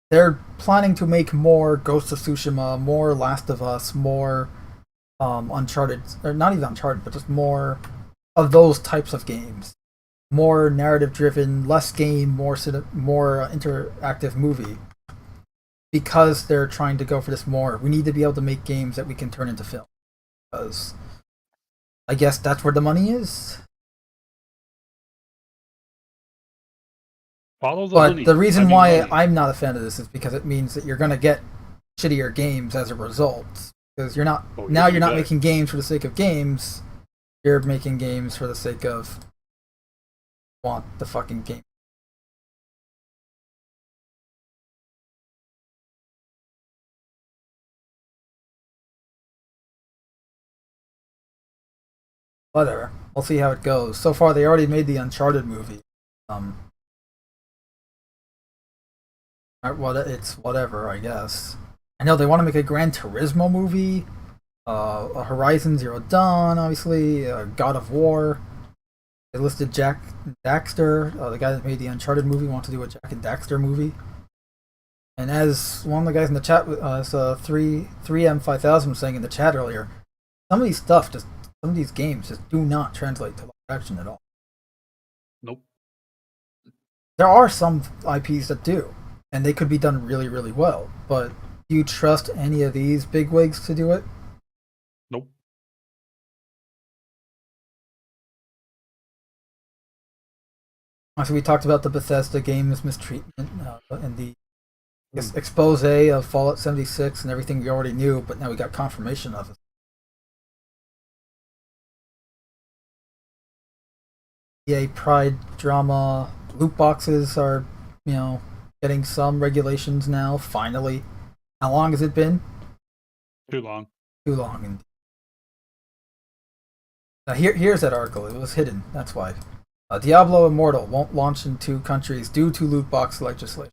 they're planning to make more Ghost of Tsushima, more Last of Us, more Uncharted, or not even Uncharted, but just more of those types of games. More narrative driven, less game, more interactive movie. Because they're trying to go for this more. We need to be able to make games that we can turn into film. Because I guess that's where the money is. Follow the but money. The reason why money. I'm not a fan of this is because it means that you're going to get shittier games as a result. Because you're not you're not making games for the sake of games. You're making games for the sake of want the fucking game. Whatever. We'll see how it goes. So far, they already made the Uncharted movie. It's whatever, I guess. I know they want to make a Gran Turismo movie. A Horizon Zero Dawn, obviously. God of War. They listed Jack Daxter, the guy that made the Uncharted movie, wants to do a Jack and Daxter movie. And as one of the guys in the chat, 3M5000 was saying in the chat earlier, some of these games just do not translate to live action at all. Nope. There are some IPs that do, and they could be done really, really well. But do you trust any of these bigwigs to do it? Nope. So we talked about the Bethesda games mistreatment and the expose of Fallout 76 and everything we already knew, but now we got confirmation of it. EA Pride drama, loot boxes are, getting some regulations now, finally. How long has it been? Too long. Too long, indeed. Now here's that article. It was hidden, that's why. Diablo Immortal won't launch in 2 countries due to loot box legislation.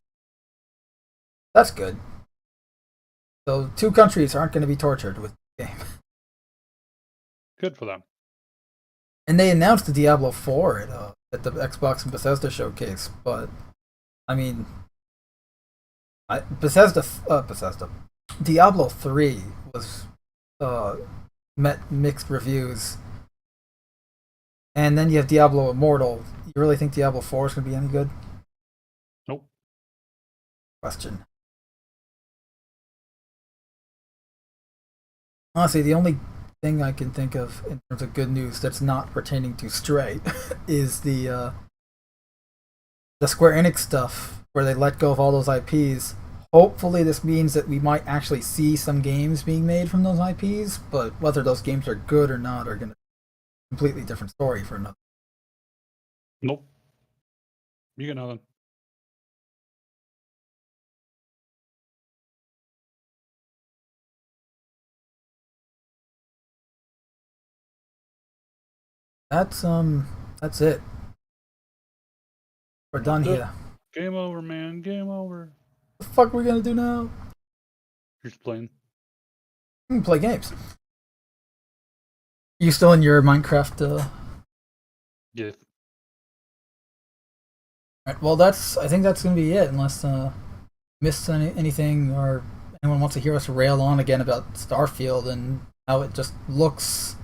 That's good. So 2 countries aren't going to be tortured with the game. Good for them. And they announced the Diablo 4 at the Xbox and Bethesda showcase, but I mean, Diablo 3 was met mixed reviews. And then you have Diablo Immortal. You really think Diablo 4 is going to be any good? Nope. Question. Honestly, the only thing I can think of in terms of good news that's not pertaining to Stray is the Square Enix stuff where they let go of all those IPs. Hopefully this means that we might actually see some games being made from those IPs, but whether those games are good or not are going to be a completely different story for another. Nope. You got nothing. That's it. We're done Good. here. Game over, man. Game over. What the fuck are we gonna do now? You're just playing. We can play games. You still in your Minecraft? Yes. Right, well, I think that's gonna be it. Unless missed anything or anyone wants to hear us rail on again about Starfield and how it just looks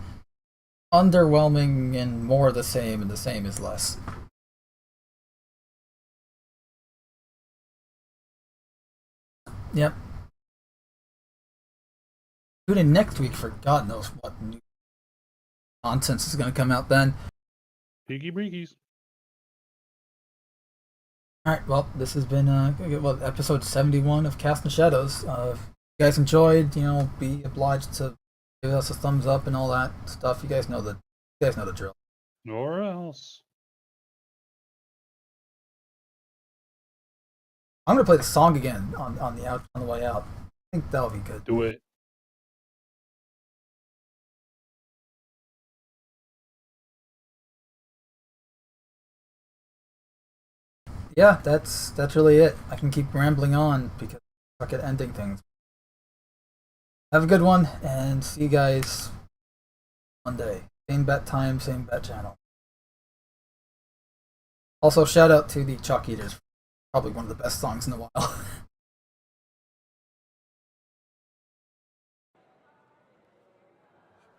underwhelming and more the same, and the same is less. Yep. Tune in next week for God knows what new nonsense is going to come out then. Piggy breakies. Alright, well, this has been episode 71 of Casting Shadows. If you guys enjoyed, be obliged to give us a thumbs up and all that stuff. You guys know the drill. Or else. I'm gonna play the song again on the way out. I think that'll be good. Do it. Yeah, that's really it. I can keep rambling on because I suck at ending things. Have a good one, and see you guys Monday. Same bat time, same bat channel. Also, shout out to the Chalk Eaters. Probably one of the best songs in a while.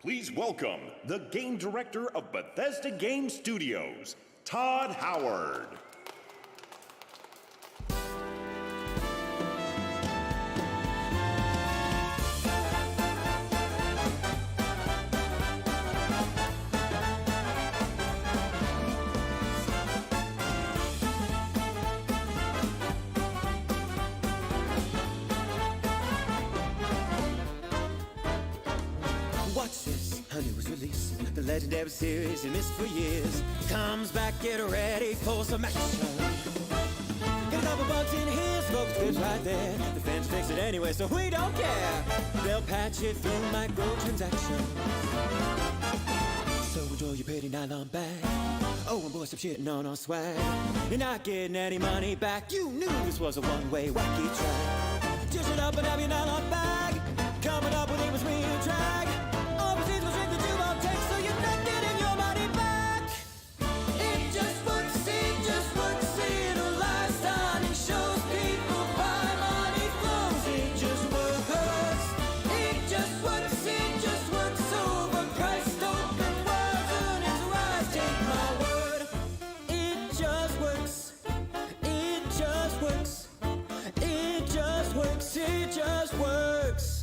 Please welcome the game director of Bethesda Game Studios, Todd Howard. Watch this, honey was released. The legendary series you missed for years comes back, get ready for some action. Get a couple bucks in here, smoke fits right there. The fans fix it anyway, so we don't care. They'll patch it through microtransactions. So enjoy your pretty nylon bag. Oh, and boy, stop shitting on our swag. You're not getting any money back. You knew this was a one-way wacky track. Dish it up and have your nylon bag. Coming up with it was real drag. Overseas was drink that you won't take, so you're not getting your money back. It just works, it relies on it shows people buy money flows. It just works, overpriced, open words, earnings rise, take my word. It just works, it just works, it just works, it just works.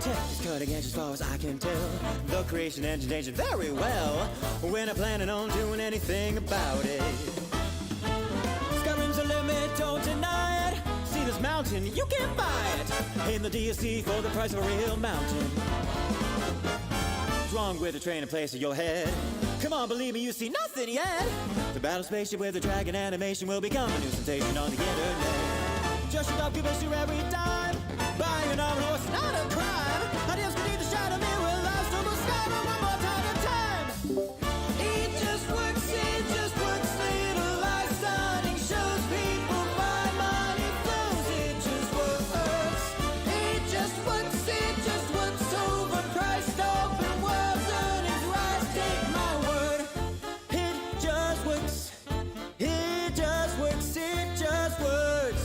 Tech is cutting edge as far as I can tell. The creation engine changed it very well. We're not planning on doing anything about it. Skyrim's a limit, don't deny it. See this mountain, you can buy it in the DSC for the price of a real mountain. What's wrong with the train in place of your head? Come on, believe me, you see nothing yet. The battle spaceship with the dragon animation will become a new sensation on the internet. Just shut up, give us your every dime. Buying an armored horse, not a crime. Ideas can either shadow me, will last over Skyrim one more time. It just works, little life stunning shows people buy money flows. It just works, overpriced, open worlds, earnings rise, take my word. It just works, it just works, it just works.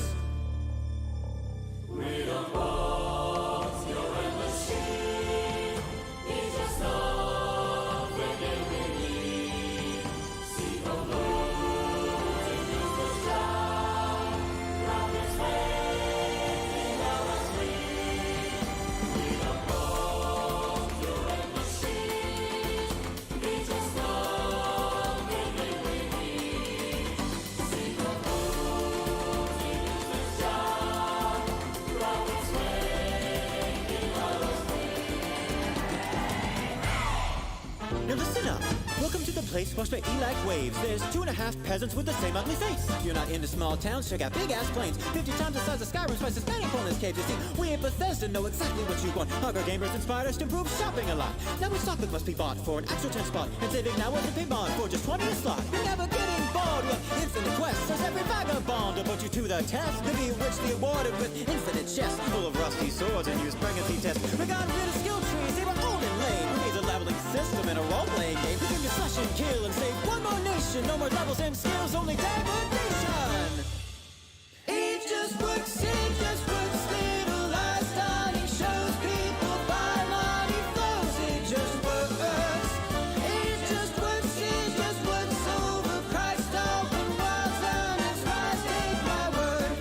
place washed by E like waves. There's 2.5 peasants with the same ugly face. You're not into small towns, check out big ass planes. 50 times the size of Skyrim, twice as many corners caves. You see, we at Bethesda know exactly what you want. Hardcore gamers inspired us to improve shopping a lot. Now we stock that must be bought for an extra 10 spot. And saving now wasn't pay bond for just 20 a slot. You're never getting bored with infinite quests. There's every vagabond to put you to the test. To be rich, the awarded with infinite chests full of rusty swords and used pregnancy tests. We got rid of skill trees, they were old and lame. We made a leveling system and a role-playing game. We can just slash and kill and save one more nation. No more levels and skills, only degradation. It just works, little lies, starting shows, people buy, money flows. It just works. It just works, overpriced, open walls, and it's rise, take my word.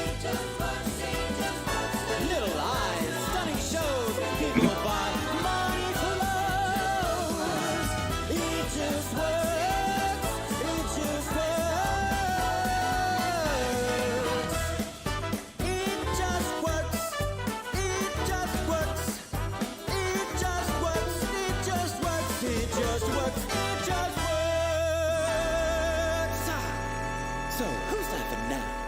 It just works, little lies, stunning shows, people buy, money flows. It just works, it just works. It just works, it just works. It just works, it just works, it just works, it just works. So, who's laughing now?